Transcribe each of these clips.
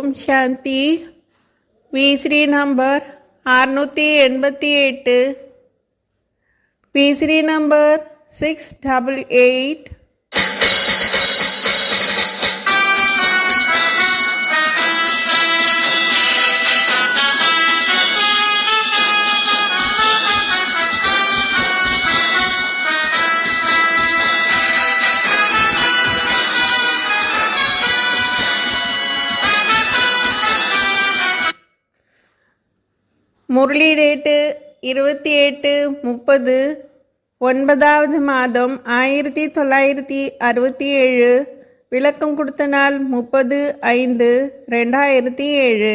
ஓம் சாந்தி. விஸ்ரீ நம்பர் 688, விஸ்ரீ number 688. Murali date 28/30, 9வது மாதம் 1967. விளக்கம் கொடுத்த நாள் 30/5/2007.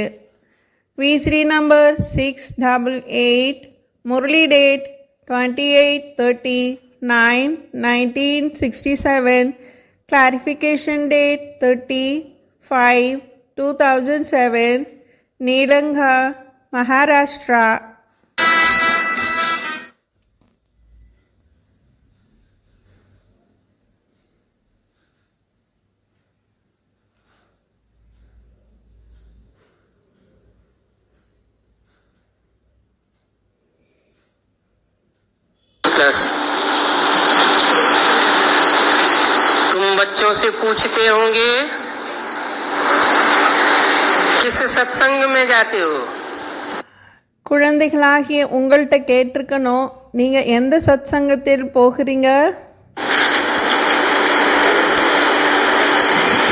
விஸ்ரீ number 688. Murali date 28/30/9/1967. Clarification date 30/5/2007. நீலங்கா, மகாராஷ்டிரா. तुम बच्चों से पूछते होंगे किस सत्संग में जाते हो. குழந்தைகளாகிய உங்கள்கிட்ட கேட்டிருக்கணும், நீங்க எந்த சத் சங்கத்தில் போகிறீங்க?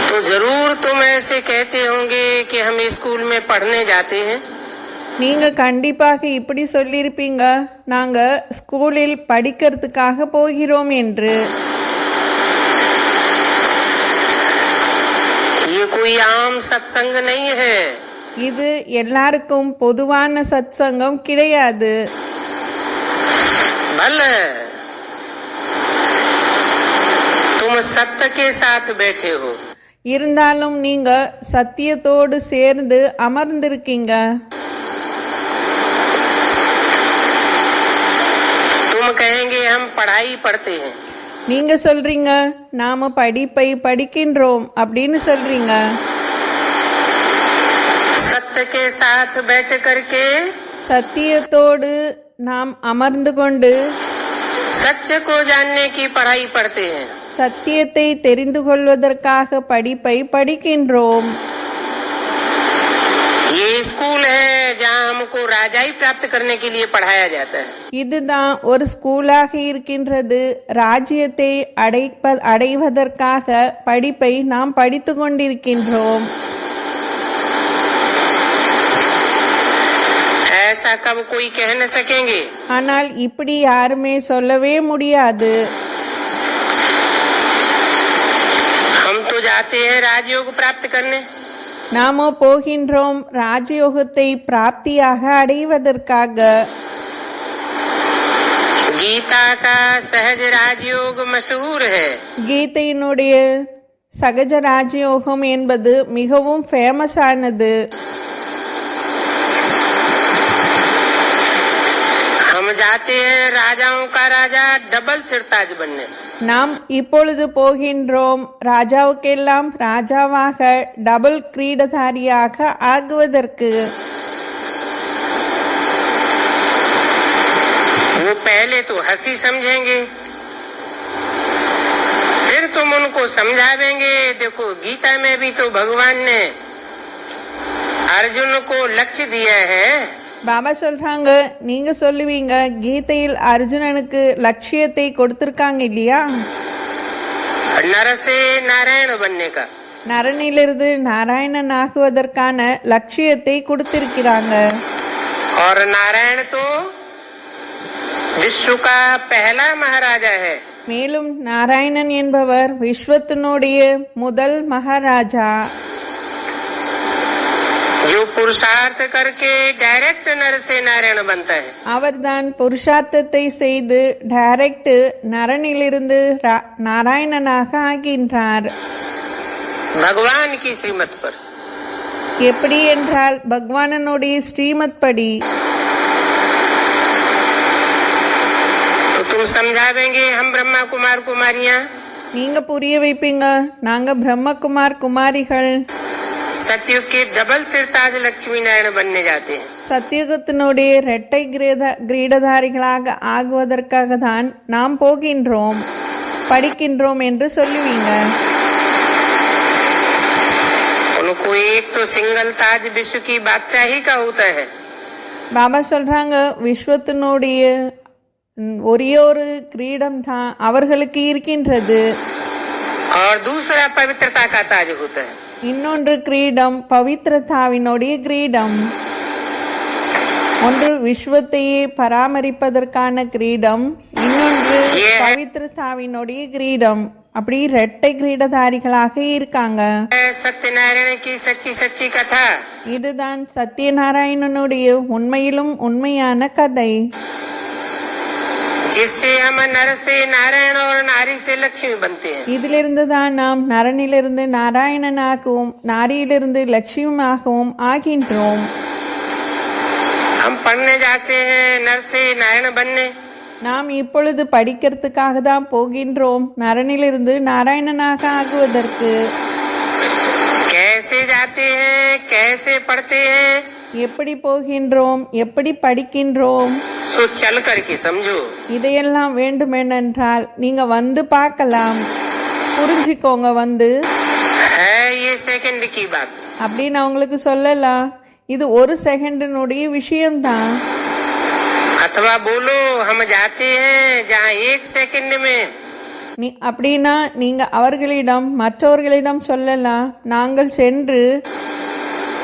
तो जरूर तुम ऐसे कहते होंगे कि हम स्कूल में पढ़ने जाते हैं. நீங்க கண்டிப்பாக இப்படி சொல்லியிருப்பீங்க, நாங்க ஸ்கூலில் படிக்கிறதுக்காக போகிறோம் என்று. ये कोई आम सत्संग नहीं है. இது எல்லாருக்கும் பொதுவான சத் சங்கம் கிடையாது. भले तुम सत्य के साथ बैठे हो. இருந்தாலும் நீங்க சத்தியத்தோடு சேர்ந்து அமர்ந்திருக்கீங்க. तुम कहेंगे हम पढ़ाई पढ़ते हैं. நீங்க சொல்றீங்க நாம படிப்பை படிக்கின்றோம் அப்படின்னு சொல்றீங்க. सत्य के साथ बैठ करके சத்தியத்தோடு நாம் அமர்ந்து கொண்டு सत्य को जानने की पढ़ाई पढ़ते हैं. சத்தியத்தை தெரிந்து கொள்வதற்காக படிப்பை படிக்கின்றோம். ये स्कूल है जहाँ हमको राजाई प्राप्त करने के लिए पढ़ाया जाता है. இதுதான் ஒரு ஸ்கூலாக இருக்கின்றது. ராஜ்யத்தை அடைவதற்காக படிப்பை நாம் படித்து கொண்டிருக்கின்றோம். ऐसा कब कोई कह न सकेंगे. ஆனால் இப்படி யாருமே சொல்லவே முடியாது. हम तो जाते हैं राजयोग प्राप्त करने. நாம போகின்றோம் ராஜயோகத்தை பிராப்தியாக அடைவதற்காக. गीता का सहज राजयोग मशहूर है. கீதையினுடைய சகஜ ராஜயோகம் என்பது மிகவும் ஃபேமஸ் ஆனது. हम जाते हैं राजाओं का राजा डबल सिरताज बनने. நாம் இப்பொழுது போகின்றோம் ராஜாவுக்கெல்லாம் ராஜாவாக டபுள் கிரீடதாரியாக ஆகுவதற்கு. वो पहले तो हंसी समझेंगे, फिर तुम उनको समझावेंगे. देखो गीता में भी तो भगवान ने अर्जुन को लक्ष्य दिया है. பாபா சொல்றாங்க, நீங்க சொல்லுவீங்க கீதையில் அர்ஜுனனுக்கு லட்சியத்தை கொடுத்திருக்காங்க இல்லையா? नर से नारायण बनने का. நரனிலிருந்து நாராயணன் ஆகுவதற்கான லட்சியத்தை கொடுத்திருக்கிறாங்க. और नारायण तो विश्व का पहला महाराजा है. மேலும் நாராயணன் என்பவர் விஸ்வத்தினுடைய முதல் மகாராஜா. जो पुरुषार्थ करके डायरेक्ट नर से नारायण बनता है. அவர்தான் புருஷார்த்தத்தை செய்து டைரக்ட் நரனிலிருந்து நாராயணனாக ஆகின்றார். भगवान की श्रीमत पर. எப்படி என்றால் பகவானனுடைய ஸ்ரீமத் படி. तो तुम समझावेंगे हम ब्रह्मा कुमार कुमारियां. நீங்க புரிய வைப்பீங்க நாங்க பிரம்மகுமார் குமாரிகள். सतयुग के डबल सिरताज लक्ष्मी नारायण बनने जाते हैं। சத்தியுகத்தினுடைய இரட்டை கிரீடதாரிகளாக ஆகுவதற்காக தான் நாம் போகின்றோம், படிக்கின்றோம் என்று சொல்லுவீங்க. उनको एक तो सिंगल ताज विश्व की बादशाही का होता है। பாபா சொல்றாங்க, விஸ்வத்தினுடைய ஒரே ஒரு கிரீடம் தான் அவர்களுக்கு இருக்கின்றது. और दूसरा पवित्रता का ताज होता है। இன்னொன்று கிரீடம் பவித்ரதாவினுடைய கிரீடம். ஒன்று விஸ்வத்தையே பராமரிப்பதற்கான கிரீடம், இன்னொன்று பவித்ரதாவினுடைய கிரீடம். அப்படி இரட்டை கிரீடதாரிகளாக இருக்காங்க. सत्यनारायण की सच्ची सच्ची कथा, இதுதான் சத்யநாராயணனுடைய உண்மையிலும் உண்மையான கதை. जिससे हम नर से नारायण और नारी से लक्ष्मी बनते हैं। இதிலிருந்து தான் நாம் நரனிலிருந்து நாராயணனாகவும் நாரியிலிருந்து லட்சுமியாகவும் ஆகின்றோம். हम पढ़ने जाते हैं नर से नारायण बनने। நாம் இப்பொழுது படிக்கிறதுக்காக தான் போகின்றோம், நரனிலிருந்து நாராயணனாக ஆகுவதற்கு. कैसे जाते हैं, कैसे पढ़ते हैं, எப்படி போகின்றோம், எப்படி படிக்கின்றோம், सो चल करके समझो। இதையெல்லாம் வேண்டுமென்றால் நீங்க வந்து பார்க்கலாம், புரிஞ்சுக்கோங்க. வந்து है ये सेकंड की बात। அப்படின்னு அவங்களுக்கு சொல்லலாம், இது ஒரு செகண்டினுடைய விஷயம்தான். अथवा बोलो हम जाते हैं जहाँ एक सेकंड में। அப்படின்னா நீங்க அவர்களிடம் மற்றவர்களிடம் சொல்லலாம், நாங்கள் சென்று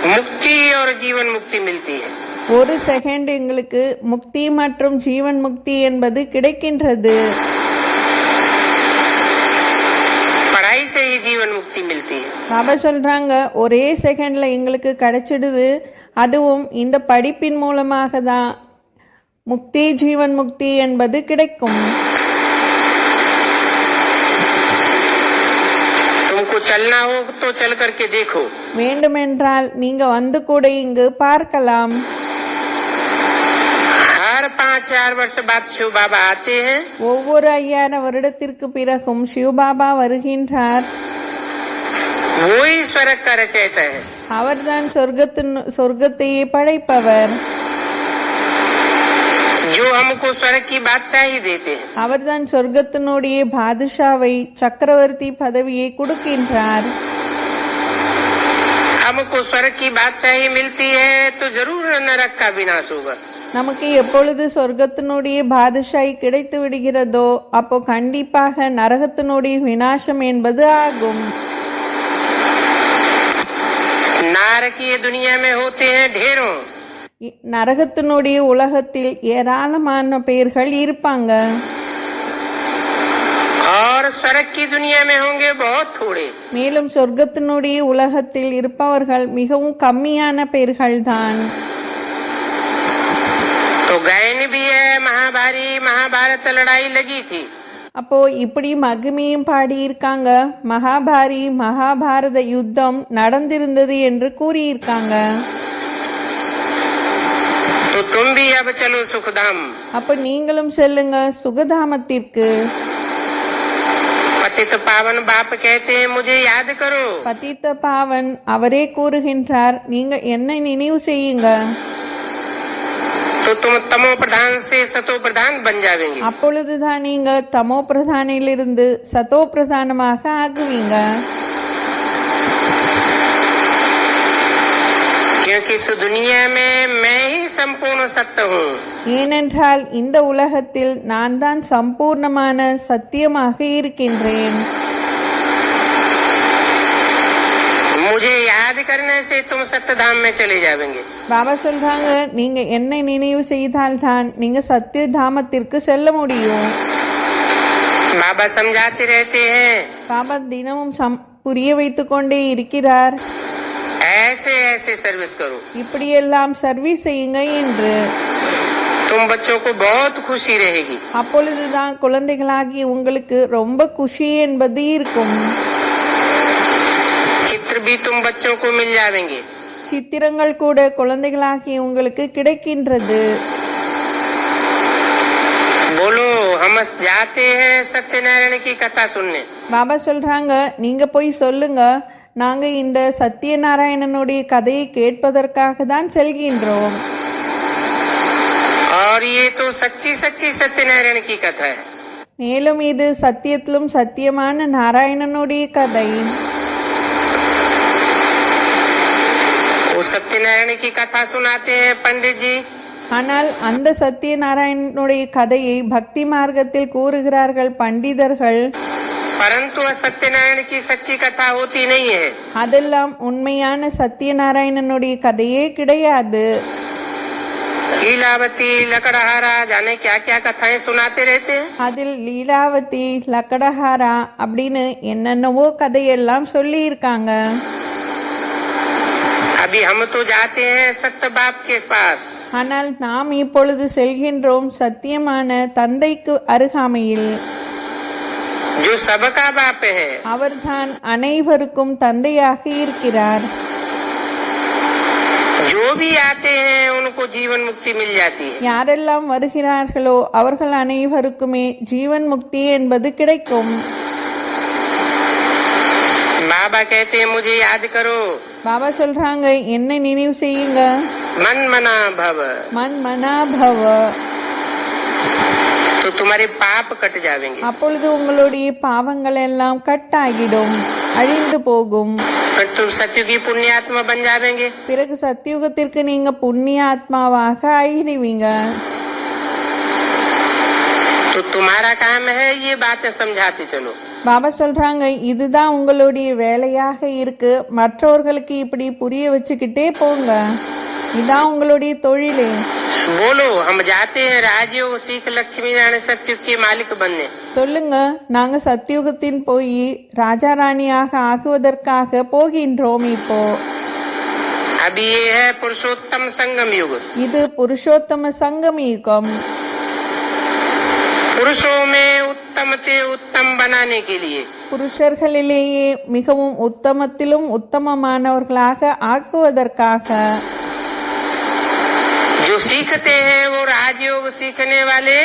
मुक्ति और जीवन मुक्ति मिलती है। ஒரு செகண்ட் எங்களுக்கு முக்தி மற்றும் ஜீவன் முக்தி என்பது கிடைக்கின்றது. पढ़ाई से ही जीवन मुक्ति मिलती है। பாபா சொல்றாங்க, ஒரே செகண்ட்ல எங்களுக்கு கிடைச்சிடுது, அதுவும் இந்த படிப்பின் மூலமாக தான் முக்தி ஜீவன் முக்தி என்பது கிடைக்கும். तुमको चलना हो तो चल करके देखो। வேண்டுமென்றால் நீங்க வந்து கூட இங்கு பார்க்கலாம். हर 5000 वर्ष बाद शिव बाबा आते हैं। ஒவ்வொரு 5000 வருடத்திற்கு பிறகும் சிவபாபா வருகின்றார். वो ही स्वर्ग का रचयिता है। அவர்தான் சொர்க்கத்தையே படைப்பவர். जो हमको स्वर्ग की बादशाही देते हैं। அவர்தான் சொர்க்கத்தினுடைய பாதுஷாவை சக்கரவர்த்தி பதவியை கொடுக்கின்றார். हमको स्वर्ग की बादशाही मिलती है तो जरूर नरक का विनाश होगा। நமக்கு எப்பொழுது சொர்க்கத்தினுடைய பாதுஷாய் கிடைத்து விடுகிறதோ அப்போ கண்டிப்பாக நரகத்தினுடைய விநாசம் என்பது ஆகும். नारकीय दुनिया में होते हैं ढेरों। நரகத்தினுடைய உலகத்தில் ஏராளமான பெயர்கள் இருப்பாங்க. और स्वर्ग की दुनिया में होंगे बहुत थोड़े। மேலும் சொர்க்கத்தினுடைய உலகத்தில் இருப்பவர்கள் மிகவும் கம்மியான பெயர்கள் தான். तो गायन भी है, महाभारी महाभारत लड़ाई लगी थी। அப்போ இப்படி மகிமையும் பாடியிருக்காங்க, மகாபாரி மகாபாரத யுத்தம் நடந்திருந்தது என்று கூறியிருக்காங்க. तो तुम भी अब चलो सुखधाम। அப்ப நீங்களும் செல்லுங்க சுகதாமத்திற்கு. पतित पावन बाप कहते हैं मुझे याद करो। பதித்த பாவன் அவரே கூறுகின்றார், நீங்க என்னை நினைவு செய்யுங்க. तो तुम तमो प्रधान से सतो प्रधान बन जाएंगे। அப்பொழுதுதான் நீங்க தமோ பிரதானிலிருந்து சதோ பிரதானமாக ஆகுவீங்க. क्योंकि इस दुनिया में मैं ही संपूर्ण सत्य हूँ। ஏனென்றால் இந்த உலகத்தில் நான் தான் சம்பூர்ணமான சத்தியமாக இருக்கின்றேன். मुझे याद करने से तुम सत्यधाम में चले जाएंगे। பாபா சொல்றாங்க, நீங்க என்னை நினைவு செய்தால் தான் நீங்க சத்திய தாமத்திற்கு செல்ல முடியும். बाबा समझाते रहते हैं பாபா தினமும் புரிய வைத்துக் கொண்டே இருக்கிறார், ऐसे ऐसे सर्विस करो। இப்படியெல்லாம் சர்வீஸ் செய்யுங்க என்று. तुम बच्चों को बहुत खुशी रहेगी। அப்பொழுதுதான் குழந்தைகளாகி உங்களுக்கு ரொம்ப குஷி என்பது இருக்கும். चित्र भी तुम बच्चों को मिल जाएंगे। சித்திரங்கள் கூட குழந்தைகளாகி உங்களுக்கு கிடைக்கின்றது. बोलो हम जाते हैं सत्यनारायण की कथा सुनने। பாபா சொல்றாங்க, நீங்க போய் சொல்லுங்க, நாங்க இந்த சத்யநாராயணனுடைய கதையை கேட்பதற்காக தான் செல்கின்றோம். और ये तो सच्ची सच्ची सत्यनारायण की कथा है. மேலும் இது சத்தியத்திலும் சத்தியமான நாராயணனுடைய கதை. वो सत्यनारायण की कथा सुनाते हैं पंडित जी. ஆனால் அந்த சத்யநாராயணனுடைய கதையை பக்தி மார்க்கத்தில் கூறுகிறார்கள் பண்டிதர்கள். परंतु सत्यनारायण की सच्ची कथा होती नहीं है. அதெல்லாம் உண்மையான சத்யநாராயணனுடைய கதையே கிடையாது. लीलावती लकड़हारा जाने क्या क्या कथाएं सुनाते रहते हैं. அதில் லீலாவதி லக்கடஹாரா அப்படின்னு என்னென்னவோ கதையெல்லாம் சொல்லி இருக்காங்க. अभी हम तो जाते हैं सत्य बाप के पास. ஆனால் நாம் இப்பொழுது செல்கின்றோம் சத்தியமான தந்தைக்கு அருகாமையில். जो सबका बाप है. அவர்தான் அனைவருக்கும் தந்தையாக இருக்கிறார். जो भी आते हैं उनको जीवन मुक्ति मिल जाती है. யாரெல்லாம் வருகிறார்களோ அவர்கள் அனைவருக்குமே ஜீவன் முக்தி என்பது கிடைக்கும். बाबा कहते हैं मुझे याद करो. பாபா சொல்றாங்க என்ன நினைவு செய்யுங்க. मन मना भव. மன் மனா பவ. तो तुम्हारे पाप कट जाएंगे. அப்பொழுது உங்களுடைய பாவங்கள் எல்லாம் கட்டாகிடும், அழிந்து போகும். फिर तुम सत्युगी पुण्यात्मा बन जाएंगे. பிறகு சத்தியுகத்திற்கு நீங்க புண்ணிய ஆத்மாவாக ஆகிடுவீங்க. तो तुम्हारा काम है ये बातें समझाते चलो. பாபா சொல்றாங்க இதுதான் உங்களுடைய வேலையாக இருக்கு, மற்றவர்களுக்கு இப்படி புரிய வச்சுக்கிட்டே போங்க, இதான் உங்களுடைய தொழிலே. बोलो हम जाते हैं राजयोग सीख लक्ष्मी नारायण सत्युग के मालिक बनने. சொல்லுங்க நாங்க சத்தியுகத்தின் போய் ராஜா ராணியாக ஆகுவதற்காக போகின்றோம். இப்போ अभी ये है पुरुषोत्तम संगम युग. இது புருஷோத்தம சங்கம் யுகம். पुरुषों में उत्तम से उत्तम बनाने के लिए புருஷர்களிலேயே மிகவும் உத்தமத்திலும் உத்தமமானவர்களாக ஆக்குவதற்காக. जो सीखते हैं वो राजयोग सीखने वाले.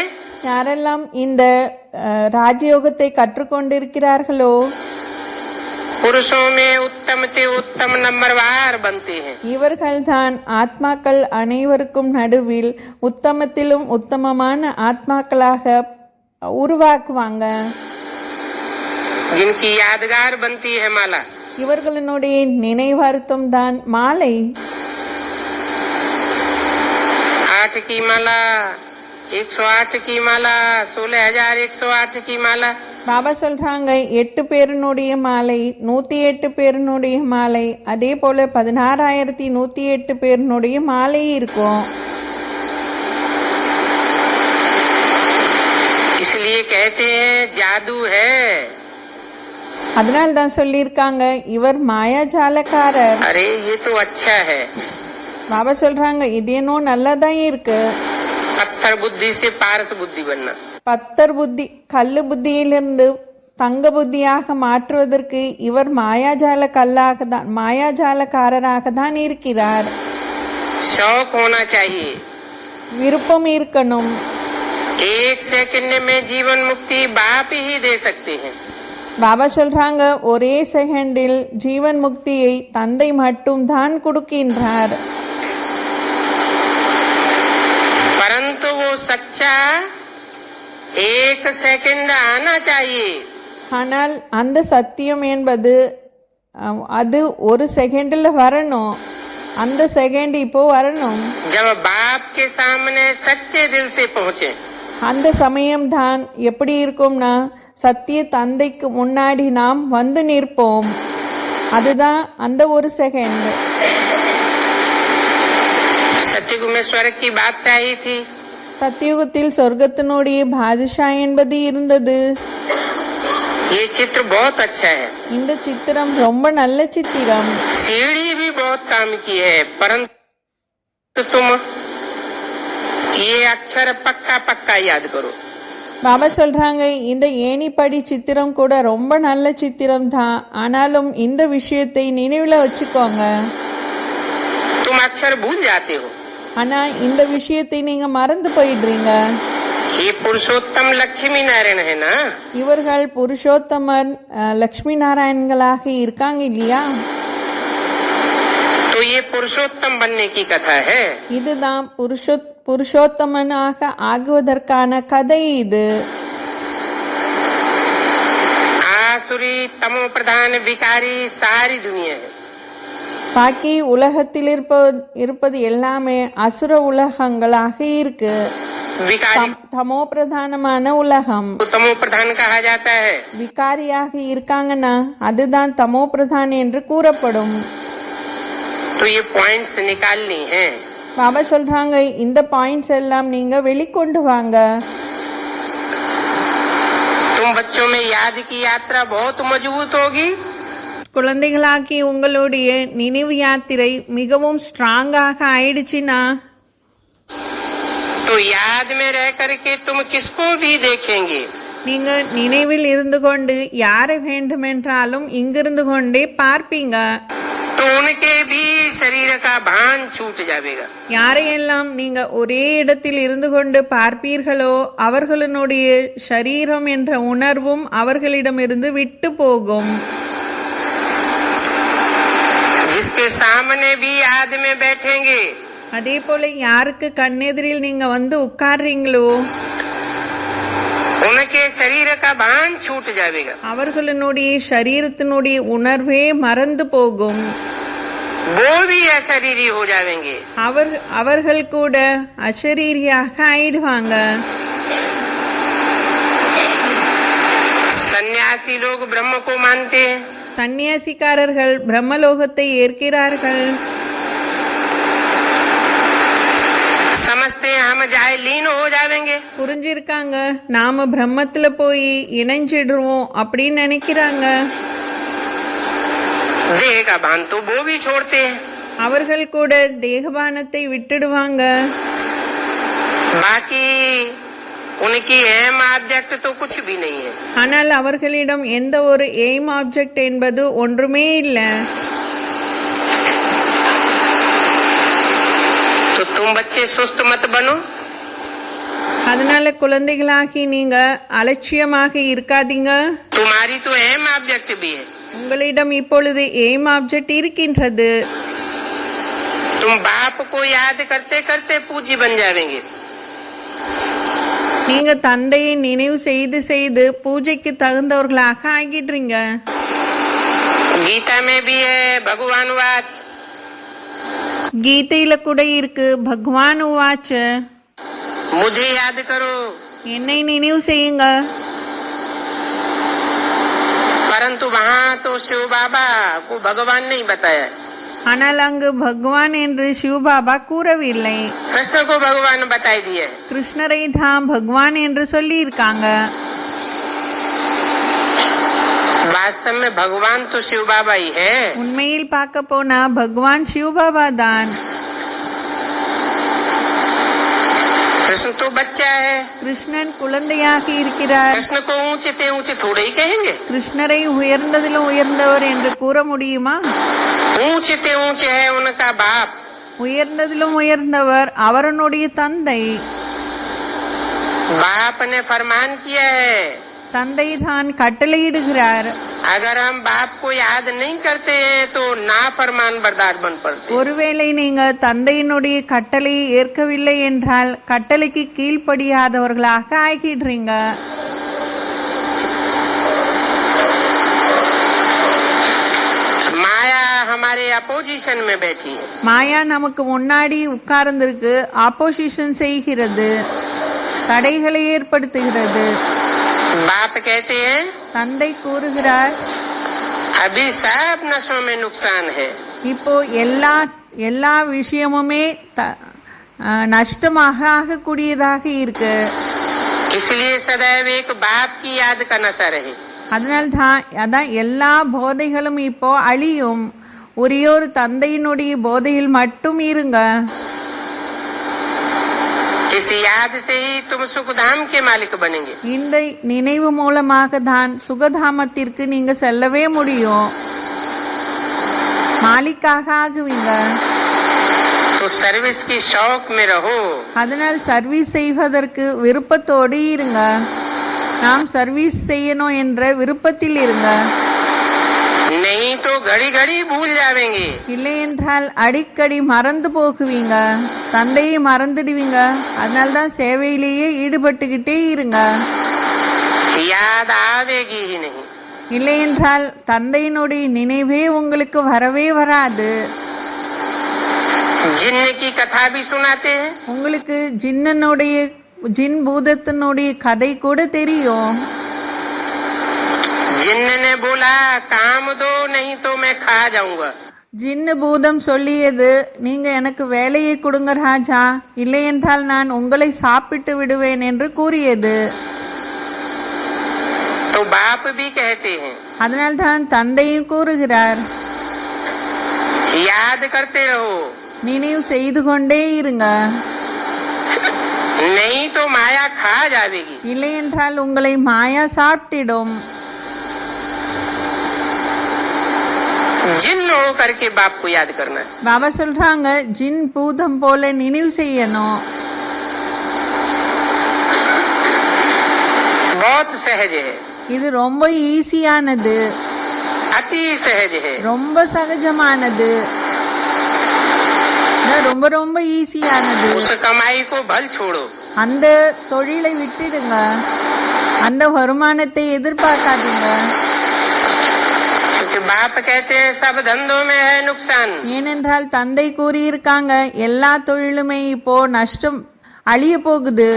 யாரெல்லாம் இந்த ராஜயோகத்தை கற்றுக்கொண்டிருக்கிறார்களோ पुरुषों में उत्तम से उत्तम नंबरवार बनते हैं. இவர்கள்தான் ஆத்மாக்கள் அனைவருக்கும் நடுவில் உத்தமத்திலும் உத்தமமான ஆத்மாக்களாக உருவாக்குவாங்க. जिनकी यादगार बनती है माला. இவர்களுடைய நினைவார்த்தம் தான் மாலை. 8 की माला, 108 की माला, 16,108 की माला. பாபா சொல்றாங்க 8 பேருனுடைய மாலை, 108 பேருனுடைய மாலை, அதே போல 16,108 பேருனுடைய மாலை இருக்கும். इसलिए कहते हैं जादू है. அதனால தான் சொல்லியிருக்காங்க இவர் மாயாஜாலக்காரர். अरे ये तो अच्छा है. பாபா சொல்றாங்க இது என்னோ நல்லதான் இருக்கு. पत्थर बुद्धि से पारस बुद्धि बनना. பத்தர் புத்தி கல்லு புத்தியிலிருந்து தங்க புத்தியாக மாற்றுவதற்கு இவர் மாயாஜாலக்காரராக தான் இருக்கிறார். शौक होना चाहिए. விருப்பம் இருக்கணும். 1 सेकंड में जीवन मुक्ति बाप ही दे सकते हैं. பாபா சொல்றாங்க ஒரே செகண்டில் ஜீவன் முக்தியை தந்தை மட்டும் தான் கொடுக்கின்றார். परंतु वो सच्चा 1 सेकंड आना चाहिए. ஆனால் அந்த சத்தியம் என்பது அது ஒரு செகண்ட்ல வரணும். அந்த செகண்ட் இப்போ வரணும். जब बाप के सामने सच्चे दिल से पहुँचे. அந்த சமயம்தான் எப்படி இருக்கும்னா சத்திய தந்தைக்கு முன்னாடி நாம் வந்து நிற்போம். அதுதான் அந்த ஒரு செகண்ட். सत्युग में स्वर्ग की बादशाही थी. சத்தியுகத்தில் சொர்க்கத்தினுடைய பாதுஷா என்பது இருந்தது. ये चित्र बहुत अच्छा है. இந்த சித்திரம் ரொம்ப நல்ல சித்திரம். सीढ़ी भी बहुत काम की है. परंतु तुम ये अक्षर पक्का पक्का याद करो. பாபா சொல்றாங்க இந்த ஏணிப்படி சித்திரம் கூட ரொம்ப நல்ல சித்திரம் தான், ஆனாலும் இந்த விஷயத்தை நினைவுல வச்சுக்கோங்க. तुम अक्षर भूल जाते हो. ஆனா இந்த விஷயத்தை நீங்க மறந்து போயிடுறீங்க. ये पुरुषोत्तम लक्ष्मी नारायण है ना? இவர்கள் புருஷோத்தமன் லக்ஷ்மி நாராயணங்களாக இருக்காங்க இல்லையா? तो ये पुरुषोत्तम बनने की कथा है। இதுதான் புருஷோத்தமனாக ஆகுவதற்கான கதை இது. आसुरी तमो प्रधान विकारी सारी दुनिया है। பாக்கி உலகத்தில் இருப்பது எல்லாமே அசுர உலகங்களாக இருக்கு. विकारी தமோ பிரதானமான உலகம். तमो प्रधान कहा जाता है। விகாரியாக இருக்காங்கன்னா அதுதான் தமோ பிரதான் என்று கூறப்படும். तो ये पॉइंट्स निकालनी है। பாபா சொல்றாங்க இந்த பாயிண்ட்ஸ் எல்லாம் நீங்க வெளிக்கொண்டு வாங்க. तुम बच्चों में याद की यात्रा बहुत मजबूत होगी। குழந்தைகளாக்கி உங்களுடைய நினைவு யாத்திரை மிகவும் ஸ்ட்ராங்காக ஆயிடுச்சுன்னா तो याद में रह करके तुम किसको भी देखेंगे। நீங்க நினைவில் இருந்து கொண்டு யாரை வேண்டுமென்றாலும் இங்கிருந்து கொண்டே பார்ப்பீங்க. तो उनके भी शरीर का भान छूट जाएगा। யாரையெல்லாம் நீங்க ஒரே இடத்தில் இருந்து கொண்டு பார்ப்பீர்களோ அவர்களுடைய சரீரம் என்ற உணர்வும் அவர்களிடமிருந்து விட்டு போகும். जिसके सामने भी याद में बैठेंगे, அதே போல யாருக்கு கண்ணெதிரில் நீங்க வந்து உட்கார்றீங்களோ उनके शरीर का भान छूट जाएगा। அவர்களுடைய சரீரத்தினுடைய உணர்வே மறந்து போகும். वो भी अशरीरी हो जाएंगे। அவர்கள் கூட அசரீரியாக ஆயிடுவாங்க. सन्यासी लोग ब्रह्म को मानते हैं। சந்நியாசிக்காரர்கள் பிரம்மலோகத்தை ஏற்கிறார்கள். समझते हैं हम जाए लीन हो जाएंगे। புரிஞ்சிருக்காங்க நாம பிரம்மத்துல போய் இணைஞ்சிடுவோம் அப்படின்னு நினைக்கிறாங்க. देह का भान तो वो भी छोड़ते हैं। அவர்கள் கூட தேகபானத்தை விட்டுடுவாங்க. बाकी उनकी अहम ऑब्जेक्ट तो कुछ भी नहीं है। ஆனால் அவர்களிடம் எந்த ஒரு எய்ம் ஆப்ஜெக்ட் என்பது ஒன்றுமே இல்லை. तो तुम बच्चे सुस्त मत बनो। அதனால குழந்தைகளாகி நீங்க அலட்சியமாக இருக்காதீங்க. तुम्हारी तो अहम ऑब्जेक्ट भी है। உங்களிடம் இப்பொழுது எய்ம் ஆப்ஜெக்ட் இருக்கின்றது. तुम बाप को याद करते करते पूज्य बन जाएंगे। நீங்க தந்தையை நினைவு செய்து செய்து பூஜைக்கு தகுந்தவர்களாக ஆகிடுறீங்க. गीता में भी है भगवान वाच। கீதையில கூட இருக்கு பகவான் உவாச்ச, मुझे याद करो। என்னை நினைவு செய்யுங்க. परंतु वहाँ तो शिव बाबा को भगवान नहीं बताया। ஆனால் அங்கு பகவான் என்று சிவபாபா கூறவில்லை. कृष्ण को भगवान बताई दिए। கிருஷ்ணரை தான் பகவான் என்று சொல்லி இருக்காங்க. वास्तव में भगवान तो शिव बाबा ही है। உண்மையில் பார்க்க போனா பகவான் சிவபாபா தான். कृष्ण तो बच्चा है। கிருஷ்ணன் குழந்தையாக இருக்கிறார். कृष्ण को ऊंचे ते ऊंचे थोड़े ही कहेंगे। கிருஷ்ணரை உயர்ந்ததிலும் உயர்ந்தவர் என்று கூற முடியுமா? ऊंचे ते ऊंचे है उनका बाप। உயர்ந்ததிலும் உயர்ந்தவர் அவரனுடைய தந்தை. बाप ने फरमान किया है। தந்தை தான் கட்டளையிடுகிறார். अगर हम बाप को याद नहीं करते हैं तो ना फरमान बरदार बन पड़ते। ஒருவேளை நீங்க தந்தையினுடைய கட்டளையை ஏற்கவில்லை என்றால் கட்டளைக்கு கீழ்ப்படியாதவர்களாக ஆகிடுறீங்க. माया हमारे अपोजिशन में बैठी है। மாயா நமக்கு முன்னாடி உட்கார்ந்திருக்கு, ஆப்போசிஷன் செய்கிறது, தடைகளை ஏற்படுத்துகிறது. बाप कहते हैं தந்தை கூறுகிறார், अभी सब नशों में नुकसान है। இப்போ எல்லா விஷயமுமே நஷ்டமாக ஆகக்கூடியதாக இருக்கு. इसलिए सदैव एक बाप की याद का नशा रहे। அதான் எல்லா போதைகளும் இப்போ அழியும். ஒரே ஒரு தந்தையினுடைய போதையில் மட்டும் இருங்க. इस याद से ही तुम सुखधाम के मालिक बनेंगे। இந்த நினைவு மூலமாக தான் சுகதாமத்திற்கு நீங்க செல்லவே முடியும், மாலிக்காக ஆகுவீங்க. तो सर्विस की शौक में रहो। அதனால் சர்வீஸ் செய்வதற்கு விருப்பத்தோடு இருங்க. நாம் சர்வீஸ் செய்யணும் என்ற விருப்பத்தில் இருங்க. नहीं तो घड़ी घड़ी भूल जावेंगे। இல்லை என்றால் அடிக்கடி மறந்து போகுவீங்க, தந்தையை மறந்துடுவீங்க. அதனால்தான் சேவையிலேயே ஈடுபட்டுக்கிட்டே இருங்க. याद आवेगी ही नहीं। இல்லை என்றால் தந்தையினுடைய நினைவே உங்களுக்கு வரவே வராது. जिन्न की कथा भी सुनाते हैं। உங்களுக்கு ஜின் பூதத்தினுடைய கதை கூட தெரியும். जिन्न ने बोला काम दो नहीं तो मैं खा जाऊंगा। ஜின்னு பூதம் சொல்லியது, நீங்க எனக்கு வேலையை கொடுங்க ராஜா, இல்லை என்றால் நான் உங்களை சாப்பிட்டு விடுவேன் என்று கூறியது. तो बाप भी कहते हैं, அதனால்தான் தந்தையும் கூறுகிறார், याद करते रहो, நினைவு செய்து கொண்டே இருங்க. नहीं तो माया खा जाएगी। இல்லை என்றால் உங்களை மாயா சாப்பிட்டிடும். जिन्न हो करके बाप को याद करना है। பாபா சொல்றாங்க, ஜின் பூதம் போல நினைவு செய்யணும். बहुत सहज है, இது ரொம்ப ஈஸியானது, अति सहज है। ரொம்ப சகஜமானது, ரொம்ப ரொம்ப ஈஸியானது. उस कमाई को भल छोड़ो। அந்த தொழிலை விட்டுடுங்க, அந்த வருமானத்தை எதிர்பார்க்காதீங்க. क्योंकि बाप कहते हैं सब धंधों में है नुकसान। ஏனென்றால் தந்தை கூறியிருக்காங்க, எல்லா தொழிலுமே இப்போ நஷ்டம் அழிய போகுது.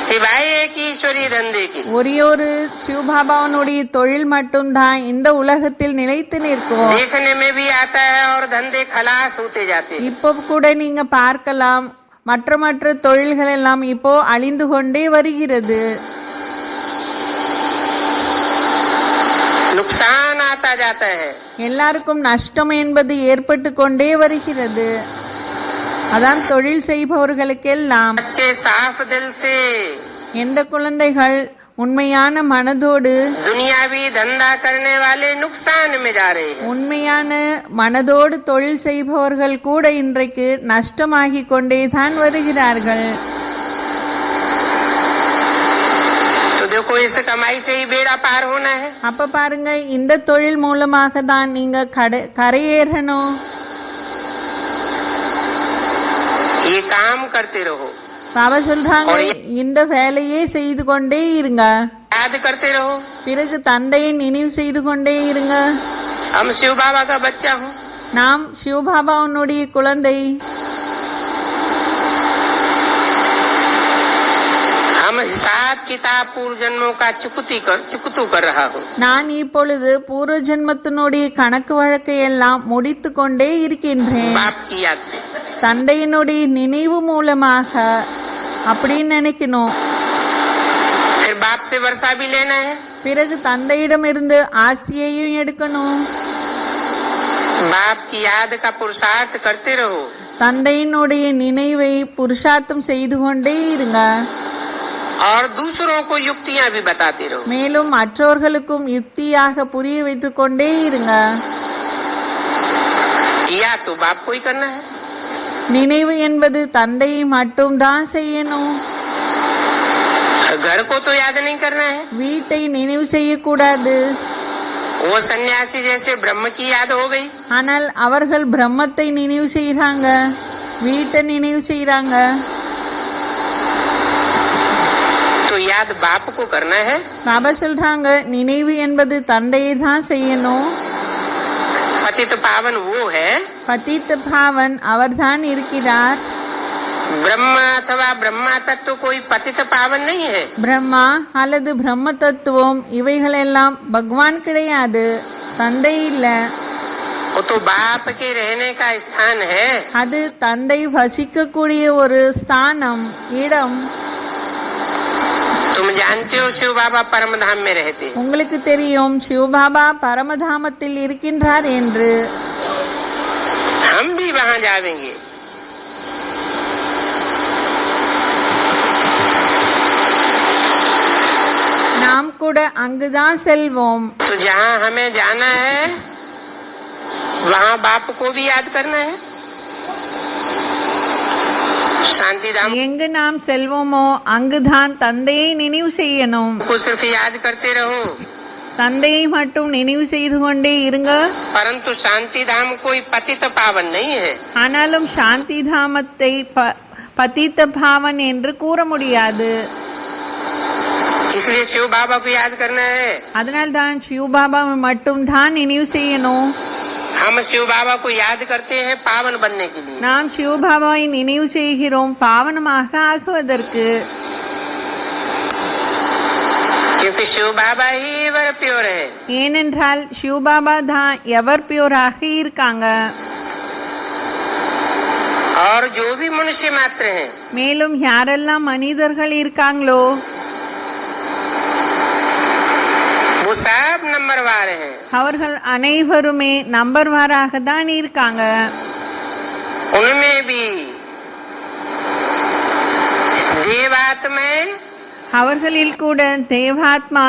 सिवाय एक ईश्वरी धंधे की। ஒரே ஒரு சிவபாபாவனுடைய தொழில் மட்டும்தான் இந்த உலகத்தில் நிலைத்து நிற்கும். देखने में भी आता है और धंधे खलास होते जाते हैं। இப்போ கூட நீங்க பார்க்கலாம், மற்ற தொழில்கள் எல்லாம் இப்போ அழிந்து கொண்டே வருகிறது. नुकसान आता जाता है। எல்லாருக்கும் நஷ்டம் என்பது ஏற்பட்டு கொண்டே வருகிறது. அதான் தொழில் செய்பவர்களுக்கெல்லாம் बच्चे साफ दिल से எந்த குழந்தைகள் உண்மையான மனதோடு दुनियावी धंधा करने वाले नुकसान में जा रहे हैं। உண்மையான மனதோடு தொழில் செய்பவர்கள் கூட இன்றைக்கு நஷ்டமாகி கொண்டேதான் வருகிறார்கள். तो देखो इस कमाई से ही बेड़ा पार होना है। அப்ப பாருங்க, இந்த தொழில் மூலமாக தான் நீங்க கரையேறணும். ये काम करते रहो, பாபா சொல்றாங்க, இந்த வேலையே செய்து கொண்டே இருங்க. याद करते रहो। பிறகு தந்தையை நினைவு செய்து கொண்டே இருங்க. हम शिव बाबा का बच्चा हूँ। நாம் சிவபாபாவுடைய குழந்தை. हम हिसाब किताब पूर्व जन्मों का चुकतू कर रहा हूँ। நான் இப்பொழுது பூர்வ ஜென்மத்தினுடைய கணக்கு வழக்கை எல்லாம் முடித்து கொண்டே இருக்கின்றேன். बाप की याद से। தந்தையினுடைய நினைவு மூலமாக அப்படின்னு நினைக்கணும். फिर बाप से वर्षा भी लेना है। பிறகு தந்தையிடமிருந்து ஆசியையும் எடுக்கணும். बाप की याद का पुरुषार्थ करते रहो। தந்தையினுடைய நினைவை புருஷார்த்தம் செய்து கொண்டே இருங்க. और दूसरों को युक्तियाँ भी बताते रहो। மேலும் மற்றவர்களுக்கும் யுக்தியாக புரிய வைத்துக் கொண்டே இருங்க. या तो बाप को ही करना है। நினைவு என்பது தந்தையை மட்டும்தான் செய்யணும். घर को तो याद नहीं करना है। வீட்டை நினைவு செய்யக்கூடாது. वो सन्यासी जैसे ब्रह्म की याद हो गई। ஆனால் அவர்கள் பிரம்மத்தை நினைவு செய்யறாங்க, வீட்டை நினைவு செய்யறாங்க. तो याद बाप को करना है। பாபா சொல்றாங்க, நினைவு என்பது தந்தையை தான் செய்யணும். पतित पावन वो है। பதித்த பாவன் அவர்தான் இருக்கிறார். ब्रह्म अथवा ब्रह्मा तत्व कोई पतित पावन नहीं है। பிரம்மா அல்லது பிரம்ம தத்துவம் இவைகளெல்லாம் பகவான் கிடையாது, தந்தை இல்ல. वो तो बाप के रहने का स्थान है। அது தந்தை வசிக்கக்கூடிய ஒரு ஸ்தானம், இடம். तुम जानते हो शिव बाबा परम धाम में रहते हैं। உங்களுக்கு தெரியும் சிவபாபா பரமதாமத்தில் இருக்கின்றார் என்று. हम भी वहाँ जाएंगे। நாம் கூட அங்குதான் செல்வோம். तो जहाँ हमें जाना है वहाँ बाप को भी याद करना है। शांति धाम எங்கு நாம் செல்வோமோ அங்குதான் தந்தையை நினைவு செய்யணும். को सिर्फ याद करते रहो, தந்தையை மட்டும் நினைவு செய்து கொண்டே இருங்க. परंतु शांति धाम कोई पतित पावन नहीं है. ஆனாலும் சாந்தி தாமத்தை பதித்த பாவன் என்று கூற முடியாது. इसलिए शिव बाबा को याद करना है. அதனால் தான் சிவ பாபாவை மட்டும் தான் நினைவு செய்யணும். हम शिव बाबा को याद करते हैं पावन बनने के लिए. நாம் சிவ பாபாவை நினைவு செய்கிறோம் பாவனமாக ஆகுவதற்கு. क्योंकि शिव बाबा ही एवर प्योर है. ஏனென்றால் சிவ பாபா தான் எவர் பியூராக இருக்காங்க. और जो भी मनुष्य मात्र हैं, மேலும் யாரெல்லாம் மனிதர்கள் இருக்காங்களோ वो सब नंबरवार हैं. அவர்கள் அனைவருமே நம்பர்வாராக தான் இருக்காங்க. उनमें भी देवात्माएं அவர்களில் கூட தேவாத்மா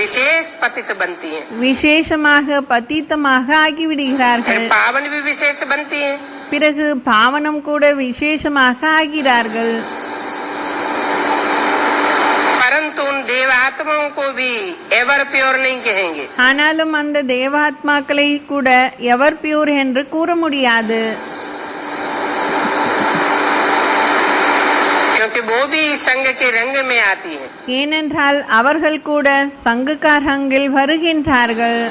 विशेष पतित बनती हैं. விசேஷமாக பतितமாக फिर ஆகிவிடுகிறார்கள். पावन भी विशेष बनती हैं. பிறகு பாவனம் கூட விசேஷமாக ஆகிறார்கள். परंतु उन देवात्माओं को भी एवर प्योर नहीं कहेंगे. ஆனாலும் அந்த தேவாத்மாக்களை கூட எவர் பியூர் என்று கூற முடியாது. क्योंकि वो भी संघ के रंग में आती है. ஏனென்றால் அவர்கள் கூட சங்குக்காரங்கில் வருகின்றார்கள்.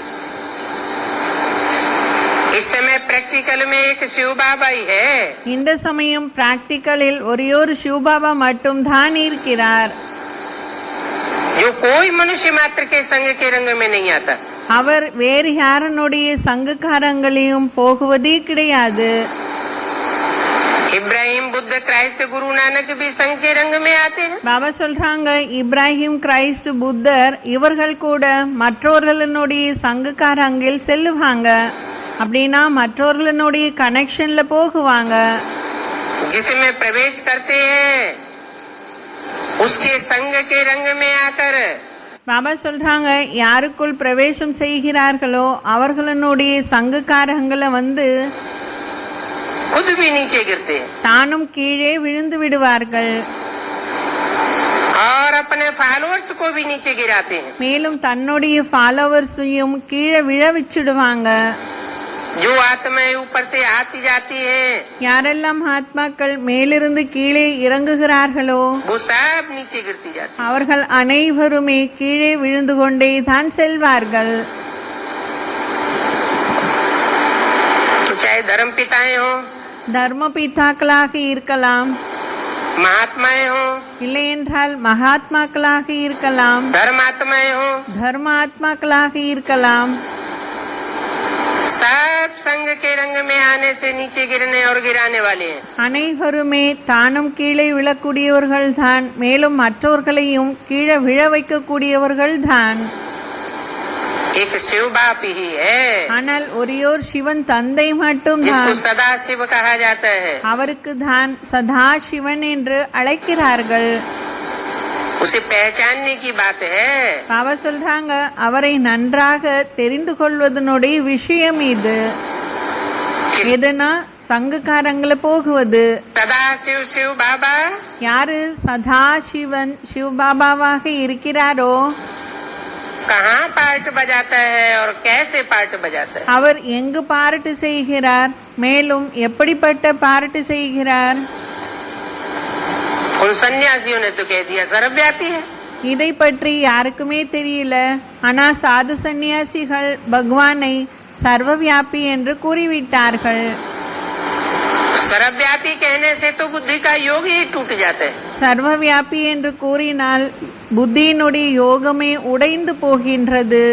इस समय प्रैक्टिकल में एक शिव बाबा ही है. இந்த சமயம் பிராக்டிக்கலில் ஒரே ஒரு சிவபாபா மட்டும் தான் இருக்கிறார். जो कोई मनुष्य मात्र के संघ के रंग में नहीं आता. அவர் வேறு யாரனுடைய சங்குக்காரங்களையும் போகுவதே கிடையாது. इब्राहिम बुद्ध क्राइस्ट गुरु नानक भी संघ के रंग में आते हैं. பாபா சொல்றாங்க இப்ராஹிம் கிரைஸ்ட் புத்தர் இவர்கள் கூட மற்றவர்களுடைய சங்குக்காரங்கில் செல்லுவாங்க. அப்படின்னா மற்றவர்களுடைய கனெக்ஷன்ல போகுவாங்க. जिसमें प्रवेश करते हैं उसके संघ के रंग में आकर பாபா சொல்றாங்க யாருக்குள் பிரவேசம் செய்கிறார்களோ அவர்களுடைய சங்குக்காரங்களை வந்து खुद भी नीचे गिरते हैं தானும் கீழே விழுந்து விடுவார்கள். और अपने फॉलोअर्स को भी नीचे गिराते हैं. மேலும் தன்னுடைய ஃபாலோவர்ஸையும் கீழே விழ வச்சிடுவாங்க. जो आत्माएं ऊपर से आती जाती है யாரெல்லாம் ஆத்மாக்கள் மேலிருந்து கீழே இறங்குகிறார்களோ वो सब नीचे गिरती जाती அவர்கள் அனைவருமே கீழே விழுந்து கொண்டே தான் செல்வார்கள். है. तो चाहे धर्म पिताएं हो, தர்ம பிதாக்களாக இருக்கலாம், महात्माएं हो, இல்லை என்றால் மகாத்மாக்களாக இருக்கலாம், धर्मात्माएं हो, தர்ம ஆத்மாக்களாக இருக்கலாம். सब संघ के रंग में आने से नीचे गिरने और गिराने वाले हैं. அனைவருமே தானும் கீழே விழக்கூடியவர்கள் தான், மேலும் மற்றவர்களையும் கீழே விழ வைக்கக்கூடியவர்கள் தான். एक शिव बाप ही है ஆனால் ஒரேயோர் சிவன் தந்தை மட்டும் जिसको தான். सदा शिव कहा जाता है. அவருக்கு தான் சதா சிவன் என்று அழைக்கிறார்கள். उसे पहचानने की बात है. பாபா சொல்றாங்க அவரை நன்றாக தெரிந்து கொள்வதனுடைய விஷயம் இது. எதுனா சங்குக்காரங்களை போகுவது. सदा शिव शिव बाबा யாரு சதா சிவன் சிவ பாபாவாக இருக்கிறாரோ कहाँ पार्ट बजाता है और कैसे पार्ट बजाता है. அவர் எங்கு பாராட்டு செய்கிறார், மேலும் எப்படிப்பட்ட பாராட்டு செய்கிறார். उन सन्यासियों ने तो कह दिया सर्वव्यापी है. இதை பற்றி யாருக்குமே தெரியல. ஆனா சாது சந்நியாசிகள் பகவானை சர்வவியாபி என்று கூறிவிட்டார்கள். सर्वव्यापी कहने से तो बुद्धि का योग ही टूट जाता है. சர்வவியாபி என்று கூறினால் புத்தியினுடைய யோகமே உடைந்து போகின்றது.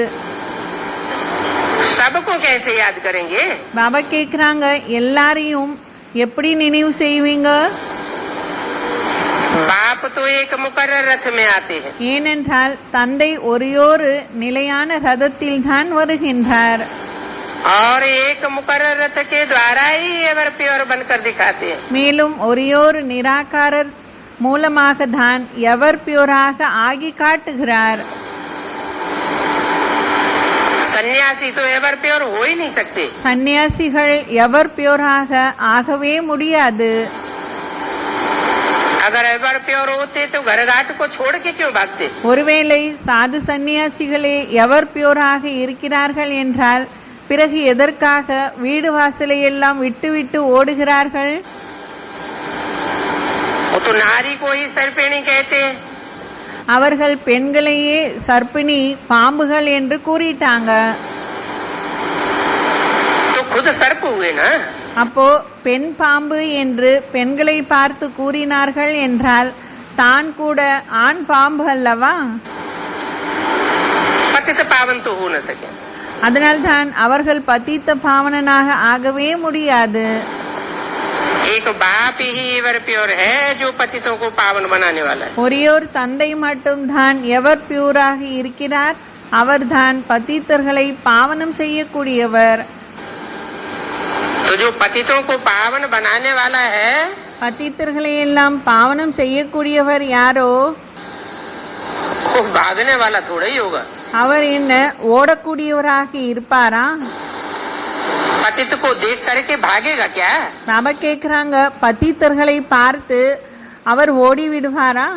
सबको कैसे याद करेंगे. பாபா கேக்குறாங்க எல்லாரையும் எப்படி நினைவு செய்வீங்க. बाप तो एक मुकर्रर रथ में आते हैं. ஏனென்றால் தந்தை ஒரேயொரு நிலையான ரதத்தில் தான் வருகின்றார். और एक मुकर्रर रथ के द्वारा ही एवर प्योर बनकर दिखाते हैं. மேலும் ஒரேயொரு நிராகாரர் மூலமாக தான் எவர் பியூராக ஆகி காட்டுகிறார். सन्यासी तो एवर प्योर हो ही नहीं सकते. சந்நியாசிகள் எவர் பியூராக ஆகவே முடியாது. अगर एवर प्योर होते तो घर घाट को छोड़ के क्यों भागते? ஒருவேளை சாது சந்நியாசிகளே எவர் பியூராக இருக்கிறார்கள் என்றால் பிறகு எதற்காக வீடு வாசலை எல்லாம் விட்டு விட்டு ஓடுகிறார்கள்? वो तो नारी को ही सर्पिणी कहते हैं। அவர்கள் பெண்களையே சர்ப்பிணி பாம்புகள் என்று கூறிட்டாங்க. तो खुद सर्प हुए ना। அப்போ பெண் பாம்பு என்று பெண்களை பார்த்து கூறினார்கள் என்றால் தான் கூட ஆண் பாம்பு அல்லவா? पतित पावन तो हो न सके। அதனால்தான் அவர்கள் பतित பாவனனாக ஆகவே முடியாது. एक बाप ही एवर प्योर है जो पतितों को पावन बनाने वाला है। ஒரேயொரு தந்தை மட்டும்தான் எவர் பியூராக இருக்கிறார், அவர்தான் பतितர்களை பாவனம் செய்யக்கூடியவர். तो जो पतितों को पावन बनाने वाला है பतितர்களை எல்லாம் பாவனம் செய்யக்கூடியவர் யாரோ वो भागने वाला थोड़ा ही होगा। அவர் என்ன ஓடக்கூடியவராக இருப்பாரா? पतित को देख करके भागेगा क्या? நாம கேக்குறாங்க, பतितர்களை பார்த்து அவர் ஓடி விடுவாரா?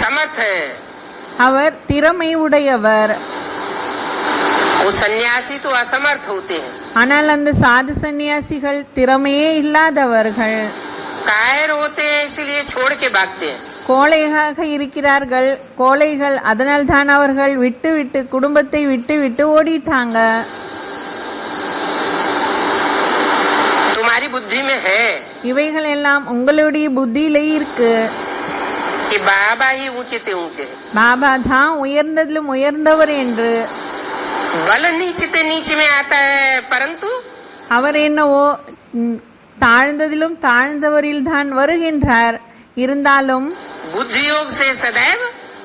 समर्थ है। அவர் திறமை உடையவர். वो सन्यासी तो असमर्थ होते हैं। ஆனால் அந்த சாது சந்நியாசிகள் திறமையே இல்லாதவர்கள், कायर होते हैं, इसलिए छोड़ के भागते हैं। கோழையாக இருக்கிறார்கள். கோழைகள், அதனால் தான் அவர்கள் விட்டு விட்டு குடும்பத்தை விட்டு விட்டு ஓடிட்டாங்க. तुम्हारी बुद्धि में है இவைகள் எல்லாம் உங்களுடைய புத்தியில இருக்கு. कि बाबा ही ऊंचे ते ऊंचे, பாபா தான் உயர்ந்ததிலும் உயர்ந்தவர் என்று. बल नीचे ते नीचे में आता है, परंतु அவர் என்னவோ தாழ்ந்ததிலும் தாழ்ந்தவரில் தான் வருகின்றார். இருந்தாலும் बुद्धि योग से सदैव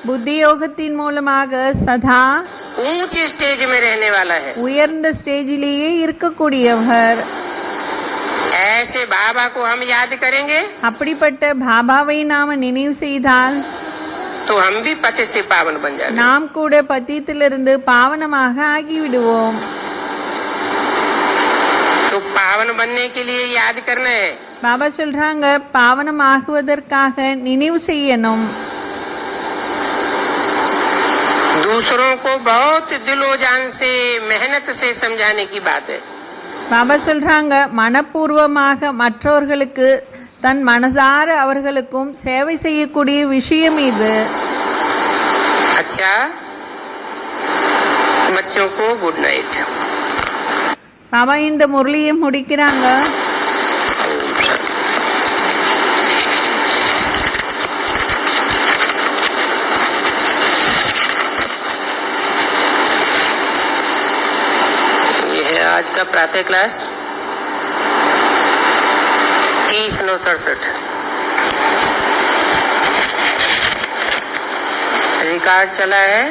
புத்தி யோகத்தின் மூலமாக சதா ऊंचे स्टेज में रहने वाला है। உயர்ந்த ஸ்டேஜிலேயே இருக்கக்கூடியவர். ऐसे बाबा को हम याद करेंगे அப்படிப்பட்ட பாபாவை நாம நினைவு செய்தால் तो हम भी पति से पावन बन जाएंगे। நாம் கூட பத்தியத்திலிருந்து பாவனமாக ஆகிவிடுவோம். तो पावन बनने के लिए याद करना है। பாபா சொல்றாங்க, பாவனம் ஆகுவதற்காக நினைவு செய்யணும். दूसरों को बहुत दिलो जान से मेहनत से समझाने की बात है। பாபா சொல்றாங்க, மனப்பூர்வமாக மற்றவர்களுக்கு தன் மனதார அவர்களுக்கும் சேவை செய்யக்கூடிய விஷயம் இது. अच्छा, बच्चों को गुड नाइट। பாபா இந்த முரளியை முடிக்கிறாங்க. ये है आज का प्रातः क्लास 30/9/67। रिकॉर्ड चला है।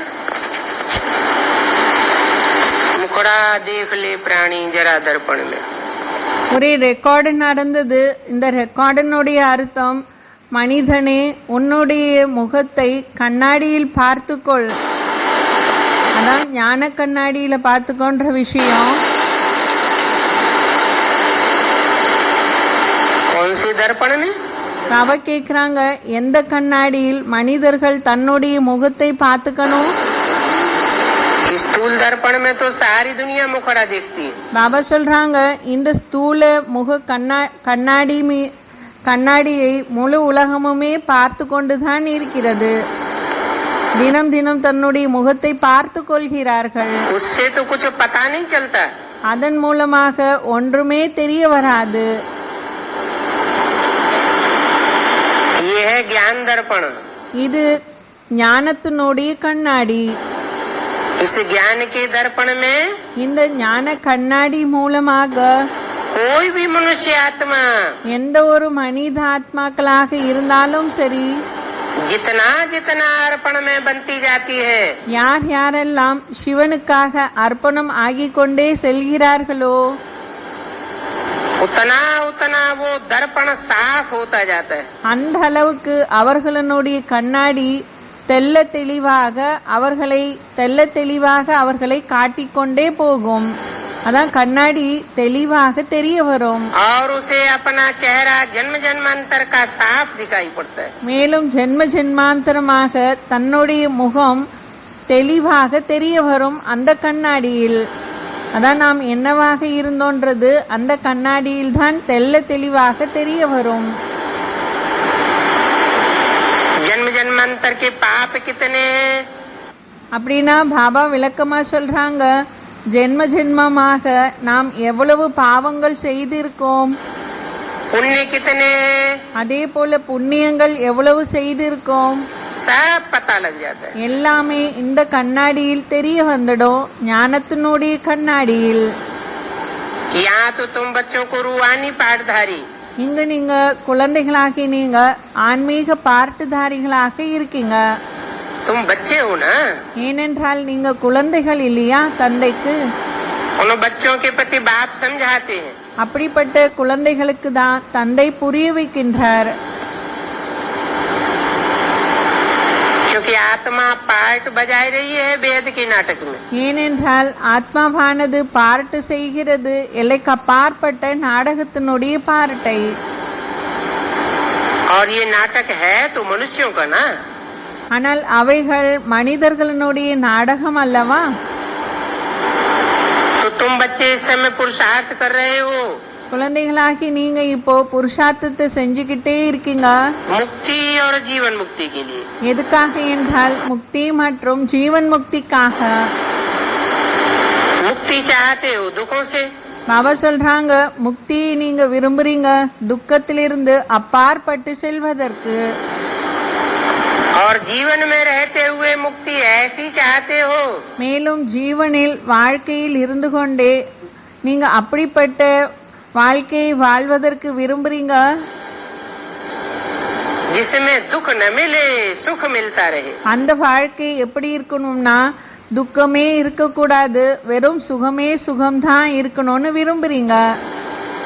मुखड़ा देख ले प्राणी जरा दर्पण में। ஒரே ரெக்கார்டு நடந்தது. இந்த ரெக்கார்டினுடைய அர்த்தம், மனிதனே உன்னுடைய முகத்தை கண்ணாடியில் பார்த்துக்கொள். அதான் ஞான கண்ணாடியில பார்த்துக்கொன்ற விஷயம். कौन से दर्पण में? பாபா கேக்குறாங்க, எந்த கண்ணாடியில் மனிதர்கள் தன்னுடைய முகத்தை பார்த்துக்கணும்? स्थूल दर्पण में तो सारी दुनिया मुखड़ा देखती है। பாபா சொல்றாங்க, இந்த ஸ்தூல முக கண்ணாடியை முழு உலகமுமே பார்த்து கொண்டுதான் இருக்கிறது. தினம் தினம் தன்னுடைய முகத்தை பார்த்து கொள்கிறார்கள். उससे तो कुछ पता नहीं चलता। அதன் மூலமாக ஒன்றுமே தெரிய வராது. ये है ज्ञान दर्पण। இது ஞானத்தினுடைய கண்ணாடி. इस ज्ञान के दर्पण में இந்த ஞான கண்ணாடி மூலமாக कोई भी मनुष्य आत्मा எந்த ஒரு மனித ஆத்மாக்களாக இருந்தாலும் சரி, जितना जितना अर्पण में बनती जाती है, யார் யாரெல்லாம் சிவனுக்காக அர்ப்பணம் ஆகிக் கொண்டே செல்கிறார்களோ उतना उतना वो दर्पण साफ होता जाता है। அந்த அளவுக்கு அவர்களுடைய கண்ணாடி தெல்ல தெளிவாக அவர்களை காட்டிக்கொண்டே போகும். அதான் கண்ணாடி தெளிவாக தெரிய வரும். और उसे अपना चेहरा जन्म जन्मांतर का साफ दिखाई पड़ता है. மேலும் ஜென்ம ஜென்மாந்தரமாக தன்னுடைய முகம் தெளிவாக தெரிய வரும் அந்த கண்ணாடியில். அதான் நாம் என்னவாக இருந்தோன்றது அந்த கண்ணாடியில் தான் தெல்ல தெளிவாக தெரிய வரும். जन्म जन्मांतर के पाप कितने हैं? அப்படின்னா பாபா விளக்கமா சொல்றாங்க, ஜென்ம ஜென்மமாக நாம் எவ்வளவு பாவங்கள் செய்திருக்கோம், पुण्य कितने हैं? அதே போல புண்ணியங்கள் எவ்வளவு செய்திருக்கோம், सब पता लग जाता है. எல்லாமே இந்த கண்ணாடியில் தெரிய வந்துடும், ஞானத்தினுடைய கண்ணாடியில். यहाँ तो तुम बच्चों को रूहानी पाठधारी, இங்க நீங்க குழந்தைகளாகி நீங்க ஆன்மீக பாட்டுதாரிகளாக இருக்கீங்க. तुम बच्चे हो ना. ஏனென்றால் நீங்க குழந்தைகள் இல்லையா தந்தைக்கு. उन बच्चों के प्रति बाप समझाते हैं. அப்படிப்பட்ட குழந்தைகளுக்கு தான் தந்தை புரிய வைக்கின்றார். क्योंकि आत्मा पार्ट बजाई रही है वेद के नाटक में. ஏனென்றால் ஆத்மாவானது பாட்டு செய்கிறது எல்லைக்கு அப்பாற்பட்ட நாடகத்தினுடைய பாட்டை. और ये नाटक है तो मनुष्यों का ना. ஆனால் அவைகள் மனிதர்களுடைய நாடகம் அல்லவா. तो तुम बच्चे इस समय पुरुषार्थ कर रहे हो. குழந்தைகளாகி நீங்க இப்போ புருஷார்த்தத்தை செஞ்சுக்கிட்டே இருக்கீங்க. मुक्ति और जीवन मुक्ति के लिए. எதுக்காக என்றால் முக்தி மற்றும் ஜீவன் முக்திக்காக. मुक्ति चाहते हो दुखों से. பாபா சொல்றாங்க, முக்தி நீங்க விரும்புறீங்க துக்கத்திலிருந்து அப்பாற்பட்டு செல்வதற்கு. और जीवन में रहते हुए मुक्ति ऐसी चाहते हो. மேலும் ஜீவனில் வாழ்க்கையில் இருந்து கொண்டே நீங்க அப்படிப்பட்ட வாழ்க்கையை வாழ்வதற்கு விரும்புறீங்க, जिसमें दुख न मिले सुख मिलता रहे. அந்த வாழ்க்கை எப்படி இருக்கணும்னா துக்கமே இருக்கக்கூடாது, வெறும் சுகமே சுகம்தான் இருக்கணும்னு விரும்புறீங்க.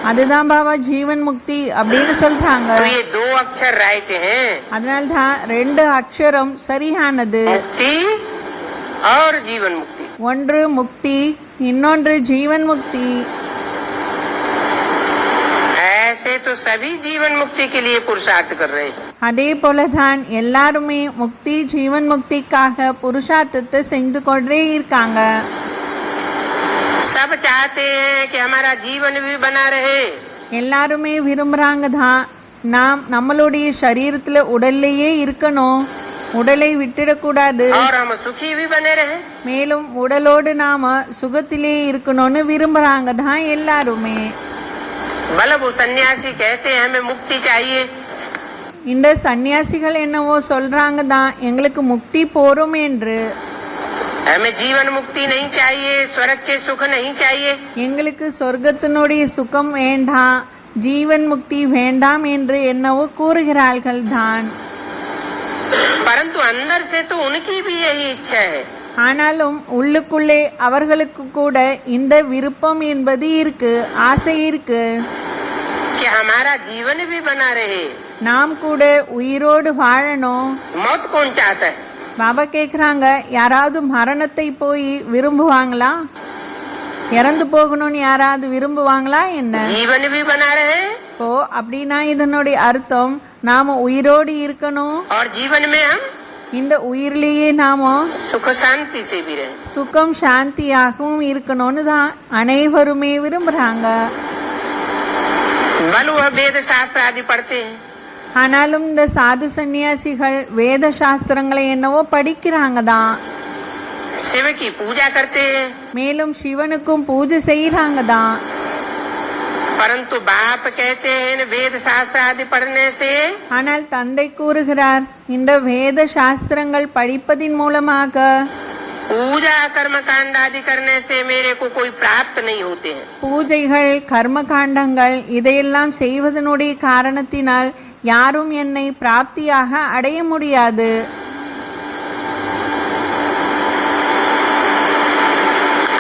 அதுதான் பாபா ஜீவன் முக்தி அப்படின்னு சொல்றாங்க. तो ये दो अक्षर राइट हैं. அதனால்தான் 2 அக்ஷரம் சரியானது. मुक्ति और जीवन मुक्ति. ஒன்று முக்தி, இன்னொன்று ஜீவன் முக்தி. ऐसे तो सभी जीवन मुक्ति के लिए पुरुषार्थ कर रहे हैं. அதே போலதான் எல்லாருமே முக்தி ஜீவன் முக்திக்காக புருஷார்த்தத்தை செஞ்சு கொண்டே இருக்காங்க. सब चाहते हैं कि हमारा जीवन भी बना रहे. எல்லாருமே விரும்புறாங்க தான் நாம் நம்மளுடைய சரீரத்துல உடல்லையே இருக்கணும், உடலை விட்டுடக்கூடாது. और हम सुखी भी बने रहे. மேலும் உடலோடு நாம சுகத்திலே இருக்கணும்னு விரும்புறாங்க தான் எல்லாருமே. मतलब वो सन्यासी कहते हैं हमें मुक्ति चाहिए. இந்த சன்னியாசிகள் என்னவோ சொல்றாங்க தான் எங்களுக்கு முக்தி போரும் என்று. हमें जीवन मुक्ति नहीं चाहिए, स्वर्ग के सुख नहीं चाहिए. எங்களுக்கு சொர்க்கத்தினுடைய சுகம் வேண்டாம், ஜீவன் முக்தி வேண்டாம் என்று என்னவோ கூறுகிறார்கள் தான். परंतु अंदर से तो उनकी भी यही इच्छा है. ஆனாலும் உள்ளுக்குள்ளே அவர்களுக்கு கூட இந்த விருப்பம் என்பது இருக்கு, ஆசை இருக்கு. कि हमारा जीवन भी बना रहे. நாம் கூட உயிரோடு வாழணும். मौत कौन चाहता है? பாபா கேக்குறாங்க, யாராவது மரணத்தை போய் விரும்புவாங்களா? இறந்து போகணும்னு யாராவது விரும்புவாங்களா என்ன? जीवन भी बना रहे. ஓ, அப்படின்னா இதனுடைய அர்த்தம் நாம உயிரோடு இருக்கணும், और जीवन में हम இந்த உயிரிலேயே நாம सुख शांति से भी रहे. சுகம் சாந்தியாகவும் இருக்கணும்னு தான் அனைவருமே விரும்புறாங்க. बल वह वेद शास्त्र आदि पढ़ते हैं. ஆனாலும் இந்த சாது சன்னியாசிகள் வேத சாஸ்திரங்களை என்னவோ படிக்கிறாங்க தான். शिव की पूजा करते हैं. மேலும் சிவனுக்கும் பூஜை செய்யறாங்க தான். परंतु बाप कहते हैं वेद शास्त्र आदि पढ़ने से ஆனால் தந்தை கூறுகிறார், இந்த வேத சாஸ்திரங்கள் படிப்பதின் மூலமாக पूजा कर्म कांड आदि करने से मेरे को कोई प्राप्त नहीं होते हैं. பூஜைகள் கர்ம காண்டங்கள் இதையெல்லாம் செய்வதனுடைய காரணத்தினால் யாரும் என்னை பிராப்தியாக அடைய முடியாது.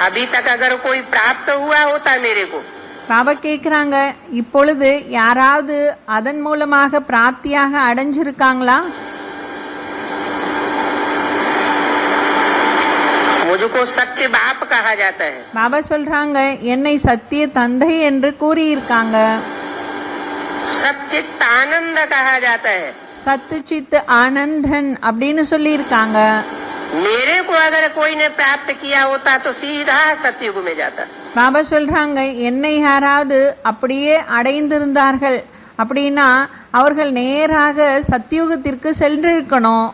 अभी तक अगर कोई प्राप्त हुआ होता मेरे को, பாபா கேக்குறாங்க, இப்பொழுது யாராவது அதன் மூலமாக பிராப்தியாக அடைஞ்சிருக்காங்களா? मुझको सत्य बाप कहा जाता है। பாபா சொல்றாங்க என்னை சத்திய தந்தை என்று கூறியிருக்காங்க. सच्चित आनंद कहा जाता है। சத்துச்சித் ஆனந்தன் அப்படின்னு சொல்லியிருக்காங்க. मेरे को अगर कोई ने प्राप्त किया होता तो सीधा सतयुग में जाता। பாபா சொல்றாங்க என்னை யாராவது அப்படியே அடைந்திருந்தார்கள் அப்படின்னா அவர்கள் நேராக சத்தியுகத்திற்கு சென்றிருக்கணும்.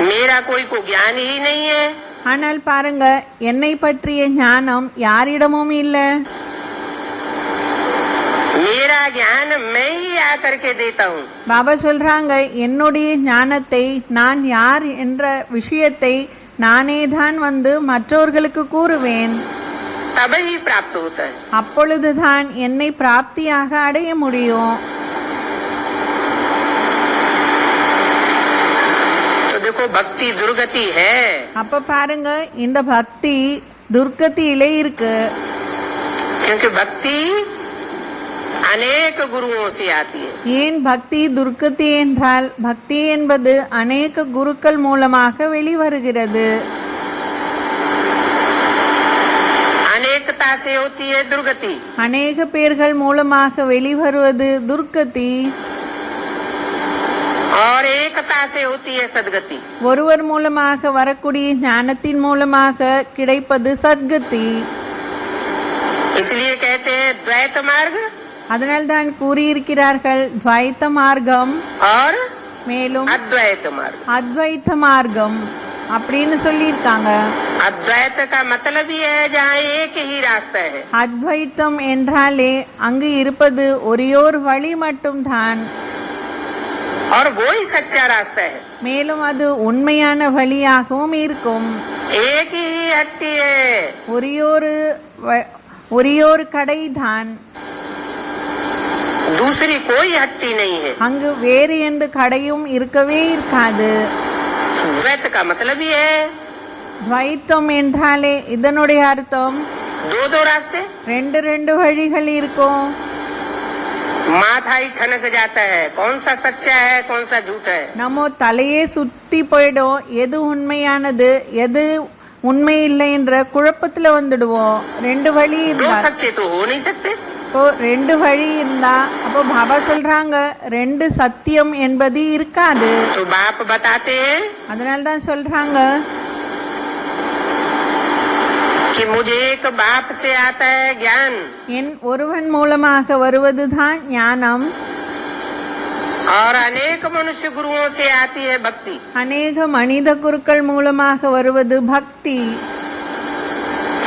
मेरा कोई को ज्ञान ही नहीं है। ஆனால் பாருங்க என்னை பற்றிய ஞானம் யாரிடமும் இல்ல. मेरा ज्ञान मैं ही आकर के देता हूँ। பாபா சொல்றாங்க என்னுடைய ஞானத்தை நான் யார் என்ற விஷயத்தை நானே தான் வந்து மற்றவர்களுக்கு கூறுவேன். तभी प्राप्त होता है। அப்பொழுதுதான் என்னை பிராப்தியாக அடைய முடியும். तो देखो भक्ति दुर्गति है। அப்ப பாருங்க இந்த பக்தி துர்க்கத்திலே இருக்கு. क्योंकि भक्ति अनेक गुरुओं से आती है। ஏன் பக்தி துர்க்கத்தி என்றால் பக்தி என்பது அநேக குருக்கள் மூலமாக வெளிவருகிறது. अनेकता से होती है दुर्गति। அநேக பேர்கள் மூலமாக வெளிவருவது துர்க்கதி. और एकता से होती है सद्गति। ஒருவர் மூலமாக வரக்கூடிய ஞானத்தின் மூலமாக கிடைப்பது சத்கதி. इसलिए कहते हैं द्वैत मार्ग அதனால் தான் கூறியிருக்கிறார்கள் துவைத்த மார்க்கம் और மேலும் अद्वैत मार्ग। அத்வைத்த மார்க்கம் அப்படின்னு சொல்லியிருக்காங்க. अद्वैत का मतलब ये है जहाँ एक ही रास्ता है। அத்வைத்தம் என்றாலே அங்கு இருப்பது ஒரேயோர் வழி மட்டும்தான். और वो ही सच्चा रास्ता है। மேலும் அது உண்மையான வழியாகவும் இருக்கும். एक ही हट्टी है। ஒரேயோரு கடை தான். दूसरी कोई हट्टी नहीं है। அங்கு வேறு எந்த கடையும் இருக்கவே இருக்காது. द्वैत का मतलब ये है துவைத்தம் என்றாலே இதனுடைய அர்த்தம் दो दो रास्ते। ரெண்டு வழிகள் இருக்கும். माथा ही ठनक जाता है कौन सा सच्चा है कौन सा झूठा है। நம்ம தலையே சுத்தி போயிடும் எது உண்மையானது எது உண்மை இல்லை என்ற குழப்பத்துல வந்துடுவோம். ரெண்டு வழி दो இருந்தா सच्चे तो हो नहीं सकते। இப்போ ரெண்டு வழி இருந்தா அப்போ பாபா சொல்றாங்க ரெண்டு சத்தியம் என்பது இருக்காது. तो बाप बताते हैं அதனால்தான் சொல்றாங்க कि मुझे एक बाप से आता है ज्ञान என் ஒருவன் மூலமாக வருவதுதான் ஞானம். और अनेक मनुष्य गुरुओं से आती है भक्ति। அநேக மனித குருக்கள் மூலமாக வருவது பக்தி.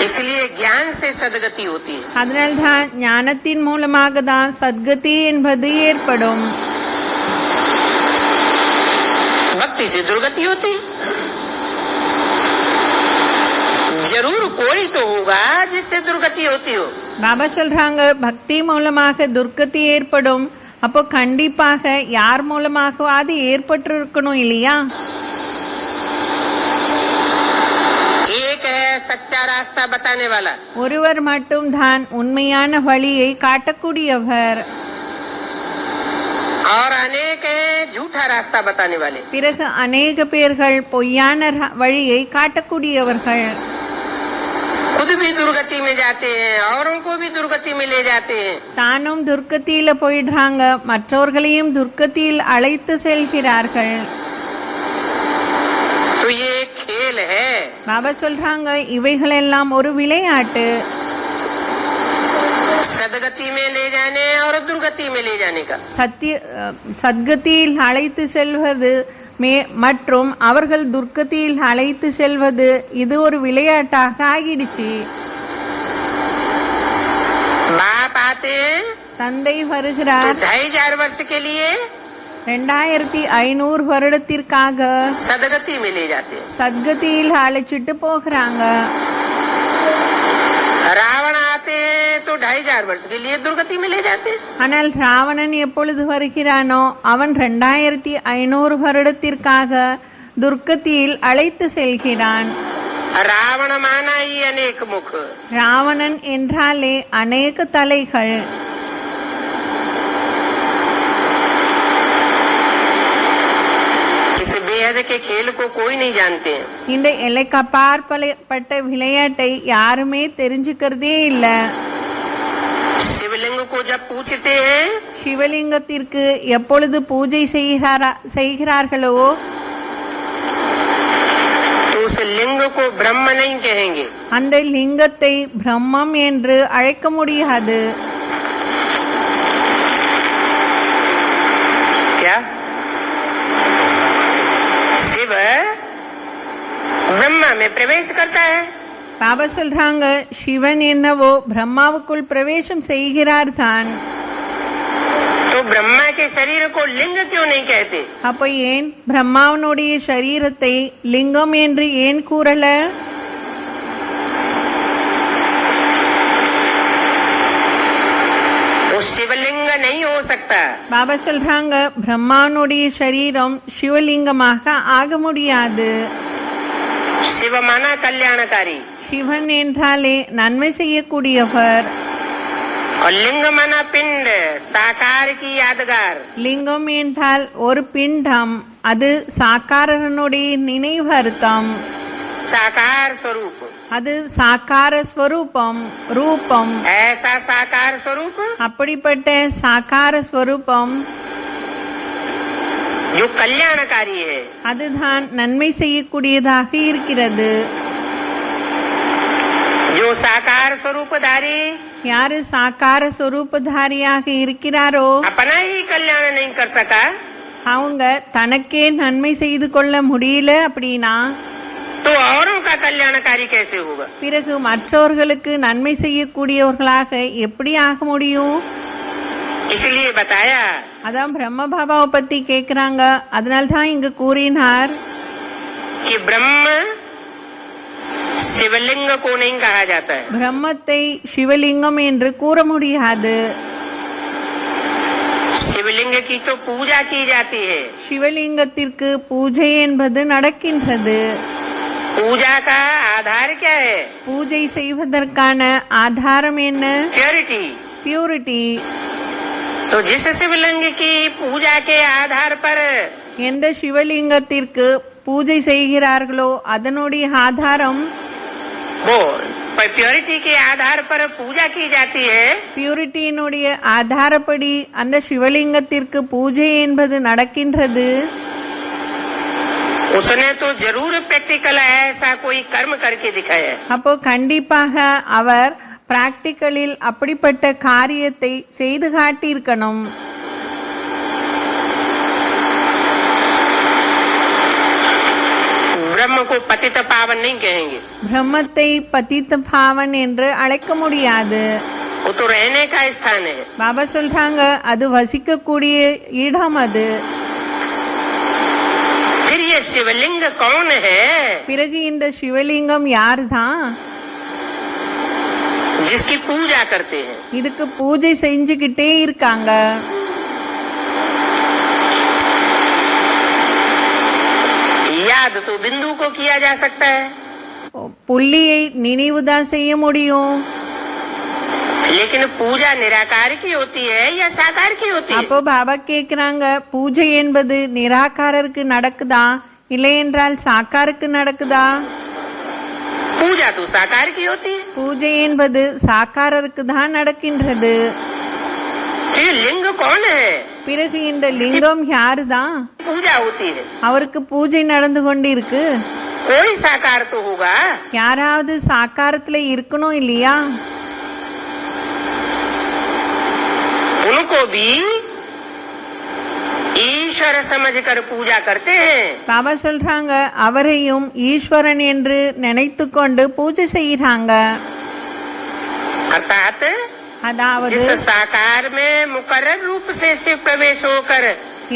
इसलिए ज्ञान से सद्गति होती है। அதனால்தான் ஞானத்தின் மூலமாக தான் சத்கதி என்பது ஏற்படும். भक्ति से दुर्गति होती है। जरूर कोई तो होगा जिससे दुर्गति होती हो। பாபா சொல்றாங்க பக்தி மூலமாக துர்க்கதி ஏற்படும். அப்போ கண்டிப்பாக யார் மூலமாக அது ஏற்பட்டிருக்கணும் இல்லையா? एक है सच्चा रास्ता बताने वाला ஒருவர் மட்டும் தான் உண்மையான வழியை காட்டக்கூடியவர். और अनेक है झूठा रास्ता बताने वाले। பிறகு அநேக பேர்கள் பொய்யான வழியை காட்டக்கூடியவர்கள். खुद भी दुर्गति में जाते हैं औरों को भी दुर्गति में ले जाते हैं। தானும் துர்க்கத்தியில போயிடுறாங்க மற்றவர்களையும் துர்க்கத்தியில் அழைத்து செல்கிறார்கள். तो ये एक खेल है। பாபா சொல்றாங்க இவைகள் எல்லாம் ஒரு விளையாட்டு. सदगति में ले जाने और दुर्गति में ले जाने का। சத்கதியில் அழைத்து செல்வது மற்றும் அவர்கள் துர்க்கத்தியில் அழைத்து செல்வது இது ஒரு விளையாட்டாக ஆகிடுச்சு. बाप आते हैं தந்தை வருகிறார் 2500 वर्ष के लिए 2500 வருடத்திற்காக सदगति में ले जाते हैं। சத்கதியில் அழைச்சிட்டு போகிறாங்க. रावण आते हैं तो 2500 वर्ष के लिए दुर्गति में ले जाते हैं। ஆனால் ராவணன் எப்பொழுது வருகிறானோ அவன் 2500 வருடத்திற்காக துர்க்கத்தியில் அழைத்து செல்கிறான். रावण माना ही अनेक मुख। ராவணன் என்றாலே அநேக தலைகள். इस बेहद के खेल को कोई नहीं जानते हैं। இந்த எல்லைக்கப்பாற்பட்ட விளையாட்டை யாருமே தெரிஞ்சுக்கிறதே இல்ல. शिवलिंग को जब पूछते हैं சிவலிங்கத்திற்கு எப்பொழுது பூஜை செய்கிறார்களோ तो उस लिंग को ब्रह्म नहीं कहेंगे, அந்த லிங்கத்தை பிரம்மம் என்று அழைக்க முடியாது. क्या शिव ब्रह्मा में प्रवेश करता है? பாபா சொல்றாங்க, சிவன் என்னவோ பிரம்மாவுக்குள் பிரவேசம் செய்கிறார் தான். तो ब्रह्मा के शरीर को लिंग क्यों नहीं कहते? அப்ப ஏன் பிரம்மாவனுடைய சரீரத்தை லிங்கம் என்று ஏன் கூறல? वो शिवलिंग नहीं हो सकता। பாபா சொல்றாங்க, பிரம்மாவனுடைய சரீரம் சிவலிங்கமாக ஆக முடியாது. शिव माना कल्याणकारी சிவன் என்றாலே நன்மை செய்யக்கூடியவர். और लिंग माना पिंड, साकार की यादगार। லிங்கம் என்றால் ஒரு பிண்டம், அது சாக்காரனுடைய நினைவர்த்தம். साकार स्वरूप, அது சாக்கார ஸ்வரூபம், ரூபம். ऐसा साकार स्वरूप அப்படிப்பட்ட சாக்கார ஸ்வரூபம் जो कल्याणकारी है। அதுதான் நன்மை செய்யக்கூடியதாக இருக்கிறது. जो साकार स्वरूपधारी யாரு சாக்கார ஸ்வரூபதாரியாக இருக்கிறாரோ अपना ही कल्याण नहीं कर सका அவங்க தனக்கே நன்மை செய்து கொள்ள முடியல அப்படின்னா तो औरों का कल्याणकारी कैसे होगा? பிறகு மற்றவர்களுக்கு நன்மை செய்யக்கூடியவர்களாக எப்படி ஆக முடியும்? इसलिए बताया அதான் பிரம்ம பாபாவை பத்தி கேக்குறாங்க. அதனால்தான் இங்கு கூறினார், कि ब्रह्म शिवलिंग को नहीं कहा जाता है। பிரம்மத்தை சிவலிங்கம் என்று கூற முடியாது. शिवलिंग की तो पूजा की जाती है। சிவலிங்கத்திற்கு பூஜை என்பது நடக்கின்றது. पूजा का आधार क्या है? பூஜை செய்வதற்கான ஆதாரம் என்ன? प्योरिटी। பியூரிட்டி. तो जिस शिवलिंग की पूजा के आधार पर எந்த சிவலிங்கத்திற்கு பூஜை செய்கிறார்களோ அதனுடைய ஆதாரம் वो प्योरिटी के आधार पर पूजा की जाती है। பியூரிட்டியினுடைய ஆதாரப்படி அந்த சிவலிங்கத்திற்கு பூஜை என்பது நடக்கின்றது. उसने तो जरूर प्रैक्टिकल ऐसा कोई कर्म करके दिखाया है। அப்போ கண்டிப்பாக அவர் பிராக்டிக்கலில் அப்படிப்பட்ட காரியத்தை செய்து காட்டியிருக்கணும். ब्रह्म को पतित पावन नहीं कहेंगे, பிரம்மத்தை பதித்த பாவன் என்று அழைக்க முடியாது. वो तो रहने का स्थान है। பாபா சொல்றாங்க, அது வசிக்கக்கூடிய இடம். அது फिर ये शिवलिंग कौन है? பிறகு இந்த சிவலிங்கம் யாருதான்? जिसकी पूजा करते हैं। இதுக்கு பூஜை செஞ்சுக்கிட்டே இருக்காங்க. याद तो बिंदु को किया जा सकता है, புள்ளியை நினைவுதான் செய்ய முடியும். लेकिन पूजा निराकार की होती है या साकार की होती है? அப்போ பாபா கேக்குறாங்க, பூஜை என்பது நிராகாரருக்கு நடக்குதா இல்லை என்றால் சாக்காருக்கு நடக்குதா? पूजा तो साकार की होती है। பூஜை என்பது சாக்காரருக்கு தான் நடக்கின்றது. ये लिंग कौन है? பிறகு இந்த லிங்கம் யாருதான்? पूजा होती है, அவருக்கு பூஜை நடந்து கொண்டிருக்கு. कोई साकार तो होगा। யாராவது சாக்காரத்துல இருக்கணும் இல்லையா? उनको भी ईश्वर समझकर पूजा करते हैं। பாபா சொல்றாங்க, அவரையும் ஈஸ்வரன் என்று நினைத்து கொண்டு பூஜை செய்யறாங்க. अर्थात அதாவது जिस साकार में मुकर्रर रूप से शिव प्रवेश होकर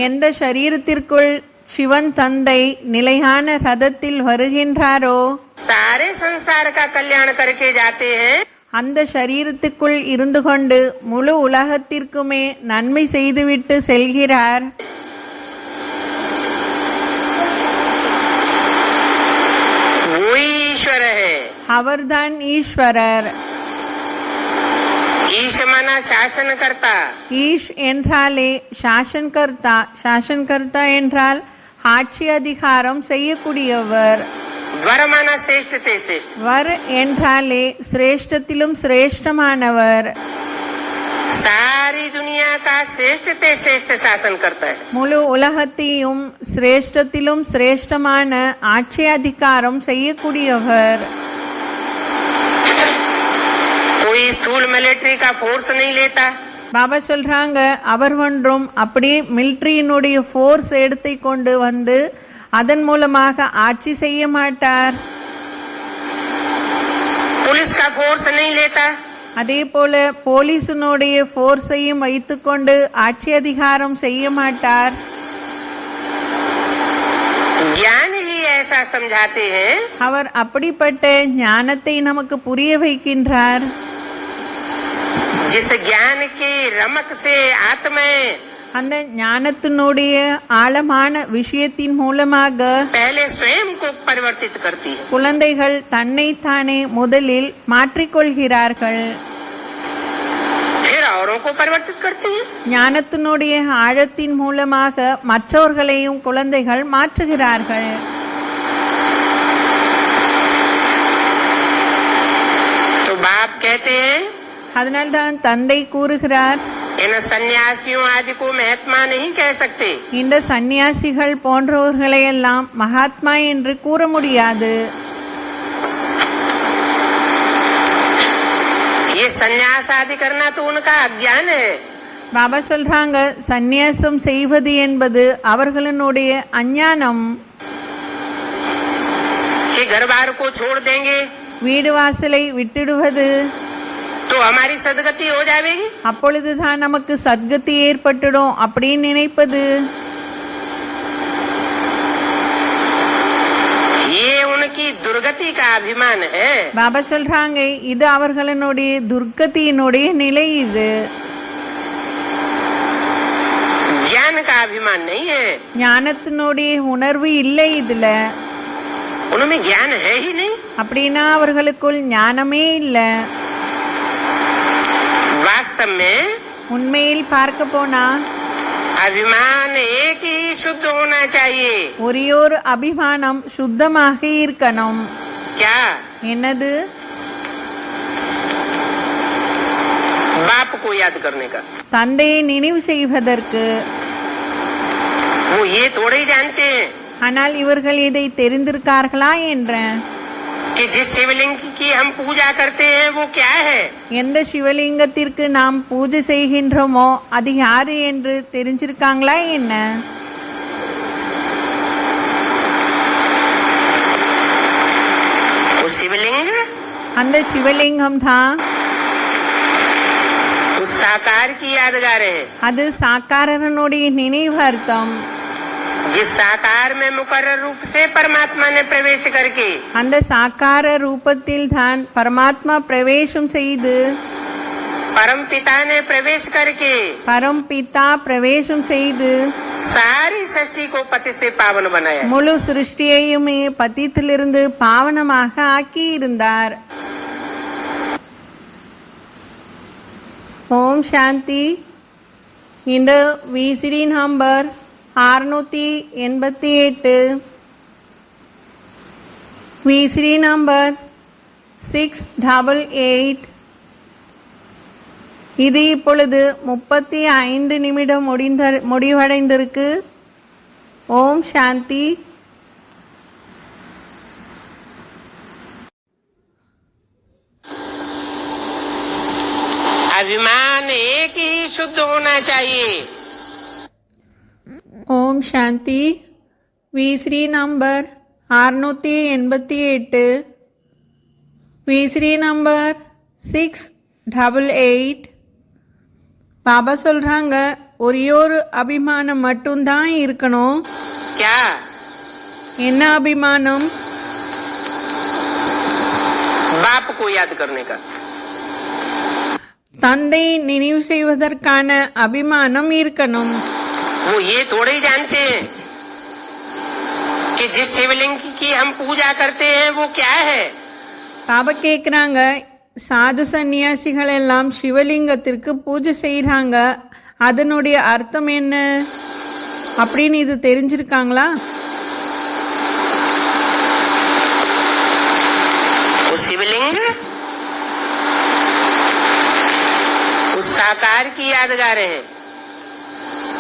எந்த சரீரத்திற்குள் சிவன் தந்தை நிலையான ரதத்தில் வருகின்றாரோ सारे संसार का कल्याण करके जाते हैं, அந்த சரீரத்துக்குள் இருந்து கொண்டு முழு உலகத்திற்குமே நன்மை செய்துவிட்டு செல்கிறார். वो ईश्वर है। அவர்தான் ஈஸ்வரர். ईश माना शासन करता, ஈஷ் என்றாலே சாசன் கர்த்தா. சாசன் கர்த்தா என்றால் ஆட்சி அதிகாரம் செய்யக்கூடியவர். वर माना श्रेष्ठ ते श्रेष्ठ, வர் என்றாலே சிரேஷ்டத்திலும் சிரேஷ்டமானவர். सारी दुनिया का श्रेष्ठ ते श्रेष्ठ शासन करता है. முழு உலகத்தையும் சிரேஷ்டத்திலும் சிரேஷ்டமான ஆட்சி அதிகாரம் செய்யக்கூடியவர். कोई स्थूल मिलिट्री का फोर्स नहीं लेता. பாபா சொல்றாங்க, அவர் ஒன்றும் அப்படியே மிலிட்டரியினுடைய போர்ஸ் எடுத்து கொண்டு வந்து அதன் மூலமாக ஆட்சி செய்ய மாட்டார். पुलिस का फोर्स नहीं लेता. அதே போல போலீசினுடைய போர்ஸையும் வைத்துக்கொண்டு ஆட்சி அதிகாரம் செய்ய மாட்டார். ज्ञान ही ऐसा समझाते हैं, அவர் அப்படிப்பட்ட ஞானத்தை நமக்கு புரிய வைக்கின்றார். जिस ज्ञान की रमक से आत्माएं அந்த ஞானத்தினுடைய ஆழமான விஷயத்தின் மூலமாக पहले स्वयं को परिवर्तित करती है, குழந்தைகள் தன்னைத்தானே முதலில் மாற்றிக்கொள்கிறார்கள். फिर औरों को परिवर्तित करती है. ஞானத்தினுடைய ஆழத்தின் மூலமாக மற்றவர்களையும் குழந்தைகள் மாற்றுகிறார்கள். तो बाप कहते हैं, அதனால்தான் தந்தை கூறுகிறார், इन सन्यासियों आदि को महात्मा नहीं कह सकते. இந்த சந்நியாசிகள் போன்றவர்களையெல்லாம் மகாத்மா என்று கூற முடியாது. ये सन्यास आदि करना तो उनका अज्ञान है. பாபா சொல்றாங்க, சந்நியாசம் செய்வது என்பது அவர்களுடைய அஞ்ஞானம். कि घर बार को छोड़ देंगे வீடு வாசலை விட்டுடுவது, तो हमारी सदगति हो जाएगी. அப்பொழுதுதான் நமக்கு சத்கதி ஏற்பட்டுடும் அப்படின்னு நினைப்பது. ये उनकी दुर्गति का अभिमान है. பாபா சொல்றாங்க, இது அவர்களுடைய துர்கதியினுடைய நிலை. இது ज्ञान का अभिमान नहीं है. ஞானத்தினுடைய உணர்வு இல்லை இதுல. उनमें ज्ञान है ही नहीं. அப்படின்னா அவர்களுக்குள் ஞானமே இல்லை. वास्तव में உண்மையில் பார்க்க போனா अभिमान एक ही शुद्ध होना चाहिए. ஒரே ஒரு அபிமானம் சுத்தமாக இருக்கணும். क्या? என்னது? बाप को याद करने का. தந்தையை நினைவு செய்வதற்கு. वो ये थोड़े ही जानते हैं ஆனால் இவர்கள் இதை தெரிந்திருக்கார்களா என்ற कि जिस शिवलिंग की हम पूजा करते हैं वो क्या है. எந்த சிவலிங்கத்திற்கு நாம் பூஜை செய்கின்றோமோ அது யாரு என்று தெரிஞ்சிருக்காங்களா என்ன? वो शिवलिंग அந்த சிவலிங்கம் தான். उस साकार की यादगार है. அது சாக்காரனுடைய நினைவார்த்தம். जिस साकार में मुकर्रर रूप से परमात्मा ने प्रवेश करके அந்த சாக்கார ரூபத்தில் தான் பரமாத்மா பிரவேசம் செய்து, परम पिता ने प्रवेश करके பரம் பிதா பிரவேசம் செய்து सारी सृष्टि को पति से पावन बनाया. முழு சிருஷ்டியையுமே பத்தியிலிருந்து பாவனமாக ஆக்கி இருந்தார். ஓம் சாந்தி. இந்த விசிறி நம்பர் 688, விசிறி நம்பர் 688. இது இப்பொழுது 35 நிமிடம் முடிவடைந்திருக்கு. ஓம் சாந்தி. अभिमान एक ही शुद्ध होना चाहिए. ஓம் சாந்தி. விசிறி நம்பர் 688, விசிறி நம்பர் 688. பாபா சொல்றாங்க, ஒரே ஒரு அபிமானம் மட்டும்தான் இருக்கணும். क्या? என்ன அபிமானம்? बाप को याद करने का. தந்தை நினைவு செய்வதற்கான அபிமானம் இருக்கணும். वो ये थोड़े ही जानते हैं कि जिस शिवलिंग की हम पूजा करते हैं वो क्या है. பாபா கேக்குறாங்க, சாது சந்நியாசிகள் எல்லாம் சிவலிங்கத்திற்கு பூஜை செய்யறாங்க, அதனுடைய அர்த்தம் என்ன? அப்படின்னு இது தெரிஞ்சிருக்காங்களா? वो शिवलिंग उस साकार की यादगार है।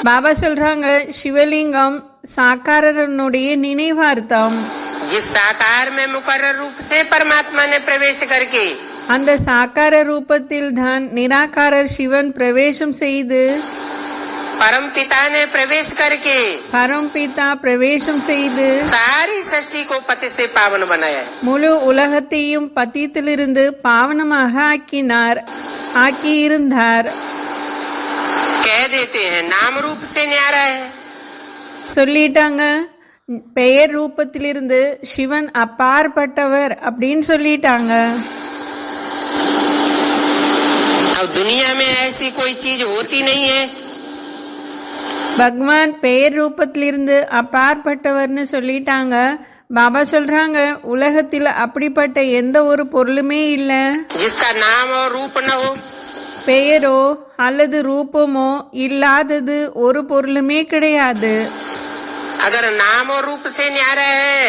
பாபா சொல்றாங்க சிவலிங்கம் சாக்காரனுடைய நினைவார்த்தம். जिस साकार में मुकर्रर रूप से परमात्मा ने प्रवेश करके அந்த சாக்கார ரூபத்தில் தான் நிராகாரர் சிவன் பிரவேசம் செய்து परम पिता ने प्रवेश करके பரம்பிதா பிரவேசம் செய்து सारी सृष्टि को पति से पावन बनाया है। முழு உலகத்தையும் பத்தியத்திலிருந்து பாவனமாக ஆக்கியிருந்தார். कह देते हैं नाम रूप से न्यारा है। சொல்லிட்டாங்க பெயர் ரூபத்திலிருந்து சிவன் அப்பாற்பட்டவர் அப்படின்னு சொல்லிட்டாங்க. अब दुनिया में ऐसी कोई चीज होती नहीं है। பகவான் பெயர் ரூபத்திலிருந்து அப்பாற்பட்டவர்னு சொல்லிட்டாங்க. பாபா சொல்றாங்க உலகத்தில் அப்படிப்பட்ட எந்த ஒரு பொருளுமே இல்ல जिसका नाम और रूप न हो। பெயரோ அல்லது ரூபமோ இல்லாதது ஒரு பொருளுமே கிடையாது. अगर नाम और रूप से न्यारा है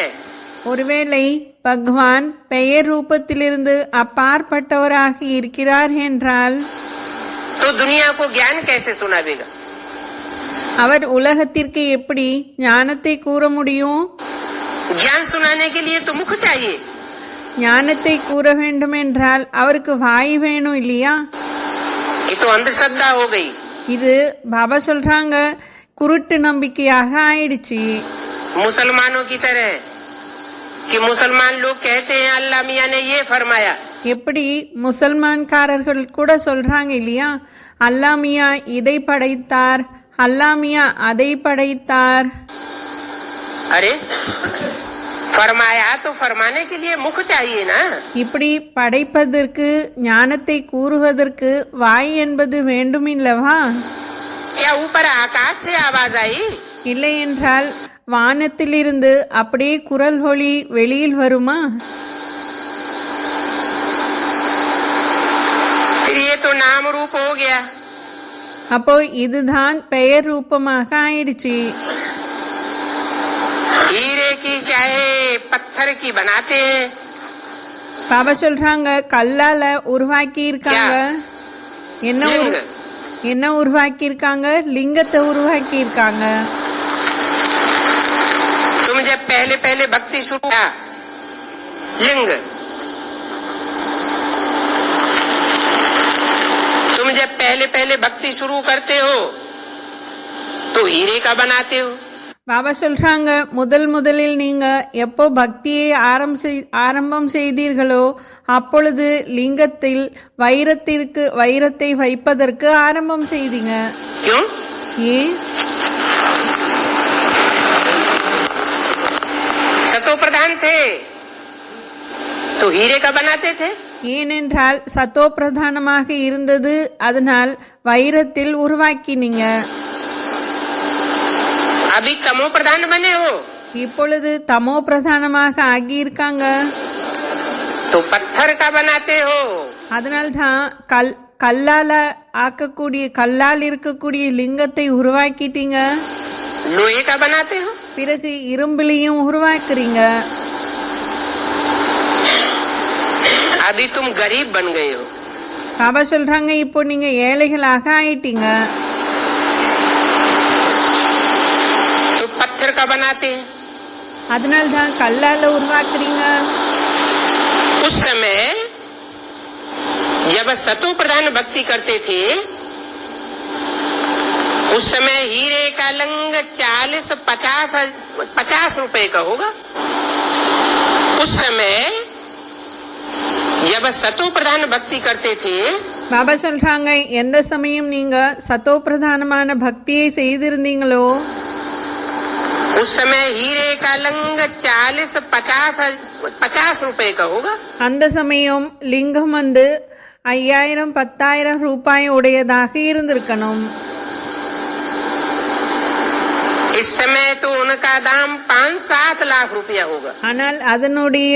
ஒருவேளை பகவான் பெயர் ரூபத்திலிருந்து அப்பாற்பட்டவராக இருக்கிறார் என்றால் तो दुनिया को ज्ञान कैसे सुनावेगा? அவர் உலகத்திற்கு எப்படி ஞானத்தை கூற முடியும்? ज्ञान सुनाने के लिए तो मुख चाहिए। ஞானத்தை கூற வேண்டும் என்றால் அவருக்கு வாய் வேணும் இல்லையா? ये तो अंधश्रद्धा हो गई। இது பாபா சொல்றாங்க குருட்டு நம்பிக்கையாக ஆயிடுச்சு. मुसलमानों की तरह कि मुसलमान लोग कहते हैं अल्लाह मियाँ ने ये फरमाया। எப்படி முசல்மான்காரர்கள் கூட சொல்றாங்க இல்லையா, அல்லாமியா இதை படைத்தார், அல்லாமியா அதை படைத்தார். अरे फरमाया तो फरमाने के लिए मुख चाहिए ना। இப்படி படைப்பதற்கு ஞானத்தை கூறுவதற்கு வாய் என்பது வேண்டுமில்லவா? क्या ऊपर आकाश से आवाज आई? இல்லை என்றால் வானத்திலிருந்து அப்படியே குரல் ஒலி வெளியில் வருமா? फिर ये तो नाम रूप हो गया। அப்போ இதுதான் பெயர் ரூபமாக ஆயிடுச்சு. हीरे की चाहे पत्थर की बनाते हैं। பாபா சொல்றாங்க கல்லால உருவாக்கி இருக்காங்க. என்ன உருவாக்கி இருக்காங்க? லிங்கத்தை உருவாக்கி இருக்காங்க. तुम जब पहले पहले भक्ति शुरू किया लिंग, तुम जब पहले पहले भक्ति शुरू करते हो तो हीरे का बनाते हो। பாபா சொல்றாங்க முதலில் நீங்க எப்போ பக்தியை ஆரம்பம் செய்தீர்களோ அப்பொழுது லிங்கத்தில் வைரத்தை வைப்பதற்கு ஆரம்பம் செய்தீங்க. क्यों? ஏன்? सतो प्रधान थे तो हीरे का बनाते थे। ஏனென்றால் சத்தோ பிரதானமாக இருந்தது, அதனால் வைரத்தில் உருவாக்கினீங்க. अभी तमो प्रधान बने हो இப்பொழுது தமோ பிரதானமாக ஆகியிருக்காங்க. तो पत्थर का बनाते हो। அதனால்தான் கல்லால் இருக்கக்கூடிய லிங்கத்தை உருவாக்கிட்டீங்க. लोहे का बनाते हो। பிறகு இரும்பிலையும் உருவாக்குறீங்க. अभी तुम गरीब बन गए हो। பாபா சொல்றாங்க இப்போ நீங்க ஏழைகளாக ஆயிட்டீங்க. तो पत्थर का बनाते हैं। அதனால்தான் கல்லால உருவாக்குறீங்க. उस समय जब सतो प्रधान भक्ति करते थे उस समय हीरे का लंग 40-50 रुपए का होगा। उस समय जब सतो प्रधान भक्ति करते थे பாபா சொல்றாங்க எந்த சமயம் நீங்க சத்தோ பிரதானமான பக்தியை செய்திருந்தீங்களோ उस समय हीरे का लंग 40-50 रुपए का होगा। அந்த சமயம் லிங்கம் 5000-10,000 ரூபாய் உடையதாக இருந்திருக்கணும். इस समय तो उनका दाम 5-7 लाख रुपया होगा। ஆனால் அதனுடைய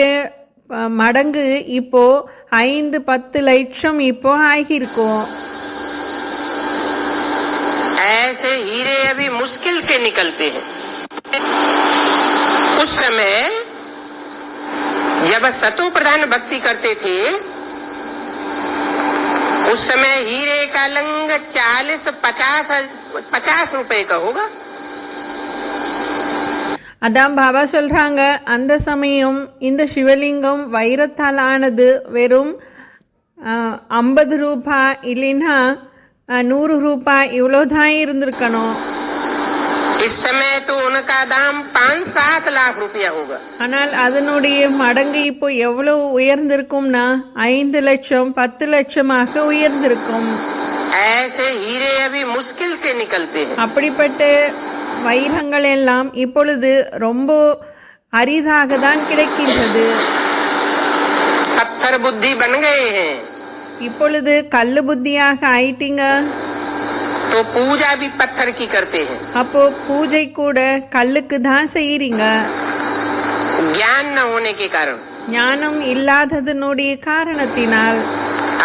மடங்கு இப்போ 5-10 லட்சம் இப்போ ஆகியிருக்கும். ऐसे हीरे अभी मुश्किल से निकलते हैं। उस समय जब सतो प्रधान भक्ति करते थे, उस समय हीरे का लंग 40-50 रुपए का होगा। அதான் பாபா சொல்றாங்க, அந்த சமயம் இந்த சிவலிங்கம் வைரத்தால் ஆனது வெறும் 50 ரூபாய் இல்லைன்னா 100 ரூபாய் இவ்வளோதான் இருந்திருக்கணும். इस समय तो उनका दाम 5-7 लाख रुपया होगा। ஆனால் அதனுடைய மடங்கு இப்போ எவ்வளவு உயர்ந்திருக்கும்னா 5 லட்சம் 10 லட்சமாக உயர்ந்திருக்கும். ऐसे हीरे अभी मुश्किल से निकलते हैं। அப்படிப்பட்ட வைரங்கள் எல்லாம் இப்பொழுது ரொம்ப அரிதாக தான் கிடைக்கின்றது. पत्थर बुद्धि बन गए हैं, இப்பொழுது கல்லு புத்தியாக ஆயிட்டீங்க. तो पूजा भी पत्थर की करते हैं। அப்போ பூஜை கூட கல்லுக்கு தான் செய்யறீங்க. ज्ञान न होने के कारण, ஞானம் இல்லாததனுடைய காரணத்தினால்.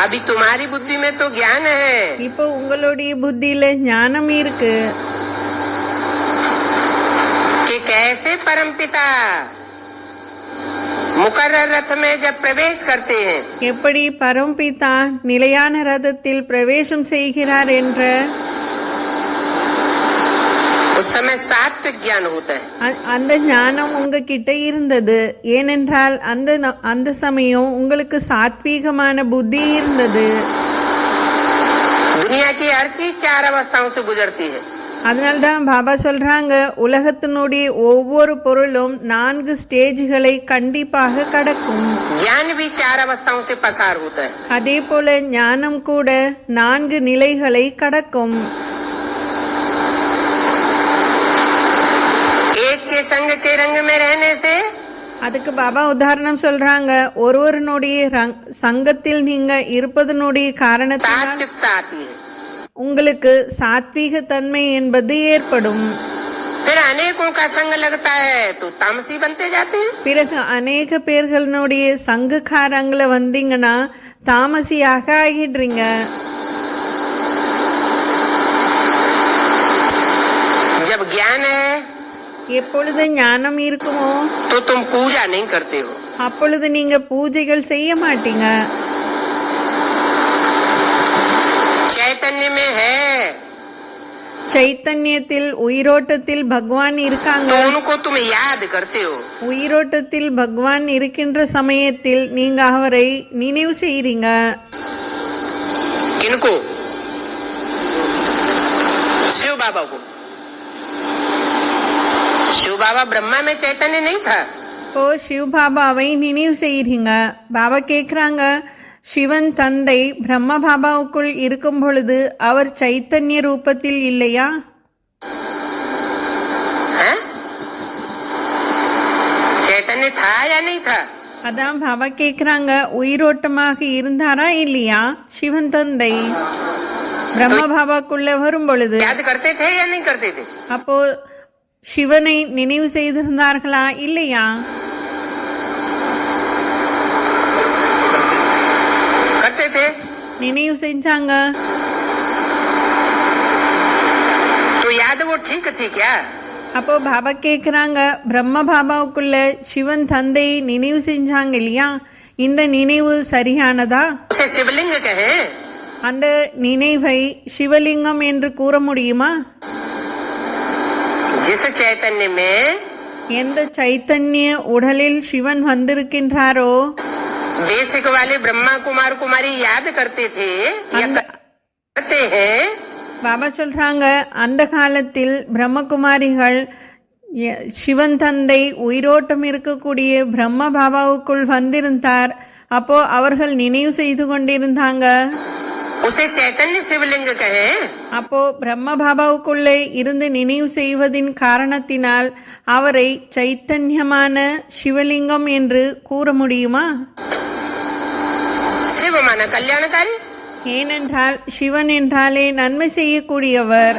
अभी तुम्हारी बुद्धि में तो ज्ञान है, இப்போ உங்களுடைய புத்தியில ஞானம் இருக்கு. कि कैसे परमपिता मुकर्रर रथ में जब प्रवेश करते हैं, எப்படி பரம்பிதா நிலையான ரதத்தில் பிரவேசம் செய்கிறார் என்ற उस समय सात्विक ज्ञान होता है। அந்த ஞானம் உங்ககிட்ட இருந்தது. ஏனென்றால் அந்த சமயம் உங்களுக்கு சாத்வீகமான புத்தி இருந்தது. दुनिया की हर चीज 4 अवस्थाओं से गुजरती है। அதனால்தான் பாபா சொல்றாங்க, உலகத்தினுடைய ஒவ்வொரு பொருளும் 4 ஸ்டேஜ்களை கண்டிப்பாக கடக்கும். ज्ञान भी 4 अवस्थाओं से पसार होता है। அதே போல ஞானம் கூட 4 நிலைகளை கடக்கும். एक के संग के रंग में रहने से அதுக்கு பாபா உதாரணம் சொல்றாங்க, ஒருவருடைய சங்கத்தில் நீங்க இருப்பதனுடைய காரணத்தினால் सात्विकता आती है। உங்களுக்கு சாத்வீக தன்மை என்பது ஏற்படும். फिर अनेकों का संग लगता है तो तामसी बनते जाते हैं। பிறகு அநேக பேர்களுடைய சங்கக்காரங்களை வந்தீங்கன்னா தாமசியாக ஆகிடுறீங்க. जब ज्ञान है எப்பொழுது ஞானம் இருக்குமோ तो तुम पूजा नहीं करते हो। அப்பொழுது நீங்க பூஜைகள் செய்ய மாட்டீங்க. चैतन्य में है சைத்தன்யத்தில் உயிரோட்டத்தில் பகவான் இருக்காங்க. तो उनको तुम याद करते हो। உயிரோட்டத்தில் பகவான் இருக்கின்ற சமயத்தில் நீங்க அவரை நினைவு செய்றீங்க. किनको? शिव बाबा को। शिव बाबा ब्रह्मा में चैतन्य नहीं था। இப்போ சிவ பாபாவை நினைவு செய்றீங்க. பாபா கேக்குறாங்க, சிவன் தந்தை பிரம்ம பாபாவுக்குள் இருக்கும் பொழுது அவர் சைத்தன்ய ரூபத்தில் இல்லையா? चैतन्य था या नहीं था? அதான் பாபா கேக்குறாங்க, உயிரோட்டமாக இருந்தாரா இல்லையா சிவன் தந்தை பிரம்ம பாபாக்குள்ள வரும் பொழுது? याद करते थे या नहीं करते थे? அப்போ சிவனை நினைவு செய்திருந்தார்களா இல்லையா? करते थे। நினைவு செஞ்சாங்க. तो याद वो ठीक थी क्या? அப்போ பாபா கேக்குறாங்க, பிரம்ம பாபாவுக்குள்ள சிவன் தந்தை நினைவு செஞ்சாங்க இல்லையா, இந்த நினைவு சரியானதா? उसे शिवलिंग कहे। அந்த நினைவை சிவலிங்கம் என்று கூற முடியுமா? जिस चैतन्य में எந்த சைத்தன்ய உடலில் சிவன் வந்திருக்கின்றாரோ बेसिक वाले ब्रह्मा कुमार कुमारी याद करते थे या करते हैं। பாபா சொல்றாங்க, அந்த காலத்தில் பிரம்மகுமாரிகள் சிவன் தந்தை உயிரோட்டம் இருக்கக்கூடிய பிரம்ம பாபாவுக்குள் வந்திருந்தார். அப்போ அவர்கள் நினைவு செய்து கொண்டிருந்தாங்க. उसे चैतन्य शिवलिंग कहे। அப்போ பிரம்ம பாபாவுக்குள்ளே இருந்து நினைவு செய்வதின் காரணத்தினால் அவரை சைத்தன்யமான சிவலிங்கம் என்று கூற முடியுமா? शिव माना कल्याणकारी। ஏனென்றால் சிவன் என்றாலே நன்மை செய்யக்கூடியவர்.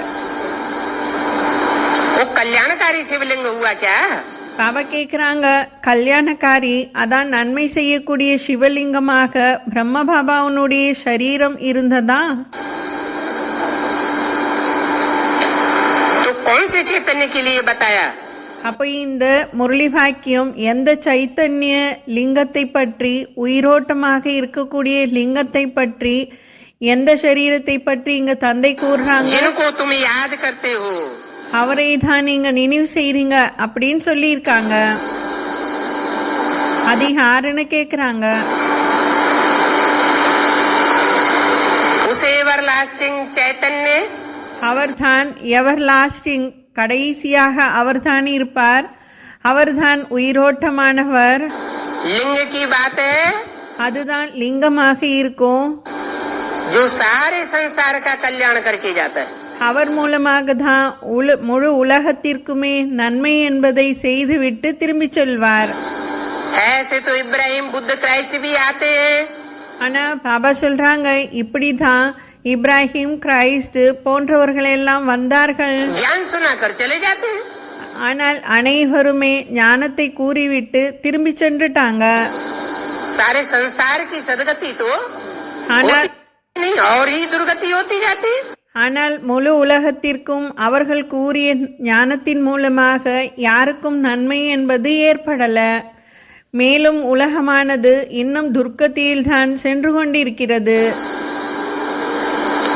वो कल्याणकारी शिवलिंग हुआ क्या? பாபா கேக்குறாங்க, கல்யாணக்காரி அதான் நன்மை செய்யக்கூடிய சிவலிங்கமாக பிரம்ம பாபாவுனுடைய சரீரம் இருந்ததா? कौन से चैतन्य के लिए बताया? அப்போ இந்த முரளி வாக்கியம் எந்த சைத்தன்ய லிங்கத்தை பற்றி, உயிரோட்டமாக இருக்கக்கூடிய லிங்கத்தை பற்றி, எந்த சரீரத்தை பற்றி இங்க தந்தை கூறுறாங்க? जिनको तुम याद करते हो, அவரை தான் நீங்க நினைவு செய்றீங்க அப்படின்னு சொல்லி இருக்காங்க. அது யாருன்னு கேக்குறாங்க. उसे एवरलास्टिंग चैतन्य, அவர்தான் எவர் லாஸ்டிங், கடைசியாக அவர்தான் இருப்பார், அவர்தான் உயிரோட்டமானவர். लिंग की बात है அதுதான் லிங்கமாக இருக்கும். जो सारे संसार का कल्याण करके जाता है. அவர் மூலமாக தான் முழு உலகத்திற்குமே நன்மை என்பதை செய்துவிட்டு திரும்பி செல்வார். ऐसे तो इब्राहिम बुद्ध क्राइस्ट भी आते हैं. ஆனா பாபா சொல்றாங்க, இப்படிதான் இப்ராஹிம், கிரைஸ்ட் போன்றவர்கள் எல்லாம் வந்தார்கள். ज्ञान सुनाकर चले जाते हैं. ஆனால் அனைவருமே ஞானத்தை கூறிவிட்டு திரும்பி சென்றுட்டாங்க. सारे संसार की सदगति तो ஆனால் नहीं और ही दुर्गति होती जाती है. ஆனால் முழு உலகத்திற்கும் அவர்கள் கூறிய ஞானத்தின் மூலமாக யாருக்கும் நன்மை என்பது ஏற்படல. மேலும் உலகமானது இன்னும் துர்க்கத்தில்தான் சென்று கொண்டிருக்கிறது.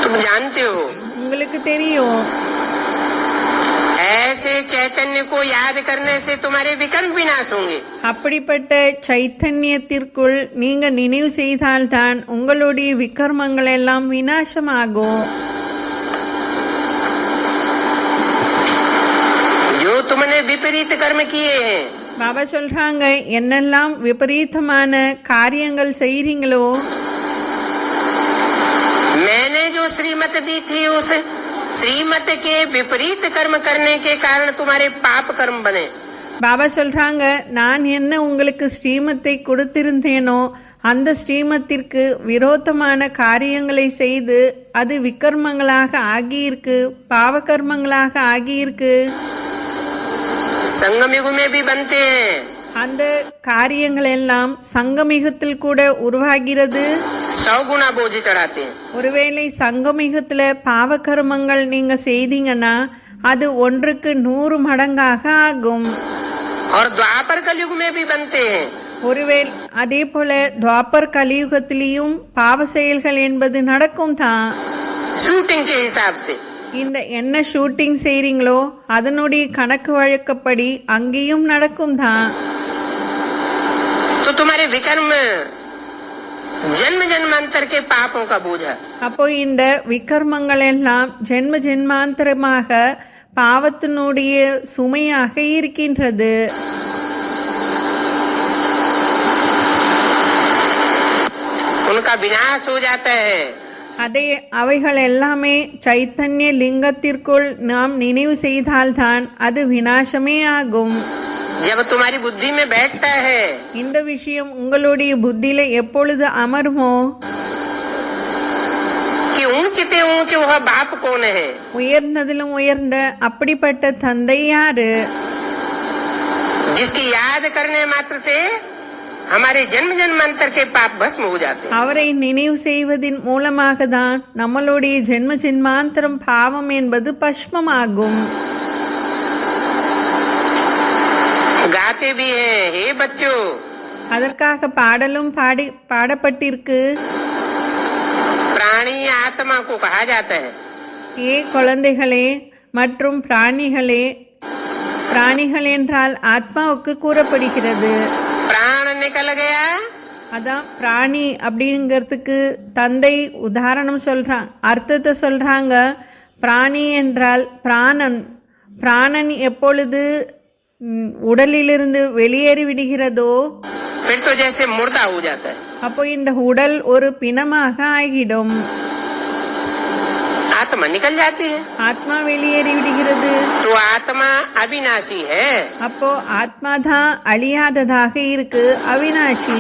तुम जानते हो, உங்களுக்கு தெரியும், ऐसे चैतन्य को याद करने से तुम्हारे विकर्म विनाश होंगे. அப்படிப்பட்ட சைத்தன்யத்திற்குள் நீங்க நினைவு செய்தால்தான் உங்களுடைய விகர்மங்கள் எல்லாம் விநாசமாகும். जो तुमने विपरीत कर्म किए हैं, பாபா சொல்றாங்க, என்னெல்லாம் விபரீதமான காரியங்கள் செய்றீங்களோ, मैंने जो श्रीमत दी थी उस श्रीमत के विपरीत कर्म करने के कारण तुम्हारे पाप कर्म बने. பாபா சொல்றாங்க, நான் என்ன உங்களுக்கு ஸ்ரீமத்தை கொடுத்திருந்தேனோ அந்த ஸ்ரீமத்திற்கு விரோதமான காரியங்களை செய்து அது விகர்மங்களாக ஆகியிருக்கு, பாவகர்மங்களாக ஆகியிருக்கு. संगम युग में भी बनते हैं. அந்த காரியங்கள் எல்லாம் சங்கமிகத்தில் கூட உருவாகிறது. 100 गुना बोझ चढ़ाते हैं. ஒருவேளை சங்கமிகத்துல பாவகர்மங்கள் நீங்க செய்தீங்கன்னா அது 1க்கு 100 மடங்காக ஆகும். और द्वापर कलयुग में भी बनते हैं. ஒருவேளை அதே போல துவாபர் கலியுகத்திலையும் பாவ செயல்கள் என்பது நடக்கும் தான். शूटिंग के हिसाब से இந்த என்ன ஷூட்டிங் செய்றீங்களோ அதனுடைய கணக்கு வழக்கப்படி அங்கேயும் நடக்கும் தான். तो तुम्हारे विकर्म जन्म जन्मांतर के पापों का बोझ है. அப்போ இந்த விகர்மங்கள் எல்லாம் ஜென்ம ஜென்மாந்தரமாக பாவத்தினுடைய சுமையாக இருக்கின்றது. उनका विनाश हो जाता है. அதே அவைகள் எல்லாமே சைத்தன்ய லிங்கத்திற்குள் நாம் நினைவு செய்தால்தான் அது விநாசமே ஆகும். जब तुम्हारी बुद्धि में बैठता है இந்த விஷயம் உங்களுடைய புத்தியில எப்பொழுது அமருமோ, कि ऊंचते ऊंच वह बाप कौन है, உயர்ந்ததிலும் உயர்ந்த அப்படிப்பட்ட தந்தை யாரு, जिसकी याद करने मात्र से हमारे जन्म जन्मांतर के पाप भस्म हो जाते हैं. அவரை நினைவு செய்வதின் மூலமாக தான் நம்மளுடைய ஜென்ம ஜென்மாந்தரம் பாவம் என்பது பஸ்மமாகும். गाते भी हैं, हे बच्चों, அதற்காக பாடலும் பாடப்பட்டிருக்கு. प्राणी आत्मा को कहा जाता है. ஏ குழந்தைகளே மற்றும் பிராணிகளே, பிராணிகள் என்றால் ஆத்மாவுக்கு கூறப்படுகிறது. प्राण निकल गया, அதான் பிராணி அப்படிங்கிறதுக்கு தந்தை உதாரணம் சொல்றாங்க, அர்த்தத்தை சொல்றாங்க. பிராணி என்றால் பிராணன். பிராணன் எப்பொழுது உடலிலிருந்து வெளியேறி விடுகிறதோ फिर तो जैसे मुर्दा हो जाता है. அப்போ இந்த உடல் ஒரு பிணமாக ஆகிடும். आत्मा निकल जाती है. ஆத்மா வெளியேறி விடுகிறது. तो आत्मा अविनाशी है. அப்போ ஆத்மா தான் அழியாததாக இருக்கு, அவிநாசி.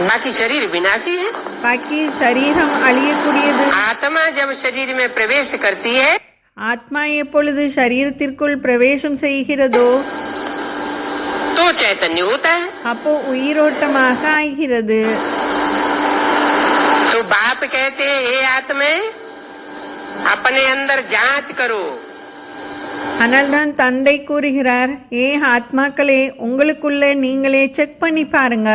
बाकी शरीर विनाशी है. பாக்கி சரீரம் அழியக்கூடியது. आत्मा जब शरीर में प्रवेश करती है, ஆத்மா எப்பொழுது சரீரத்திற்குள் பிரவேசம் செய்கிறதோ तो चैतन्य होता है. அப்போ உயிரோட்டமாக ஆகிறது. तो बाप कहते हैं, हे आत्मे, अपने अंदर जांच करो, ஆனால் தான் தந்தை கூறுகிறார், ஏ ஆத்மாக்களே, உங்களுக்குள்ள நீங்களே செக் பண்ணி பாருங்க.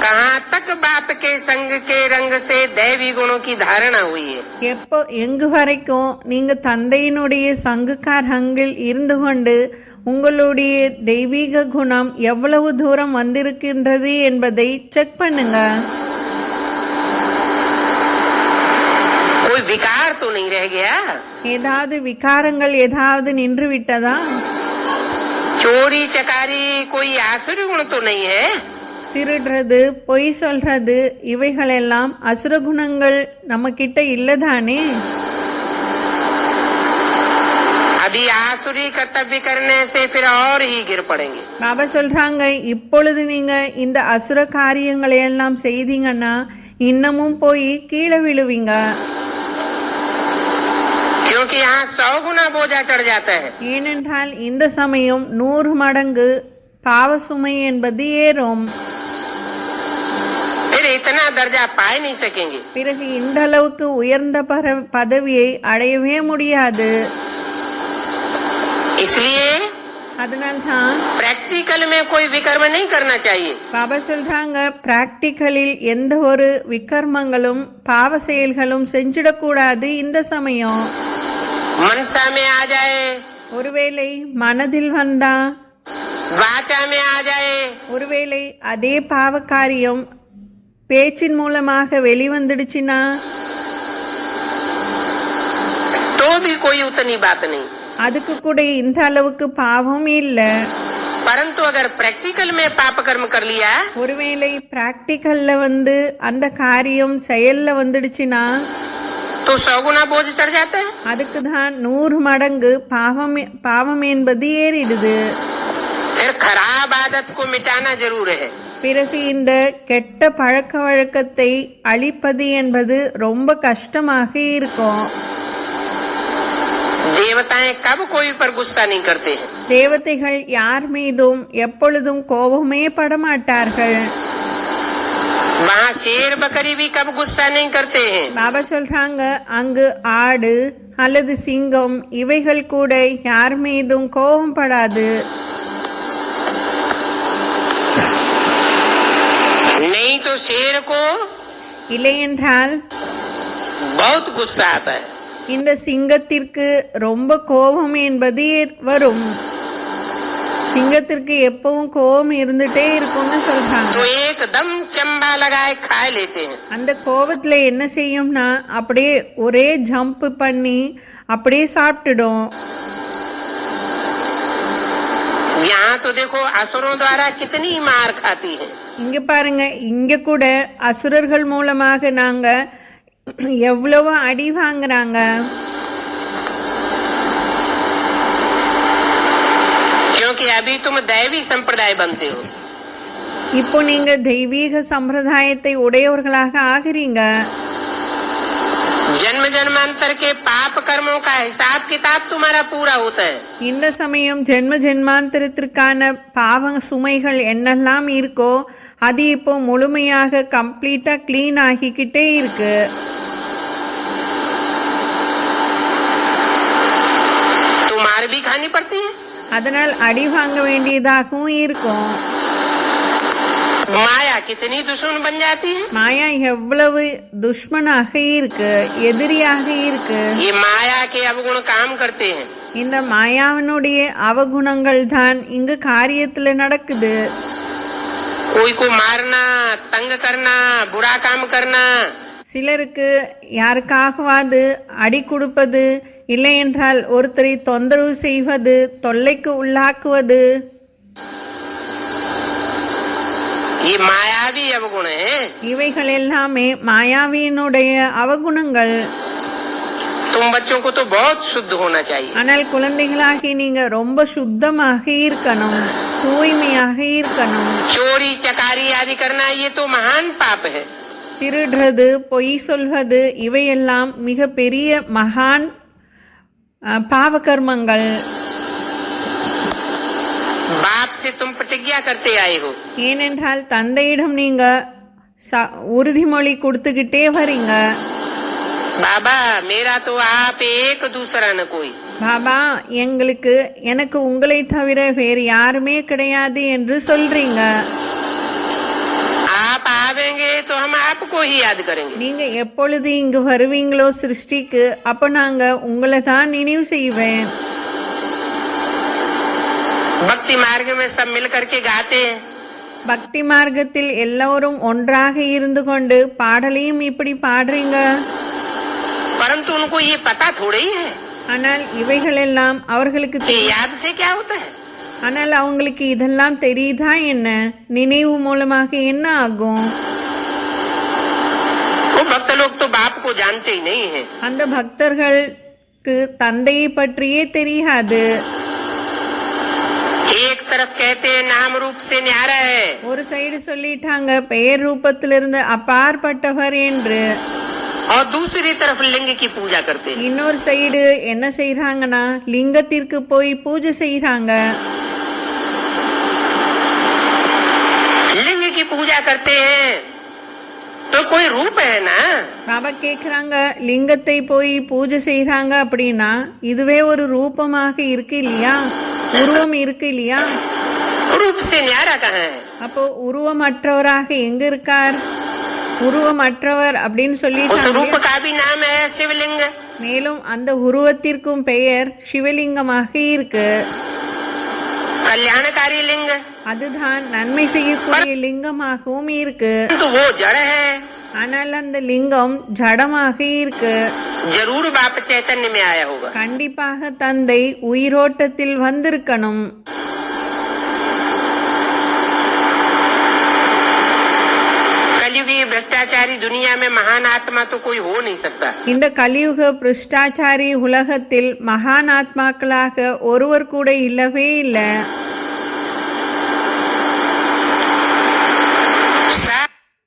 कहाँ तक बाप के संग के रंग से दैवी गुणों की धारणा हुई है. எப்போ எங்கு வரைக்கும் நீங்க தந்தையினுடைய சங்குக்காரங்கள் இருந்து கொண்டு உங்களுடைய தெய்வீக குணம் எவ்வளவு தூரம் வந்திருக்கின்றது என்பதை செக் பண்ணுங்க. कोई विकार तो नहीं रह गया. ஏதாவது விகாரங்கள் ஏதாவது நின்று விட்டதா? चोरी चकारी कोई आसुरी गुण तो नहीं है. திருடுறது, பொய் சொல்றது, இவைகளெல்லாம் அசுர குணங்கள் நம்ம கிட்ட இல்லதானே? अभी आसुरी कर्तव्य करने से फिर और ही गिर पड़ेंगे. பாபா சொல்றாங்க, இப்பொழுது நீங்க இந்த அசுர காரியங்களை எல்லாம் செய்தீங்கன்னா இன்னமும் போய் கீழே விழுவீங்க. क्योंकि यहाँ 100 गुना बोझा चढ़ जाता है. ஏனென்றால் இந்த சமயம் 100 மடங்கு பாவ சுமை என்பது ஏறும். फिर इतना दर्जा पा नहीं सकेंगे. பிறகு இந்த அளவுக்கு உயர்ந்த பதவியை அடையவே முடியாது. इसलिए அதனால்தான் प्रैक्टिकल में कोई विकर्म नहीं करना चाहिए. பாபா சொல்றாங்க, பிராக்டிக்கலில் எந்த ஒரு விகர்மங்களும் பாவ செயல்களும் செஞ்சிடக்கூடாது. இந்த சமயம் मनसा में आ जाए, ஒருவேளை மனதில் வந்தா, वाचा में आ जाए, ஒருவேளை அதே பாவ காரியம் பேச்சின் மூலமாக வெளிவந்துடுச்சுன்னா तो भी कोई उतनी बात नहीं. அதுக்கு கூட இந்த அளவுக்கு பாவம் இல்ல. परंतु अगर प्रैक्टिकल में पाप कर्म कर लिया ஒருவேளை பிராக்டிக்கல்ல அந்த காரியம் செயல்ல வந்துடுச்சுன்னா तो 100 गुना बोझ चढ़ जाता है. அதுக்கு தான் 100 மடங்கு பாவம் என்பது ஏறிடுது. फिर खराब आदत को मिटाना जरूर है. பிறகு இந்த கெட்ட பழக்க வழக்கத்தை அழிப்பது என்பது ரொம்ப கஷ்டமாக இருக்கும். देवताएं कब कोई पर गुस्सा नहीं करते हैं. தேவதைகள் யார் மீதும் எப்பொழுதும் கோபமே படமாட்டார்கள். वहाँ शेर बकरी भी कब गुस्सा नहीं करते हैं. பாபா சொல்றாங்க, அங்கு ஆடு அல்லது சிங்கம் இவைகள் கூட யார் மீதும் கோபம் படாது. नहीं तो शेर को இல்லையென்றால் बहुत गुस्सा आता है. இந்த சிங்கத்திற்கு ரொம்ப கோபம் என்பது வரும். சிங்கத்திற்கு எப்பவும் கோபம் இருந்துட்டே இருக்கும்னு சொல்றாங்க. तो एकदम चंबा लगाए खा लेते हैं. அந்த கோபத்துல என்ன செய்யும்னா அப்படியே ஒரே ஜம்ப் பண்ணி அப்படியே சாப்பிட்டுடும். यहाँ तो देखो असुरों द्वारा कितनी मार खाती है. இங்க பாருங்க, இங்க கூட அசுரர்கள் மூலமாக நாங்க எவ்வளவு அடி வாங்குறாங்க. क्योंकि अभी तुम दैवी संप्रदाय बनते हो. இப்போ நீங்க தெய்வீக சம்பிரதாயத்தை உடையவர்களாக ஆகிறீங்க. जन्म जन्मांतर के पाप कर्मों का हिसाब किताब तुम्हारा पूरा होता है. இந்த சமயம் ஜென்ம ஜென்மாந்திரத்திற்கான பாவ சுமைகள் என்னெல்லாம் இருக்கோ அது இப்போ முழுமையாக கம்ப்ளீட்டா கிளீன் ஆகிக்கிட்டே இருக்கு. तो मार भी खानी पड़ती है. அதனால் அடி வாங்க வேண்டியதாகவும் இருக்கும். माया कितनी दुश्मन बन जाती है. மாயா எவ்வளவு துஷ்மனாக இருக்கு, எதிரியாக இருக்கு. ये माया के अवगुण काम करते हैं. இந்த மாயாவினுடைய அவகுணங்கள் தான் இங்கு காரியத்துல நடக்குது. कोई को मारना, तंग करना, बुरा काम करना. சிலருக்கு யாருக்காகவாது அடி கொடுப்பது, இல்லை என்றால் ஒருத்தரை தொந்தரவு செய்வது, தொல்லைக்கு உள்ளாக்குவது, ये मायावी अवगुण है. இவைகள் எல்லாமே மாயாவியினுடைய அவகுணங்கள். तुम बच्चों को तो बहुत शुद्ध होना चाहिए. ஆனால் குழந்தைகளாகி நீங்க ரொம்ப சுத்தமாக இருக்கணும், தூய்மையாக இருக்கணும். चोरी चकारी आदि करना ये तो महान पाप है. திருடுறது, பொய் சொல்வது இவையெல்லாம் மிக பெரிய மகான் பாவகர்மங்கள். बाप से तुम प्रतिज्ञा करते आए हो. ஏனென்றால் தந்தையிடம் நீங்க உறுதிமொழி கொடுத்துக்கிட்டே வரீங்க. बाबा मेरा तो आप एक, दूसरा न कोई. பாபா எனக்கு உங்களை தவிர வேறு யாருமே கிடையாது என்று சொல்றீங்க. आप आवेंगे तो हम आपको ही याद करेंगे. நீங்க எப்பொழுது இங்கு வருவீங்களோ சிருஷ்டிக்கு, அப்ப நாங்க உங்களை தான் நினைவு செய்வேன். भक्ति मार्ग में सब मिल करके गाते हैं. பக்தி மார்க்கத்தில் எல்லோரும் ஒன்றாக இருந்து கொண்டு பாடலையும் இப்படி பாடுறீங்க. परंतु उनको ये पता थोड़ा ही है ஆனால் இவைகளெல்லாம் அவர்களுக்கு कि याद से क्या होता है. ஆனால் அவங்களுக்கு இதெல்லாம் தெரியுதா என்ன? நினைவு மூலமாக என்ன ஆகும்? वो भक्त लोग तो बाप को जानते ही नहीं है. அந்த பக்தர்களுக்கு தந்தையை பற்றியே தெரியாது. एक तरफ कहते हैं नाम रूप से न्यारा है, ஒரு சைடு சொல்லிட்டாங்க பெயர் ரூபத்திலிருந்து அப்பாற்பட்டவர் என்று. और दूसरी तरफ लिंग की पूजा करते हैं. இன்னொரு சைடு என்ன செய்யறாங்கன்னா லிங்கத்திற்கு போய் பூஜை செய்யறாங்க. लिंग की पूजा करते हैं तो कोई रूप है ना. பாபா கேக்குறாங்க, லிங்கத்தை போய் பூஜை செய்யறாங்க அப்படின்னா இதுவே ஒரு ரூபமாக இருக்கு இல்லையா, உருவம் இருக்கு இல்லையா? रूप से न्यारा कहाँ है. அப்போ உருவமற்றவராக எங்க இருக்கார்? உருவமற்றவர் அப்படின்னு उस சொல்லிட்டாங்க. रूप का भी नाम है शिवलिंग. மேலும் அந்த உருவத்திற்கும் பெயர் சிவலிங்கமாக இருக்கு. कल्याणकारी लिंग, அதுதான் நன்மை செய்யக்கூடிய லிங்கமாகவும் இருக்கு. तो वो जड़ है. ஆனால் அந்த லிங்கம் ஜடமாக இருக்கு. जरूर बाप चैतन्य में आया होगा. கண்டிப்பாக தந்தை உயிரோட்டத்தில் வந்திருக்கணும். कलयुगी भ्रष्टाचारी दुनिया में महान आत्मा तो कोई हो नहीं सकता. இந்த கலியுக பிரஷ்டாச்சாரி உலகத்தில் மகான் ஆத்மாக்களாக ஒருவர் கூட இல்லவே இல்லை.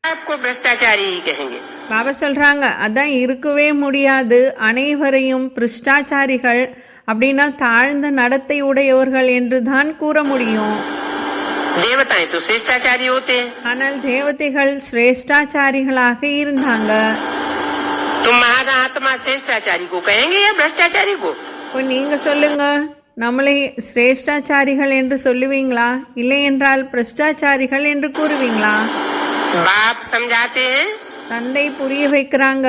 आपको भ्रष्टाचारी ही कहेंगे. பாபா சொல்றாங்க அதான் இருக்கவே முடியாது, அனைவரையும் பிரஷ்டாச்சாரிகள் அப்படின்னா தாழ்ந்த நடத்தை உடையவர்கள் என்று தான் கூற முடியும். देवताएं तो श्रेष्ठाचारी होते हैं. ஆனால் தேவதைகள் சிரேஷ்டாச்சாரிகளாக இருந்தாங்க. तुम महान आत्मा श्रेष्ठाचारी को कहेंगे या भ्रष्टाचारी को. இப்போ நீங்க சொல்லுங்க, நம்மளை சிரேஷ்டாச்சாரிகள் என்று சொல்லுவீங்களா, இல்லை என்றால் பிரஷ்டாச்சாரிகள் என்று கூறுவீங்களா? बाप समझाते हैं தந்தை புரிய வைக்கிறாங்க,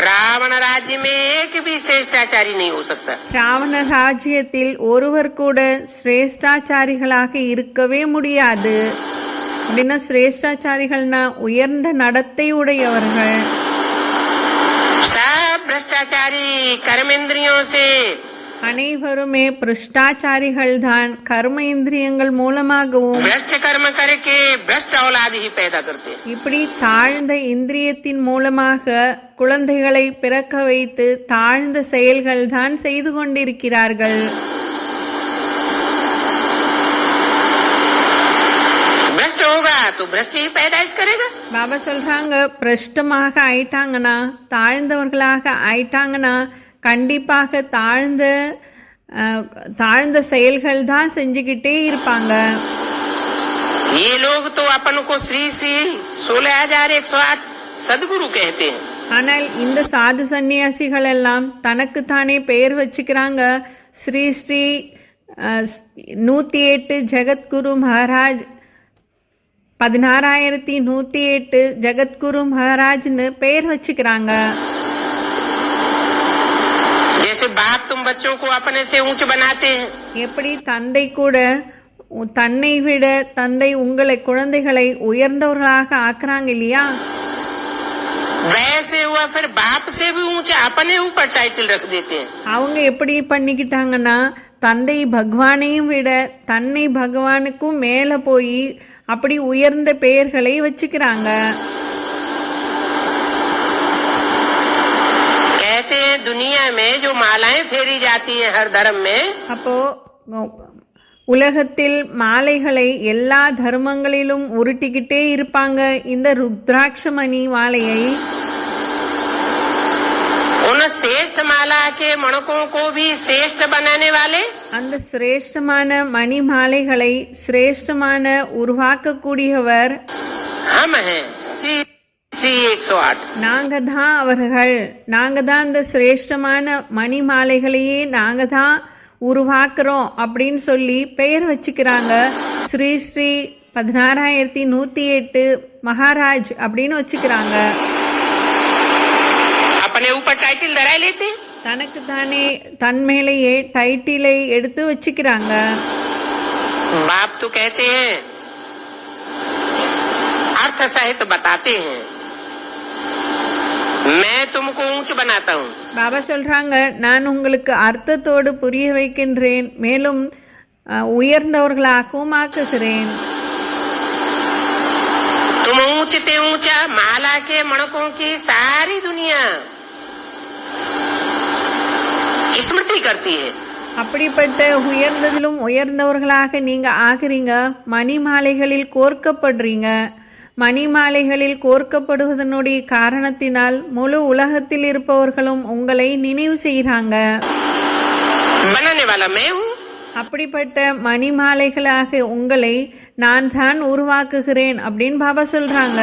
रावण राज्य में एक भी श्रेष्ठाचारी नहीं हो सकता. ராவண ராஜ்யத்தில் ஒருவர் கூட சிரேஷ்டாச்சாரிகளாக இருக்கவே முடியாது. அப்படின்னா சிரேஷ்டாச்சாரிகள்னா உயர்ந்த நடத்தை உடையவர்கள். सब भ्रष्टाचारी कर्मेंद्रियों से அனைவருமே பிரஷ்டாச்சாரிகள் தான். கர்ம இந்திரியங்கள் மூலமாகவும் भ्रष्ट कर्म करके भ्रष्ट औलाद ही पैदा करते हैं. இப்படி தாழ்ந்த இந்திரியத்தின் மூலமாக குழந்தைகளை பிறக்க வைத்து தாழ்ந்த செயல்கள் தான் செய்து கொண்டிருக்கிறார்கள். भ्रष्ट होगा तो भ्रष्ट ही पैदाइश करेगा. பாபா சொல்றாங்க, பிரஷ்டமாக ஆயிட்டாங்கன்னா தாழ்ந்தவர்களாக ஆயிட்டாங்கன்னா கண்டிப்பாக தாழ்ந்த செயல்கள் தான் செஞ்சுக்கிட்டே இருப்பாங்க. ये लोग तो अपन को श्री श्री 16,108 सदगुरु कहते हैं. ஆனால் இந்த சாது சந்நியாசிகள் எல்லாம் தனக்குத்தானே பெயர் வச்சுக்கிறாங்க. ஸ்ரீ ஸ்ரீ 108 ஜெகத்குரு மகாராஜ், 16,108 ஜெகத்குரு மகாராஜ்னு பெயர் வச்சுக்கிறாங்க. जैसे बाप तुम बच्चों को अपने से ऊंच बनाते हैं, எப்படி தந்தை கூட தன்னை விட தந்தை உங்களை குழந்தைகளை உயர்ந்தவர்களாக ஆக்குறாங்க இல்லையா, वैसे हुआ फिर बाप से भी ऊंचे अपने ऊपर टाइटल रख देते हैं. அவங்க எப்படி பண்ணிக்கிட்டாங்கன்னா தந்தை பகவானையும் விட தன்னை பகவானுக்கும் மேல போய் அப்படி உயர்ந்த பெயர்களை வச்சுக்கிறாங்க. कहते हैं दुनिया में जो मालाएं फेरी जाती हैं हर धर्म में, அப்போ உலகத்தில் மாலைகளை எல்லா தர்மங்களிலும் உருட்டிக்கிட்டே இருப்பாங்க. இந்த ருத்ராட்சமணி மாலையை उन श्रेष्ठ माला के मणकों को भी श्रेष्ठ बनाने वाले அந்த சிரேஷ்டமான மணி மாலைகளை சிரேஷ்டமான உருவாக்கக்கூடியவர் हम हैं. श्री सी 108। நாங்க தான் அவர்கள், நாங்க தான் இந்த சிரேஷ்டமான மணி மாலைகளையே நாங்க தான் உருவாக்குறோம் அப்படின்னு சொல்லி பெயர் வச்சுக்கிறாங்க. ஸ்ரீ ஸ்ரீ 16108 மகாராஜ் அப்படின்னு வச்சுக்கிறாங்க. अपने ऊपर टाइटल धरा लेते, தனக்கு தானே தன் மேலேயே டைட்டிலை எடுத்து வச்சுக்கிறாங்க. बाप तो कहते हैं, अर्थ सहित बताते हैं, मैं तुमको ऊंच बनाता हूँ। பாபா சொல்றாங்க, நான் உங்களுக்கு அர்த்தத்தோடு புரிய வைக்கின்றேன், மேலும் உயர்ந்தவர்களாகவும் ஆக்குகிறேன். तुम ऊंचते ऊंचा माला के मणकों की सारी दुनिया स्मृति करती है। அப்படிப்பட்ட உயர்ந்ததிலும் உயர்ந்தவர்களாக நீங்க ஆகிறீங்க. மணி மாலைகளில் கோர்க்கப்படுறீங்க. மணி மாலைகளில் கோர்க்கப்படுவதனுடைய காரணத்தினால் முழு உலகத்தில் இருப்பவர்களும் உங்களை நினைவு செய்கிறாங்க. बनाने वाला मैं हूँ। அப்படிப்பட்ட மணி மாலைகளாக உங்களை நான் தான் உருவாக்குகிறேன் அப்படின்னு பாபா சொல்றாங்க.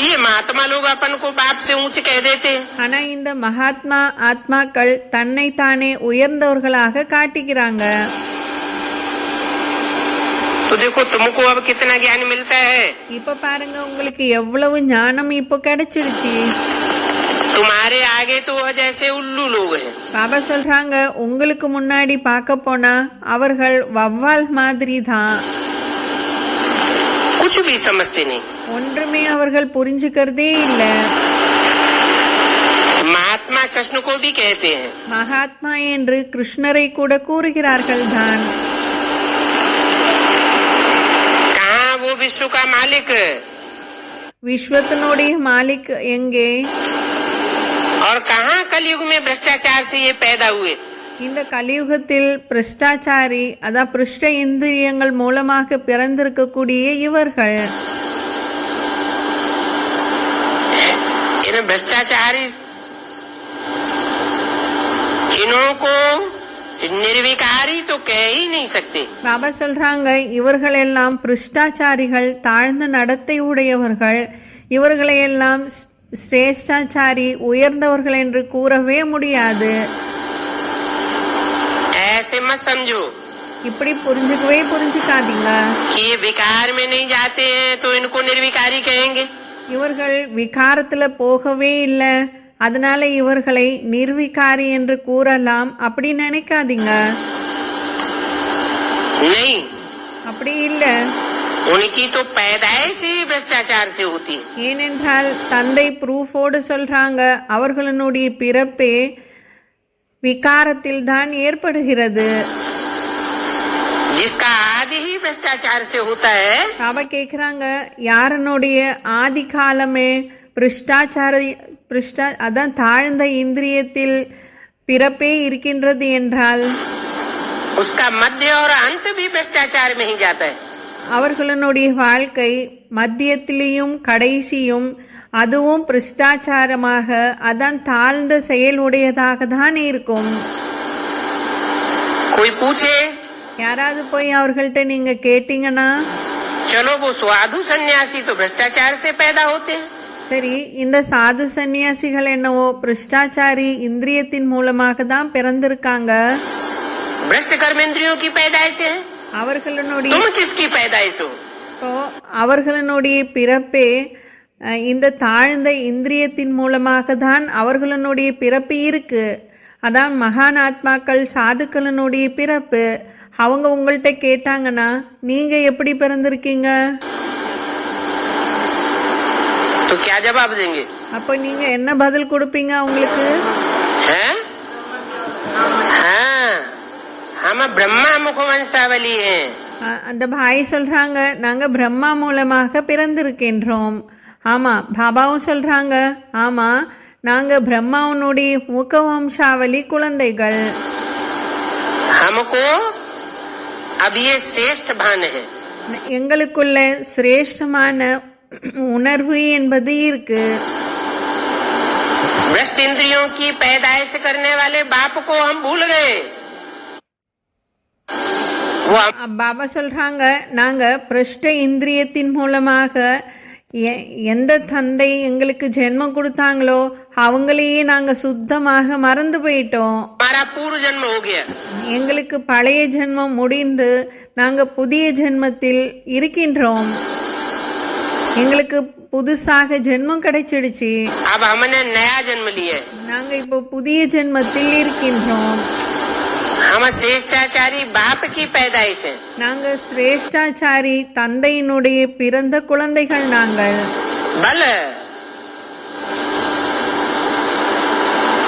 ये महात्मा लोग अपन को बाप से ऊंच कह देते हैं। ஆனா இந்த மகாத்மா ஆத்மாக்கள் தன்னை தானே உயர்ந்தவர்களாக காட்டுகிறாங்க. तो देखो तुमको अब कितना ज्ञान मिलता है। இப்ப பாருங்க, உங்களுக்கு எவ்வளவு ஞானம் இப்போ கிடைச்சிடுச்சு. तुम्हारे आगे तो वह जैसे उल्लू लोग हैं। பாபா சொல்றாங்க, உங்களுக்கு முன்னாடி பார்க்க போனா அவர்கள் வவ்வால் மாதிரி தான். कुछ भी समझते नहीं। ஒன்றுமே அவர்கள் புரிஞ்சுக்கிறதே இல்ல. महात्मा कृष्ण को भी कहते हैं। மகாத்மா என்று கிருஷ்ணரை கூட கூறுகிறார்கள் தான். कहाँ वो विश्व का मालिक விஸ்வத்தினுடைய மாலிக் எங்கே? और कहाँ कलयुग में भ्रष्टाचार से ये पैदा हुए। இந்த கலியுகத்தில் பிரஷ்டாச்சாரி, அதான் பிருஷ்ட இந்திரியங்கள் மூலமாக பிறந்திருக்கக்கூடிய இவர்கள். इन भ्रष्टाचारी इन्हों को निर्विकारी तो कह ही नहीं सकते। பாபா சொல்றாங்க, இவர்கள் எல்லாம் பிருஷ்டாச்சாரிகள், தாழ்ந்த நடத்தை உடையவர்கள். இவர்களை எல்லாம் சிரேஷ்டாச்சாரி, உயர்ந்தவர்கள் என்று கூறவே முடியாது. ऐसे मत समझो இப்படி புரிஞ்சுக்காதீங்க. कि ये विकार में नहीं जाते हैं तो इनको निर्विकारी कहेंगे। இவர்கள் விகாரத்துல போகவே இல்லை, அதனால இவர்களை நிர்விகாரி என்று கூறலாம், அப்படி நினைக்காதீங்க. नहीं, அப்படி இல்ல. उनकी तो पैदाइश ही भ्रष्टाचार से होती है। ஏனென்றால் தந்தை ப்ரூஃபோடு சொல்றாங்க, அவர்களுடைய பிறப்பே விகாரத்தில் தான் ஏற்படுகிறது. जिसका आदि ही भ्रष्टाचार से होता है। பாபா கேக்குறாங்க, யாரனுடைய ஆதி காலமே அதான் தாழ்ந்த இந்திரியத்தில் பிறப்பே இருக்கின்றது என்றால் उसका मध्य और अंत भी भ्रष्टाचार में ही जाता है। அவர்களுடைய வாழ்க்கை மத்தியத்திலையும் கடைசியும் அதுவும் பிரஷ்டாச்சாரமாக, அதான் தாழ்ந்த செயலுடையதாக தான் இருக்கும். कोई पूछे, யாராவது போய் அவர்கள்ட்ட நீங்க கேட்டீங்கன்னா, चलो वो साधु सन्यासी तो भ्रष्टाचार से पैदा होते हैं। சரி, இந்த சாது சன்னியாசிகள் என்னவோ பிரஷ்டாச்சாரி இந்திரியத்தின் மூலமாக தான் பிறந்திருக்காங்க. भ्रष्ट कर्मेंद्रियों की पैदाइश है। அவர்களுடைய तुम किसकी पैदाइश हो? அவர்களுடைய பிறப்பே இந்த தாழ்ந்த இந்திரியத்தின் மூலமாக தான் அவர்களுடைய பிறப்பு இருக்கு. அதான் மகான் ஆத்மாக்கள் சாதுக்களினுடைய பிறப்பு. அவங்க உங்கள்கிட்ட கேட்டாங்கன்னா நீங்க எப்படி பிறந்திருக்கீங்க? तो क्या जवाब देंगे? அப்ப நீங்க என்ன பதில் கொடுப்பீங்க அவங்களுக்கு? हम ब्रह्मा मुख वंशावली हैं। அந்த பாய் சொல்றாங்க, நாங்க பிரம்மா மூலமாக பிறந்திருக்கின்றோம். ஆமா, பாபாவும் சொல்றாங்க, ஆமா, நாங்க பிரம்மாவனுடைய முக வம்சாவளி குழந்தைகள். हमको अब ये श्रेष्ठ भान है। எங்களுக்குள்ள சிரேஷ்டமான உணர்வு என்பது இருக்கு. भ्रष्ट इंद्रियों की पैदाइश करने वाले बाप को हम भूल गए। பாபா சொல்றாங்க, நாங்க பிரஷ்ட இந்திரியத்தின் மூலமாக எந்த தந்தை எங்களுக்கு ஜென்மம் கொடுத்தாங்களோ அவங்களையே நாங்க சுத்தமாக மறந்து போயிட்டோம். हमारा पूर्व जन्म हो गया. எங்களுக்கு பழைய ஜென்மம் முடிந்து நாங்க புதிய ஜென்மத்தில் இருக்கின்றோம். எங்களுக்கு புதுசாக ஜென்மம் கிடைச்சிடுச்சு. अब हमने नया जन्म लिया. நாங்க இப்போ புதிய ஜென்மத்தில் இருக்கின்றோம். हम श्रेष्ठाचारी बाप की पैदाइश है. நாங்க சிரேஷ்டாச்சாரி தந்தையினுடைய பிறந்த குழந்தைகள். நாங்கள் बल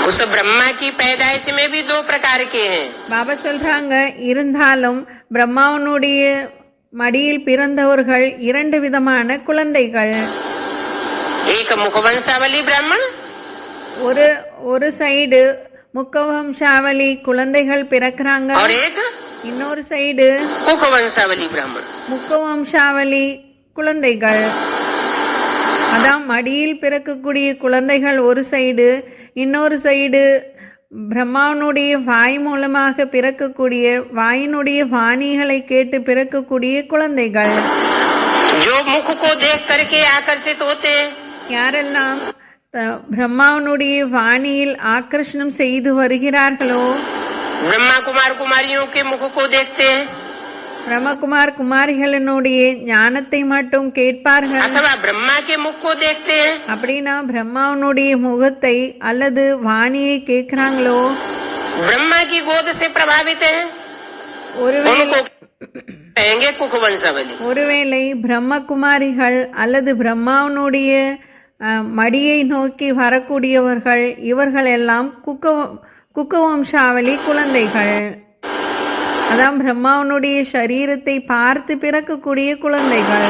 उस ब्रह्मा की पैदाइश में भी दो प्रकार के हैं. பாபா சொல்றாங்க, இருந்தாலும் பிரம்மாவனுடைய மடியில் பிறந்தவர்கள் இரண்டு விதமான குழந்தைகள். एक मुखवंशावली ब्राह्मण, ஒரு சைடு முக்கவம்சாவளி குழந்தைகள் பிறக்கிறாங்க. और एक இன்னொரு சைடு कुखवंशावली ब्राह्मण. முக்கவம்சாவளி குழந்தைகள். அதான் மடியில் பிறக்கக்கூடிய குழந்தைகள் ஒரு சைடு, இன்னொரு சைடு பிரம்மாவனுடைய வாய் மூலமாக பிறக்கக்கூடிய வாயினுடைய வாணிகளை கேட்டு பிறக்கக்கூடிய குழந்தைகள். जो मुख को देख करके आकर्षित होते हैं. யாரெல்லாம் பிரம்மாவனுடைய வாணியில் ஆக்கர்ஷணம் செய்து வருகிறார்களோ, ब्रह्मा कुमार कुमारियों के मुख को देखते हैं. பிரம்மகுமார் குமாரிகளினுடைய ஞானத்தை மட்டும் கேட்பார்கள். अथवा ब्रह्मा के मुख को देखते हैं. அப்படின்னா பிரம்மாவனுடைய முகத்தை அல்லது வாணியை கேட்கிறாங்களோ, ब्रह्मा की गोद से प्रभावित है. उनको कहेंगे कुखवंशावली. ஒருவேளை பிரம்மகுமாரிகள் அல்லது பிரம்மாவனுடைய மடியை நோக்கி வரக்கூடியவர்கள், இவர்கள் எல்லாம் குக்கவம்சாவளி குழந்தைகள். அதான் பிரம்மாவனுடைய சரீரத்தை பார்த்து பிறக்கக்கூடிய குழந்தைகள்.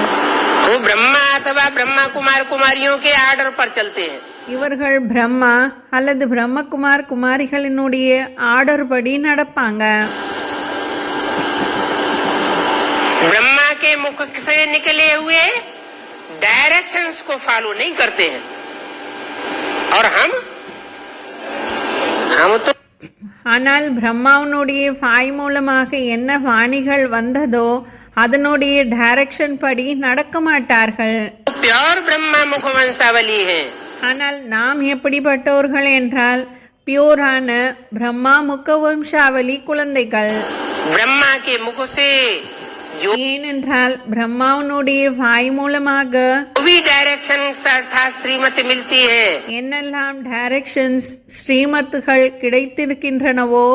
वो ब्रह्मा अथवा ब्रह्मा कुमार कुमारियों के आर्डर पर चलते हैं. இவர்கள் பிரம்மா அல்லது பிரம்மகுமார் குமாரிகளினுடைய ஆர்டர் படி நடப்பாங்க. ब्रह्मा के मुख से निकले हुए डायरेक्शंस को फॉलो नहीं करते हैं. और हम तो ஆனால் பிரம்மாவனுடைய வாய் மூலமாக என்ன வாணிகள் வந்ததோ அதனுடைய டைரக்ஷன் படி நடக்க மாட்டார்கள். प्योर ब्रह्मा मुखवंशावली है. ஆனால் நாம் எப்படிப்பட்டவர்கள் என்றால் பியூரான பிரம்மா முக்கவம்சாவளி குழந்தைகள். ब्रह्मा के मुख से ஏனென்றால் பிரம்மாவனுடைய வாய் மூலமாக भी डायरेक्शन अर्थात श्रीमत मिलती है. என்னெல்லாம் டைரக்ஷன்ஸ் ஸ்ரீமத்துகள் கிடைத்திருக்கின்றனவோ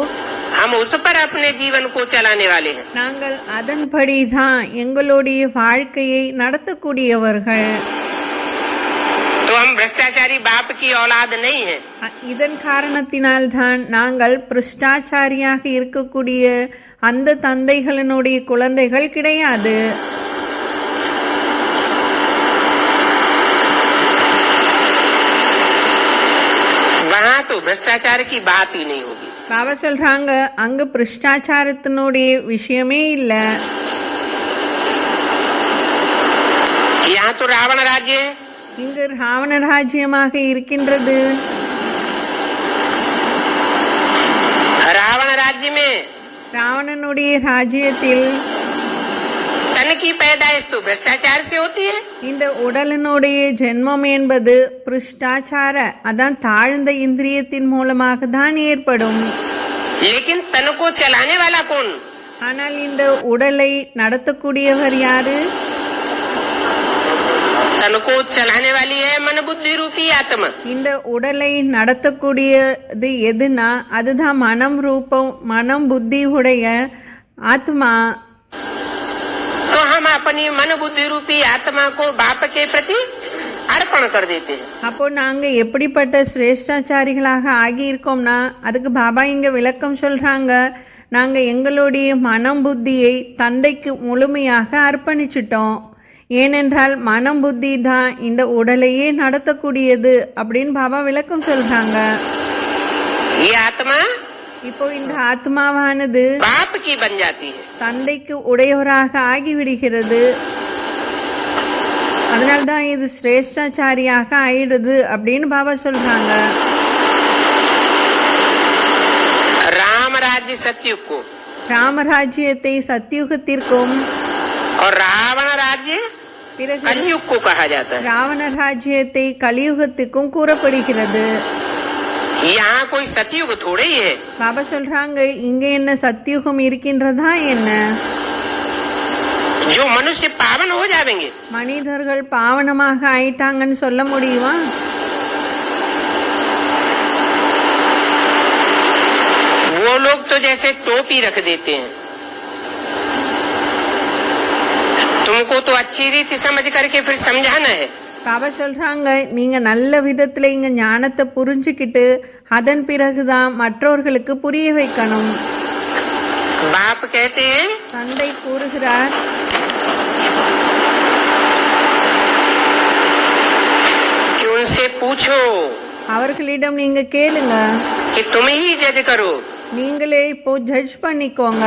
हम उस पर अपने जीवन को चलाने वाले हैं. நாங்கள் அதன்படிதான் எங்களுடைய வாழ்க்கையை நடத்தக்கூடியவர்கள். तो हम भ्रष्टाचारी बाप की औलाद नहीं है. இதன் காரணத்தினால்தான் நாங்கள் பிரஷ்டாச்சாரியாக இருக்கக்கூடிய அந்த தந்தைகளினுடைய குழந்தைகள் கிடையாது. वहाँ तो भ्रष्टाचार की बात ही नहीं होगी. பாபா சொல்றாங்க, அங்க பிரஷ்டாச்சாரத்தினுடைய விஷயமே இல்ல. यहाँ तो रावण राज्य है. இங்கு ராவண ராஜ்யமாக இருக்கின்றது. रावण राज्य में ராவணனுடைய ராஜ்யத்தில் तन की पैदाइश तो भ्रष्टाचार से होती है. இந்த உடலினுடைய ஜென்மம் என்பது பிரஷ்டாச்சார, அதான் தாழ்ந்த இந்திரியத்தின் மூலமாக தான் ஏற்படும். लेकिन तन को चलाने वाला कौन? ஆனால் இந்த உடலை நடத்தக்கூடியவர் யாரு? तन को चलाने वाली है मन बुद्धि रूपी आत्मा. இந்த உடலை நடத்தக்கூடியது எதுனா அதுதான் மனம் புத்தி உடைய ஆத்மா. तो हम अपनी मन बुद्धि रूपी आत्मा को बाप के प्रति अर्पण कर देते हैं. அப்போ நாங்க எப்படிப்பட்ட சிரேஷ்டாச்சாரிகளாக ஆகி இருக்கோம்னா அதுக்கு பாபா இங்க விளக்கம் சொல்றாங்க. நாங்க எங்களுடைய மனம் புத்தியை தந்தைக்கு முழுமையாக அர்ப்பணிச்சிட்டோம். ஏனென்றால் மனம் புத்தி தான் இந்த உடலையே நடத்தக்கூடியது அப்படின்னு பாபா விளக்கம் சொல்றாங்க. ये आत्मा இப்போ இந்த ஆத்மாவானது बाप की बन जाती है. தந்தைக்கு உடையவராக ஆகிவிடுகிறது. அதனால்தான் இது சிரேஷ்டாச்சாரியாக ஆயிடுது அப்படின்னு பாபா சொல்றாங்க. राम राज्य सतयुग को ராமராஜ்யத்தை சத்தியுகத்திற்கும் और रावण राज्य பிறகு कलयुग को कहा जाता है। ராவண ராஜ்யத்தை கலியுகத்துக்கும் கூறப்படுகிறது. यहाँ कोई सतयुग थोड़े ही है। பாபா சொல்றாங்க, இங்க என்ன சத்தியுகம் இருக்கின்றதா என்ன? जो मनुष्य पावन हो जाएंगे, மனிதர்கள் பாவனமாக ஆயிட்டாங்கன்னு சொல்ல முடியுமா? वो लोग तो जैसे टोपी रख देते हैं। तुमको तो अच्छी रीति समझ करके फिर समझाना है। பாபா சொல்றாங்க, நீங்க நல்ல விதத்துல இங்க ஞானத்தை புரிஞ்சுக்கிட்டு அதன் பிறகுதான் மற்றவர்களுக்கு புரிய வைக்கணும். बाप कहते हैं, தந்தை கூறுகிறார், कि उनसे पूछो அவர்களிடம் நீங்க கேளுங்க, कि तुम ही जज करो நீங்களே இப்போ ஜட்ஜ் பண்ணிக்கோங்க.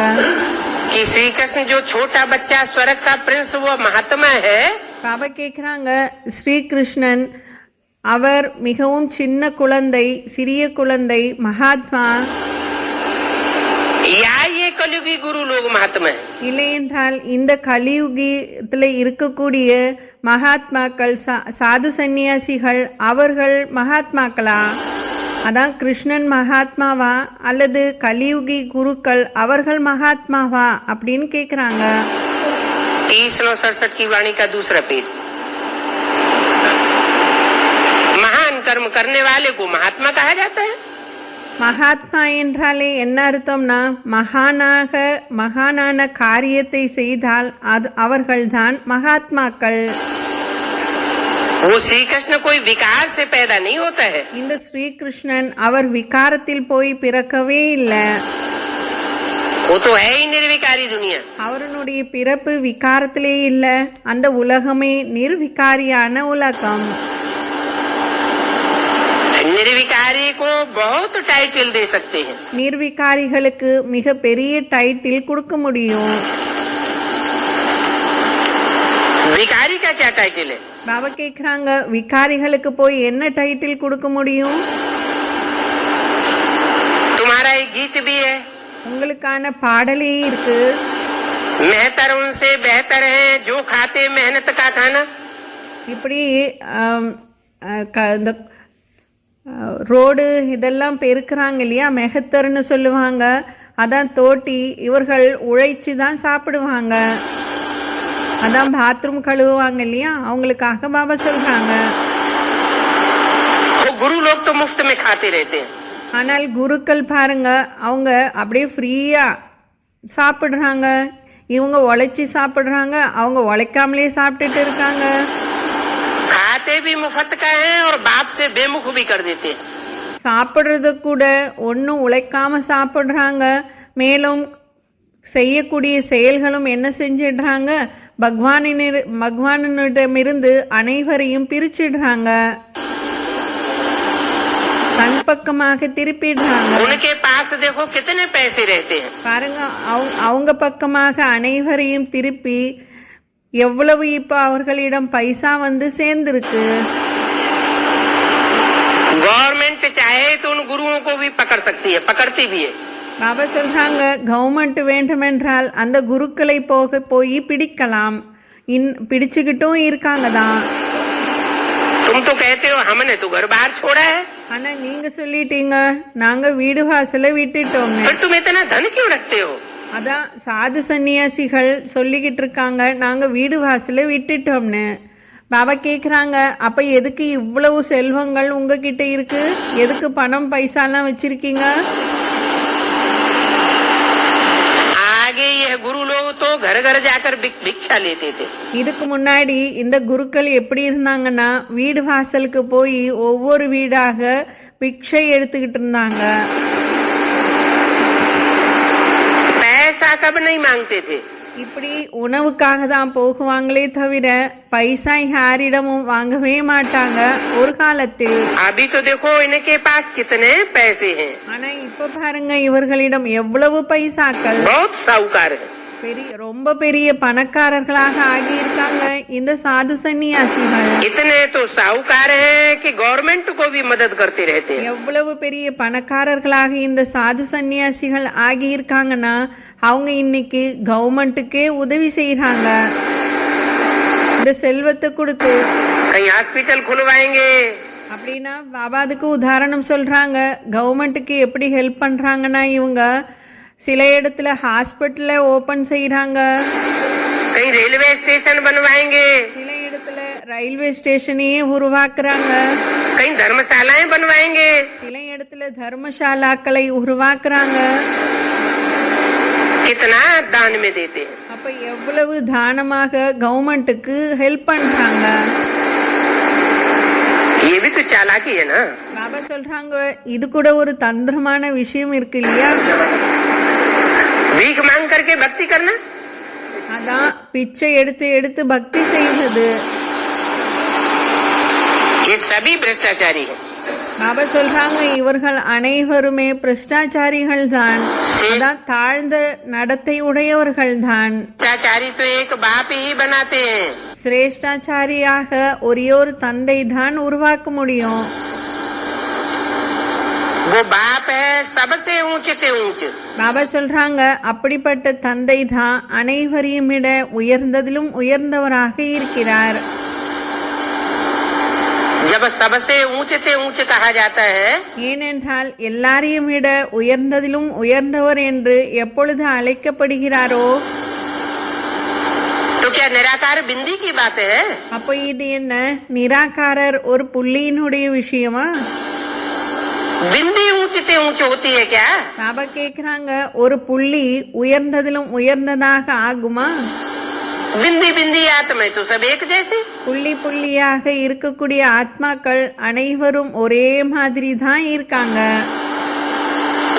कि श्री कृष्ण जो छोटा बच्चा स्वर्ग का प्रिंस वो महात्मा है, பாபா கேக்குறாங்க, ஸ்ரீகிருஷ்ணன் அவர் மிகவும் சின்ன குழந்தை, சிறிய குழந்தை, மகாத்மா, या ये कलयुगी गुरु लोग महात्मा है? இல்லை என்றால் இந்த கலியுகத்துல இருக்கக்கூடிய மகாத்மாக்கள், சாது சந்நியாசிகள் அவர்கள் மகாத்மாக்களா? அதான் கிருஷ்ணன் மகாத்மாவா அல்லது கலியுகி குருக்கள் அவர்கள் மகாத்மாவா அப்படின்னு கேக்குறாங்க. 3067 की वाणी का दूसरा पेज। महान कर्म करने वाले को महात्मा कहा जाता है। மகாத்மா என்றாலே என்ன அர்த்தம்னா, மகானான காரியத்தை செய்தால் அது அவர்கள்தான் மகாத்மாக்கள். वो श्री कृष्ण कोई विकार से पैदा नहीं होता है। இந்த ஸ்ரீகிருஷ்ணன் அவர் விகாரத்தில் போய் பிறக்கவே இல்லை. वो तो है ही निर्विकारी दुनिया। அவருடைய பிறப்பு விகாரத்திலே இல்ல, அந்த உலகமே நிர்விகாரியான உலகம். निर्विकारी को बहुत टाइटल दे सकते हैं। நிர்விகாரிகளுக்கு மிக பெரிய டைட்டில் கொடுக்க முடியும். विकारी का क्या टाइटल है? பாபா கேக்குறாங்க, விகாரிகளுக்கு போய் என்ன டைட்டில் கொடுக்க முடியும்? तुम्हारा एक गीत भी है, உங்களுக்கான பாடலே இருக்கு, मेहतर उनसे बेहतर है जो खाते मेहनत का खाना। இப்படி இந்த ரோடு இதெல்லாம் பெருக்குறாங்க இல்லையா, மெஹத்தர்னு சொல்லுவாங்க, அதான் தோட்டி, இவர்கள் உழைச்சு தான் சாப்பிடுவாங்க. அதான் பாத்ரூம் கழுவுவாங்க இல்லையா, அவங்களுக்காக பாபா சொல்றாங்க. गुरु लोग तो मुफ्त में खाते रहते हैं। ஆனால் குருக்கள் பாருங்க, அவங்க அப்படியே ஃப்ரீயா சாப்பிடுறாங்க. இவங்க உழைச்சி சாப்பிடுறாங்க, அவங்க உழைக்காமலே சாப்பிட்டுட்டு இருக்காங்க. खाते भी मुफ्त का है और बाप से बेमुख भी कर देते हैं। சாப்பிடுறது கூட ஒன்னும் உழைக்காம சாப்பிடுறாங்க, மேலும் செய்யக்கூடிய செயல்களும் என்ன செஞ்சிடுறாங்க, பகவானிடமிருந்து அனைவரையும் பிரிச்சிடுறாங்க, தன் பக்கமாக திருப்பிடுறாங்க. उनके पास देखो कितने पैसे रहते हैं। பாருங்க, அவங்க பக்கமாக அனைவரையும் திருப்பி எவ்வளவு இப்ப அவர்களிடம் பைசா வந்து சேர்ந்திருக்கு. गवर्नमेंट चाहे तो उन गुरुओं को भी पकड़ सकती है, पकड़ती भी है। பாபா சொல்றாங்க, கவர்மெண்ட் வேண்டுமென்றால் அந்த குருக்களை போய் பிடிக்கலாம், பிடிச்சுக்கிட்டும் இருக்காங்க தான். तुम तो कहते हो हमने तो घर बाहर छोड़ा है, ஆனா நீங்க சொல்லிட்டீங்க நாங்க வீடு வாசல விட்டுட்டோம். फिर तुम इतना धन क्यों रखते हो? அதான் சாது சன்னியாசிகள் சொல்லிக்கிட்டு இருக்காங்க, நாங்க வீடு வாசல விட்டுட்டோம்னு. பாபா கேக்குறாங்க, அப்ப எதுக்கு இவ்வளவு செல்வங்கள் உங்ககிட்ட இருக்கு, எதுக்கு பணம் பைசாலாம் வச்சிருக்கீங்க? आगे यह गुरु लोग तो घर घर जाकर भिक्षा लेते थे। இதுக்கு முன்னாடி இந்த குருக்கள் எப்படி இருந்தாங்கன்னா, வீடு வாசலுக்கு போய் ஒவ்வொரு வீடாக பிக்ஷை எடுத்துக்கிட்டு இருந்தாங்க. पैसा कब नहीं मांगते थे। இப்படி உணவுக்காக தான் போகுவாங்களே தவிர பைசா யாரிடமும் வாங்கவே மாட்டாங்க ஒரு காலத்தில். अभी तो देखो इनके पास कितने पैसे हैं। ஆனா இப்ப பாருங்க, இவர்களிடம் எவ்வளவு பைசாக்கள். बहुत साहूकार है। ரொம்ப பெரிய பணக்காரர்களாக ஆகியிருக்காங்க இந்த சாது சன்னியாசிகள். इतने तो साहूकार हैं कि गवर्नमेंट को भी मदद करते रहते हैं। எவ்வளவு பெரிய பணக்காரர்களாக இந்த சாது சன்னியாசிகள் ஆகியிருக்காங்கன்னா, அவங்க இன்னைக்கு கவர்மெண்ட்டுக்கே உதவி செய்யறாங்க. இந்த செல்வத்தை கொடுத்து कहीं हॉस्पिटल खुलवाएंगे, அப்படின்னா பாபா அதுக்கு உதாரணம் சொல்றாங்க. கவர்மெண்ட்டுக்கு எப்படி ஹெல்ப் பண்றாங்கன்னா இவங்க சில இடத்துல ஹாஸ்பிட்டல ஓபன் செய்யறாங்க, कहीं रेलवे स्टेशन बनवाएंगे, சில இடத்துல ரயில்வே ஸ்டேஷனையே உருவாக்குறாங்க, कहीं धर्मशालाएं बनवाएंगे. சில இடத்துல தர்மசாலாக்களை உருவாக்குறாங்க. कितना दान में देते हैं. அப்ப எவ்வளவு தானமாக கவர்மெண்ட்டுக்கு ஹெல்ப் பண்றாங்க. ये भी तो चालाकी है ना. பாபா சொல்றாங்க இது கூட ஒரு தந்திரமான விஷயம் இருக்கு இல்லையா. भीख मांग करके भक्ति करना, அதான் பிச்சை எடுத்து எடுத்து பக்தி செய்வது. ये सभी भ्रष्टाचारी है. பாபா சொல்றாங்க இவர்கள் அனைவருமே பிரஷ்டாச்சாரிகள் தான், அதான் தாழ்ந்த நடத்தை உடையவர்கள் தான். भ्रष्टाचारी तो एक बाप ही बनाते हैं. சிரேஷ்டாச்சாரியாக ஒரே ஒரு தந்தை தான் உருவாக்க முடியும். वो बाप है सबसे ऊंचे से ऊंचे. பாபா சொல்றாங்க அப்படிப்பட்ட தந்தை தான் அனைவரையும் விட உயர்ந்ததிலும் உயர்ந்தவராக இருக்கிறார். जब सबसे ऊंचे से ऊंचे कहा जाता है, ஏனென்றால் எல்லாரையும் விட உயர்ந்ததிலும் உயர்ந்தவர் என்று எப்பொழுது அழைக்கப்படுகிறாரோ तो क्या निराकार बिंदी की बात है? அப்ப இது என்ன நிராகாரர் ஒரு புள்ளியினுடைய விஷயமா? बिंदी ऊंचे से ऊंचे होती है क्या? பாபா கேக்குறாங்க ஒரு புள்ளி உயர்ந்ததிலும் உயர்ந்ததாக ஆகுமா? बिंदी बिंदी आत्मा तो सब एक जैसे. புள்ளி புள்ளியாக இருக்கக்கூடிய ஆத்மாக்கள் அனைவரும் ஒரே மாதிரி தான் இருக்காங்க.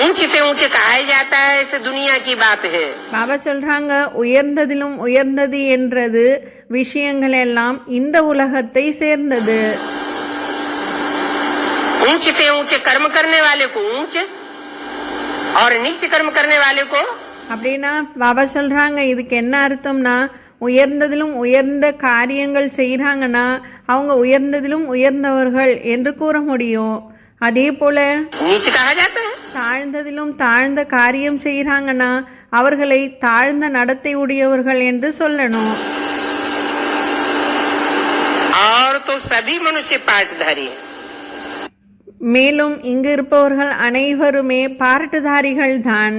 ऊंचे से ऊंचे कहा जाता है, इस दुनिया की बात है. பாபா சொல்றாங்க உயர்ந்ததிலும் உயர்ந்தது என்றது விஷயங்கள் எல்லாம் இந்த உலகத்தை சேர்ந்தது. ऊंचे से ऊंचे कर्म करने वाले को ऊंचे और नीचे कर्म करने वाले को. அப்படின்னா பாபா சொல்றாங்க இதுக்கு என்ன அர்த்தம்னா உயர்ந்ததிலும் உயர்ந்த காரியங்கள் செய்யறாங்கன்னா அவங்க உயர்ந்ததிலும் உயர்ந்தவர்கள் என்று கூற முடியும். அதே போல नीचे कहा जाता है. தாழ்ந்ததிலும் தாழ்ந்த காரியம் செய்யறாங்கன்னா அவர்களை தாழ்ந்த நடத்தை உடையவர்கள் என்று சொல்லணும். और तो सभी मनुष्य पार्टधारी है. மேலும் இங்கு இருப்பவர்கள் அனைவருமே பார்ட்டுதாரிகள் தான்.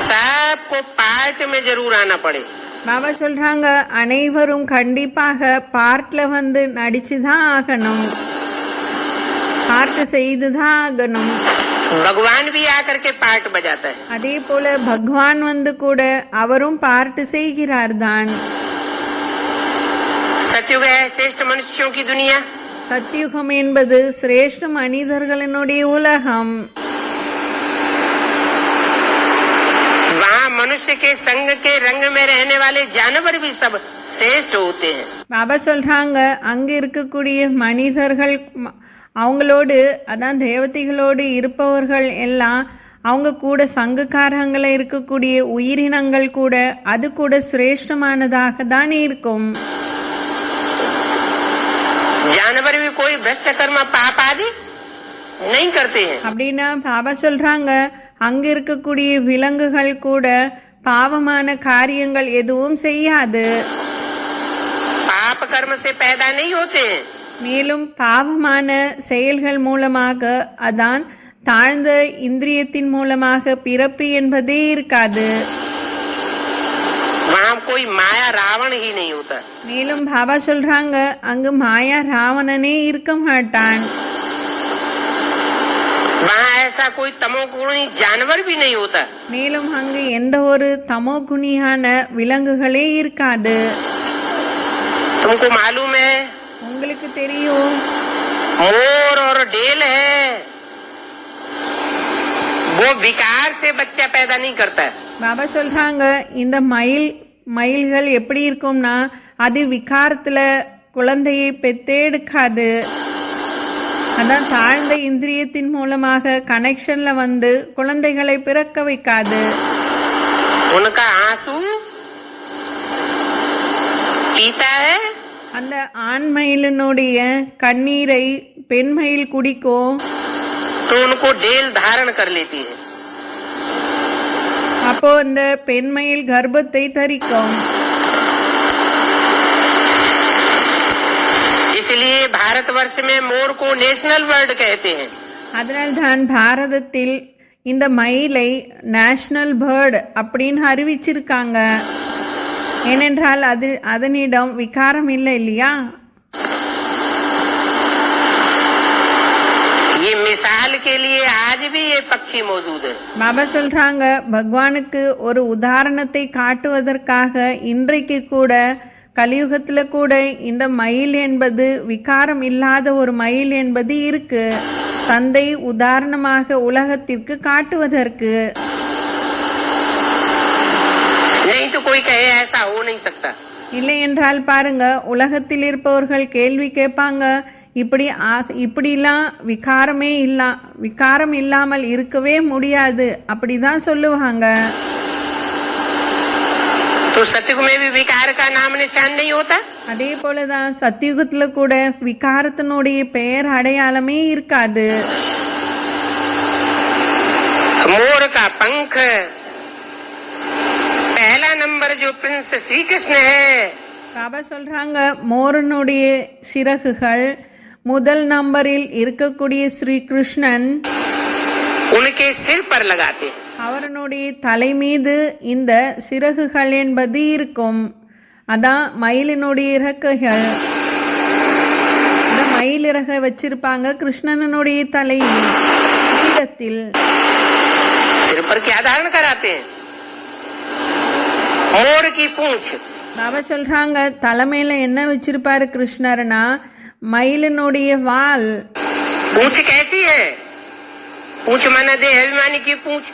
सबको पार्ट में जरूर आना पड़े. பாபா சொல்றாங்க அனைவரும் கண்டிப்பாக பார்ட்ல வந்து நடிச்சுதான் ஆகணும், பார்ட் செய்துதான் ஆகணும். भगवान भी आकर के पार्ट बजाता है. அதே போல பகவான் வந்து கூட அவரும் பார்ட் செய்கிறார் தான். सतयुग है श्रेष्ठ मनुष्यों की दुनिया. சத்தியுகம் என்பது சிரேஷ்ட மனிதர்களினுடைய உலகம். वहाँ मनुष्य के संग के रंग में रहने वाले जानवर भी सब श्रेष्ठ होते हैं. பாபா சொல்றாங்க அங்க இருக்கக்கூடிய மனிதர்கள் அவங்களோடு அதான் தேவதைகளோடு இருப்பவர்கள் எல்லாம் அவங்க கூட சங்கக்காரங்கள இருக்கக்கூடிய உயிரினங்கள் கூட அது கூட சிரேஷ்டமானதாக தான் இருக்கும். जानवर भी कोई भ्रष्ट कर्म पाप आदि नहीं करते हैं. அப்படின்னா பாபா சொல்றாங்க அங்க இருக்கக்கூடிய விலங்குகள் கூட பாவமான காரியங்கள் எதுவும் செய்யாது. पाप कर्म से पैदा नहीं होते हैं. மேலும் பாவமான செயல்கள் மூலமாக அதான் தாழ்ந்த இந்திரியத்தின் மூலமாக பிறப்பு என்பதே இருக்காது. वहाँ कोई माया रावण ही नहीं होता. மேலும் பாபா சொல்றாங்க அங்கு மாயா ராவணனே இருக்க மாட்டான். वहाँ ऐसा कोई तमोगुणी जानवर भी नहीं होता. மேலும் அங்கு எந்த ஒரு தமோ குணியான விலங்குகளே இருக்காது. तुमको मालूम है உங்களுக்கு தெரியும் मोर और डेल है, वो विकार से बच्चा पैदा नहीं करता है. பாபா சொல்றாங்க இந்த மயில்கள் எப்படி இருக்கும்னா அது விகாரத்துல குழந்தையை பெத்தெடுக்காது. அதான் தாழ்ந்த இந்திரியத்தின் மூலமாக கனெக்ஷன்ல வந்து குழந்தைகளை பிறக்க வைக்காது. उनका आंसू पीता है. அந்த ஆண் மயிலினுடைய கண்ணீரை பெண் மயில் குடிக்கும். तो उनको डेल धारण कर लेती है. அப்போ அந்த பெண் மயில் கர்ப்பத்தை தரிக்கும். इसलिए भारतवर्ष में मोर को नेशनल बर्ड कहते हैं। அதனால்தான் பாரதத்தில் இந்த மயிலை நேஷனல் பேர்டு அப்படின்னு அறிவிச்சிருக்காங்க. ஏனென்றால் அதனிடம் விகாரம் இல்லை இல்லையா? ये मिसाल के लिए आज भी ये पक्षी मौजूद है। பாபா சொல்றாங்க, பகவானுக்கு ஒரு உதாரணத்தை காட்டுவதற்காக இன்றைக்கு கூட கலியுகத்துல கூட இந்த மயில் என்பது விகாரம் இல்லாத ஒரு மயில் என்பது இருக்கு. தந்தை உதாரணமாக உலகத்திற்கு காட்டுவதற்கு. नहीं तो कोई कहे ऐसा हो नहीं सकता। இல்லை என்றால் பாருங்க, உலகத்தில் இருப்பவர்கள் கேள்வி கேட்பாங்க, இப்படிலாம் விகாரம் இல்லாமல் இருக்கவே முடியாது அப்படிதான் சொல்லுவாங்க. तो सतयुग में भी विकार का नाम निशान नहीं होता। அதே போலதான் சத்தியுகத்துல கூட விகாரத்தினுடைய பெயர் அடையாளமே இருக்காது. मोर का पंख पहला नंबर जो प्रिंस श्री कृष्ण है, பாபா சொல்றாங்க, மோரனுடைய சிறகுகள் முதல் நம்பரில் இருக்கக்கூடிய ஸ்ரீ கிருஷ்ணன் उनके सिर पर लगाते हैं। அவரனுடைய தலை மீது இந்த சிறகுகள் என்பது இருக்கும். அதான் மயிலினுடைய இறக்கைகள். மயில் இறகை வச்சிருப்பாங்க கிருஷ்ணனுடைய தலை பீடத்தில். सिर पर क्या धारण कराते हैं? मोर की पूंछ। பாபா சொல்றாங்க, தலைமையில என்ன வச்சிருப்பாரு கிருஷ்ணர்னா மயிலினுடைய வால். पूंछ कैसी है? पूंछ माना देह अभिमानी की पूंछ।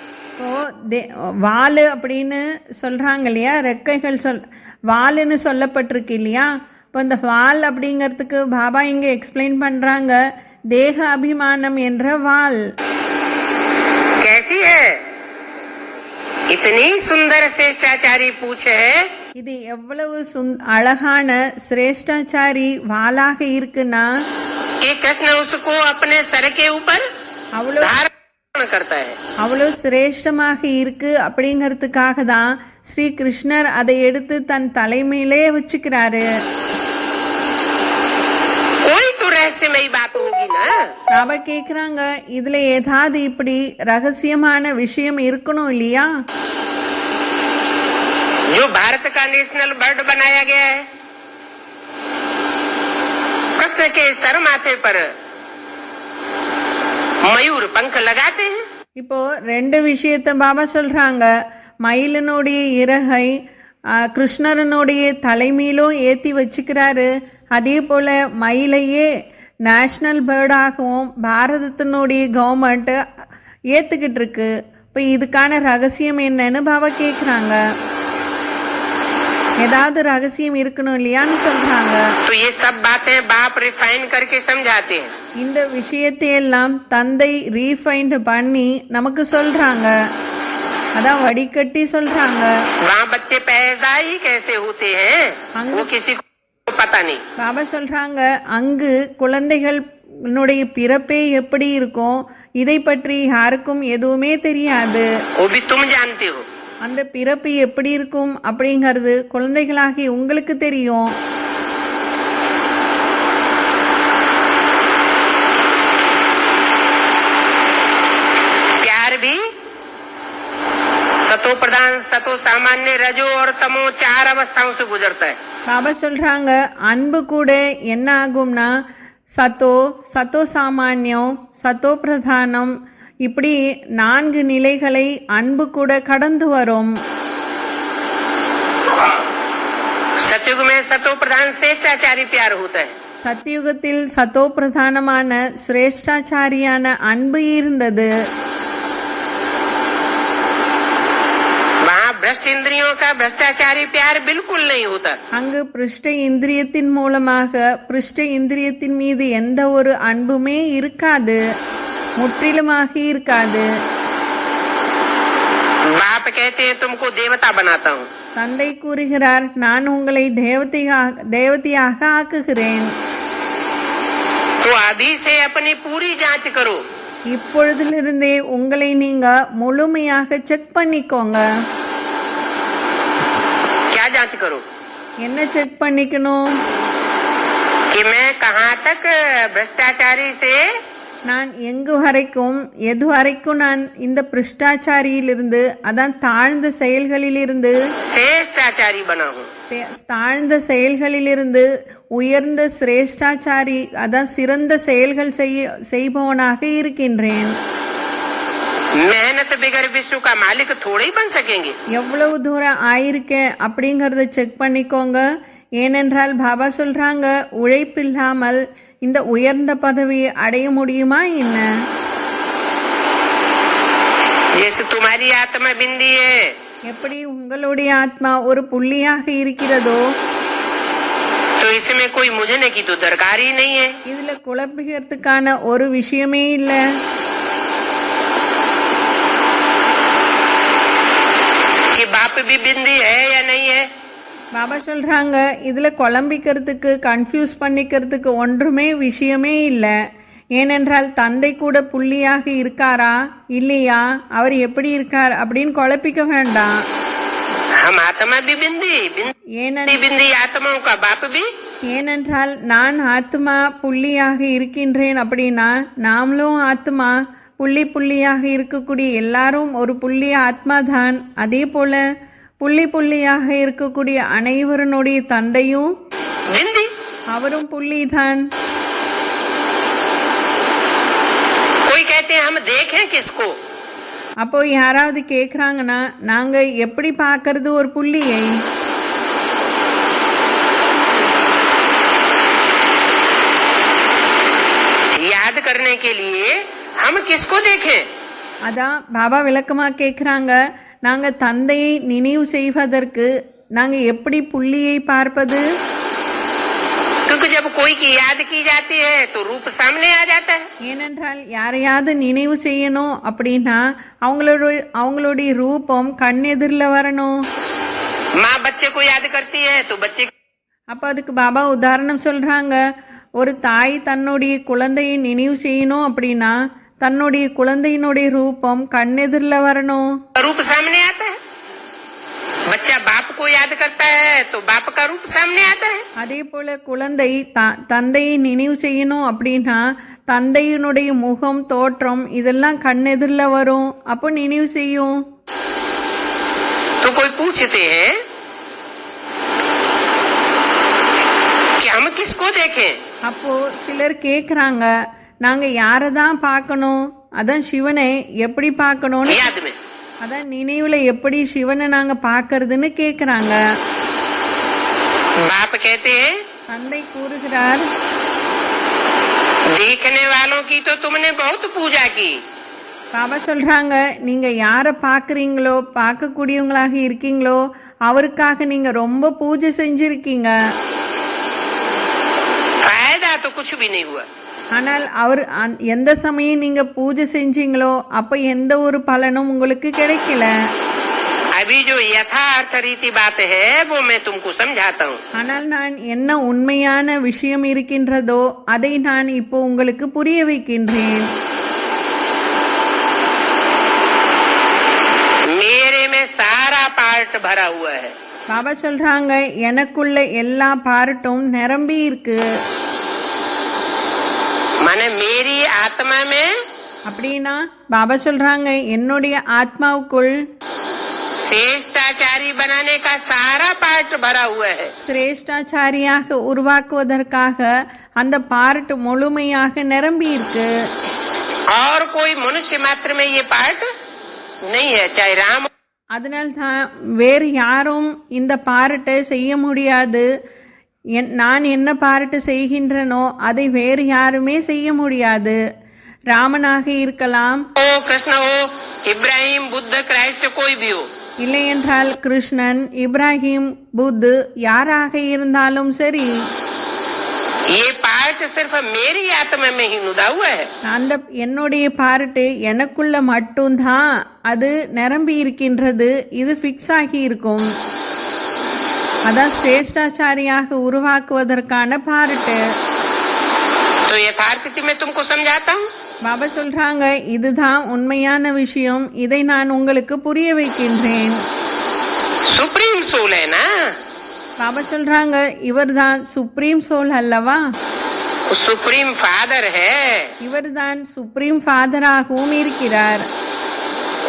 வாலு அப்படின்னு சொல்றாங்க இல்லையா, ரெக்கைகள் வாலுன்னு சொல்லப்பட்டிருக்கு இல்லையா. இப்போ இந்த வால் அப்படிங்கறதுக்கு பாபா இங்க எக்ஸ்பிளைன் பண்றாங்க, தேக அபிமானம் என்ற வால். कैसी है? इतनी सुंदर श्रेष्ठाचारी पूछ है। இது எவ்வளவு அழகான சிரேஷ்டாச்சாரி வாலாக இருக்குன்னா कि कृष्ण उसको अपने सर के ऊपर धारण करता है। அவ்வளவு சிரேஷ்டமாக இருக்கு அப்படிங்கறதுக்காக தான் ஸ்ரீ கிருஷ்ணர் அதை எடுத்து தன் தலைமையிலே வச்சுக்கிறாரு. कोई तो रहस्यमयी बात होगी ना। பாபா கேக்குறாங்க, இதுல ஏதாவது இப்படி ரகசியமான விஷயம் இருக்கணும் இல்லையா? जो भारत का नेशनल बर्ड बनाया गया है, कृष्ण के सर माथे पर मयूर पंख लगाते हैं। இப்போ ரெண்டு விஷயத்த பாபா சொல்றாங்க. மயிலினுடைய இறகை கிருஷ்ணரனுடைய தலைமையிலும் ஏத்தி வச்சுக்கிறாரு. அதே போல மயிலையே நேஷனல் பேர்டாகவும் பாரதத்தினுடைய கவர்மெண்ட் ஏத்துக்கிட்டு இருக்கு. இப்போ இதுக்கான ரகசியம் என்னன்னு பாபா கேக்குறாங்க. ஏதாவது ரகசியம் இருக்கணும் இல்லையான்னு சொல்றாங்க. तो ये सब बातें बाप रिफाइन करके समझाते हैं। இந்த விஷயத்தை எல்லாம் தந்தை ரீஃபைண்ட் பண்ணி நமக்கு சொல்றாங்க. அதான் வடிகட்டி சொல்றாங்க. वहाँ बच्चे पैदा ही कैसे होते हैं वो किसी को पता नहीं। பாபா சொல்றாங்க, அங்கு குழந்தைகளுடைய பிறப்பே எப்படி இருக்கும் இதை பற்றி யாருக்கும் எதுவுமே தெரியாது. वो भी तुम जानते हो। அந்த பிறப்பு எப்படி இருக்கும் அப்படிங்கிறது குழந்தைகளாகி உங்களுக்கு தெரியும். प्यार भी सतो प्रधान सतो सामान्य रजो और तमो 4 अवस्थाओं से गुजरता है। பாபா சொல்றாங்க, அன்பு கூட என்ன ஆகும்னா சத்தோ சாமான்யம், சத்தோ பிரதானம், இப்படி 4 நிலைகளை அன்பு கூட கடந்து வரும். सतयुग में सतो प्रधान श्रेष्ठाचारी प्यार होता है। சத்தியுகத்தில் சத்தோ பிரதானமான சிரேஷ்டாச்சாரியான அன்பு இருந்தது. वहाँ भ्रष्ट इंद्रियों का भ्रष्टाचारी प्यार बिल्कुल नहीं होता। அங்கு பிருஷ்ட இந்திரியத்தின் மூலமாக பிருஷ்ட இந்திரியத்தின் மீது எந்த ஒரு அன்புமே இருக்காது, முற்றிலுமாக இருக்காது. बाप कहते हैं तुमको देवता बनाता हूँ। தந்தை கூறுகிறார், நான் உங்களை தேவதையாக ஆக்குகிறேன். तो अभी से अपनी पूरी जांच करो। இப்பொழுதிலிருந்தே உங்களை நீங்க முழுமையாக செக் பண்ணிக்கோங்க. क्या जांच करो? என்ன செக் பண்ணிக்கணும்? कि कि मैं कहाँ तक भ्रष्टाचारी से நான் எங்கு வரைக்கும் எது வரைக்கும் நான் இந்த பிரஷ்டாச்சாரியிலிருந்து அதான் தாழ்ந்த செயல்களிலிருந்து श्रेष्ठाचारी बना हूँ। தாழ்ந்த செயல்களிலிருந்து உயர்ந்த சிரேஷ்டாச்சாரி அதான் சிறந்த செயல்கள் செய்பவனாக இருக்கின்றேன். मेहनत बगैर विश्व का मालिक थोड़े ही बन सकेंगे। எவ்வளவு தூரம் ஆயிருக்கேன் அப்படிங்கறத செக் பண்ணிக்கோங்க. ஏனென்றால் பாபா சொல்றாங்க, உழைப்பில்லாமல் இந்த உயர்ந்த பதவியை அடைய முடியுமா என்ன? जैसे तुम्हारी आत्मा बिंदी है, எப்படி உங்களுடைய ஆத்மா ஒரு புள்ளியாக இருக்கிறதோ, तो इसमें कोई मुझने की तो दरकार ही नहीं है। இதுல குழப்பிக்கிறதுக்கான ஒரு விஷயமே இல்ல. कि बाप भी बिंदी है या नहीं है, பாபா சொல்றாங்க, இதுல குழம்பிக்கிறதுக்கு கன்ஃபியூஸ் பண்ணிக்கிறதுக்கு ஒன்றுமே விஷயமே இல்ல. ஏனென்றால் தந்தை கூட புள்ளியாக இருக்காரா இல்லையா, அவர் எப்படி இருக்கார் அப்படின்னு குழப்பிக்க வேண்டாம். हम आत्मा भी बिंदी बिंदी आत्माओं का बाप भी। ஏனென்றால் நான் ஆத்மா புள்ளியாக இருக்கின்றேன் அப்படின்னா நாமளும் ஆத்மா புள்ளி புள்ளியாக இருக்கக்கூடிய எல்லாரும் ஒரு புள்ளி ஆத்மா தான். அதே போல புள்ளி புள்ளியாக இருக்கக்கூடிய அனைவருடைய தந்தையும் அவரும் புள்ளி தான். कोई कहते हैं हम देखें किसको, அப்போ யாராவது கேக்குறாங்கன்னா நாங்க எப்படி பாக்குறது ஒரு புள்ளியை? याद करने के लिए हम किसको देखें? அதான் பாபா விளக்கமா கேக்குறாங்க, நாங்க தந்தையை நினைவு செய்வதற்கு நாங்க எப்படி புள்ளியை பார்ப்பது? क्योंकि जब कोई की याद की जाती है तो रूप सामने आ जाता है। ஏனென்றால் யாரையாவது நினைவு செய்யணும் அப்படின்னா அவங்களுடைய ரூபம் கண்ணெதிரில வரணும். माँ बच्चे को याद करती है तो बच्चे, அப்ப அதுக்கு பாபா உதாரணம் சொல்றாங்க, ஒரு தாய் தன்னுடைய குழந்தையை நினைவு செய்யணும் அப்படின்னா தன்னுடைய குழந்தையினுடைய ரூபம் கண்ணெதிரில வரணும். रूप सामने आता है। बच्चा बाप को याद करता है तो बाप का रूप सामने आता है। அதே போல குழந்தை தந்தையை நினைவு செய்யணும் அப்படின்னா தந்தையினுடைய முகம் தோற்றம் இதெல்லாம் கண்ணெதிரில வரும். அப்போ நினைவு செய்யும். तो कोई पूछते हैं कि हम किसको देखें? அப்போ சிலர் கேக்குறாங்க, நாங்க யாரதான் பார்க்கணும்? அதான் சிவனை எப்படி பார்க்கணும்னு, याद में அதான் நினைவுல எப்படி சிவனை நாங்க பார்க்கறதுன்னு கேக்குறாங்க. बाप कहते हैं தந்தை கூறுகிறார், देखने वालों की तो तुमने बहुत पूजा की। பாபா சொல்றாங்க, நீங்க யார பாக்குறீங்களோ பார்க்கக்கூடியவங்களாக இருக்கீங்களோ அவருக்காக நீங்க ரொம்ப பூஜை செஞ்சிருக்கீங்க. फायदा तो कुछ भी नहीं हुआ। ஆனால் அவர் எந்த சமயம் நீங்க பூஜை செஞ்சீங்களோ அப்ப எந்த ஒரு பலனும் உங்களுக்கு கிடைக்கல. अभी जो यथार्थ रीति बात है वो मैं तुमको समझाता हूँ। ஆனால் நான் என்ன உண்மையான விஷயம் இருக்கின்றதோ அதை நான் இப்போ உங்களுக்கு புரிய வைக்கின்றேன். मेरे में सारा पार्ट भरा हुआ है। பாபா சொல்றாங்க, எனக்குள்ள எல்லா பார்ட்டும் நிரம்பி இருக்கு. माने मेरी आत्मा में, அப்படின்னா பாபா சொல்றாங்க, என்னுடைய ஆத்மாவுக்குள் श्रेष्ठाचारी बनाने का सारा पार्ट भरा हुआ है। சிரேஷ்டாச்சாரியாக உருவாக்குவதற்காக அந்த பார்ட் முழுமையாக நிரம்பி இருக்கு. और कोई मनुष्य मात्र में ये पार्ट नहीं है, चाहे राम। அதனால் தான் வேறு யாரும் இந்த பார்ட்டை செய்ய முடியாது. நான் என்ன பார்ட்டு செய்கின்றனோ அதை வேறு யாருமே செய்ய முடியாது. ராமனாக இருக்கலாம், ओ कृष्ण हो, इब्राहिम, बुद्ध, क्राइस्ट, कोई भी हो। இல்லை என்றால் கிருஷ்ணன், இப்ராஹிம், புத்து யாராக இருந்தாலும் சரி, ये पार्ट सिर्फ मेरी आत्मा में ही नुदा हुआ है। அந்த என்னுடைய பார்ட்டு எனக்குள்ள மட்டும்தான் அது நிரம்பி இருக்கின்றது. இது பிக்ஸ் ஆகி இருக்கும். அதான் சிரேஷ்டாச்சாரியாக உருவாக்குவதற்கான பார்ட்டு. तो यथार्थ मैं तुमको समझाता हूँ। பாபா சொல்றாங்க, இதுதான் உண்மையான விஷயம், இதை நான் உங்களுக்கு புரிய வைக்கின்றேன். सुप्रीम सोल है ना। பாபா சொல்றாங்க, இவர்தான் சுப்ரீம் சோல் அல்லவா? वो सुप्रीम फादर है। இவர்தான் சுப்ரீம் ஃபாதராகவும் இருக்கிறார்.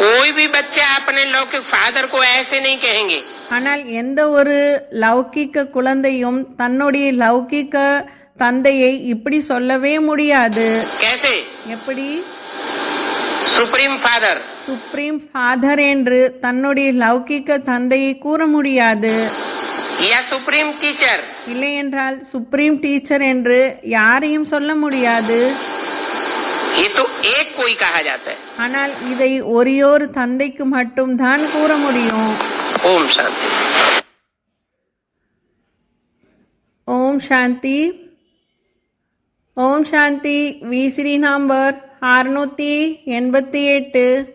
कोई भी बच्चा अपने लौकिक फादर को ऐसे नहीं कहेंगे। ஆனால் எந்த ஒரு லௌகிக்க குழந்தையும் தன்னுடைய லௌகிக்க தந்தையை இப்படி சொல்லவே முடியாது. कैसे? எப்படி? Supreme father. சுப்ரீம் ஃபாதர் என்று தன்னுடைய லௌகிக்க தந்தையை கூற முடியாது. या सुप्रीम टीचर। இல்லை என்றால் சுப்ரீம் டீச்சர் என்று யாரையும் சொல்ல முடியாது. ये तो एक कोई कहा जाता है। ஆனால் இதை ஒரேயொரு தந்தைக்கு மட்டும்தான் கூற முடியும். ओम शांति। ஓம் சாந்தி. ஓம் சாந்தி. விசிறி நம்பர் 688,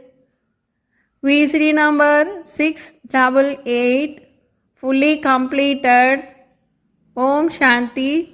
விசிறி number 688 fully completed. Om Shanti.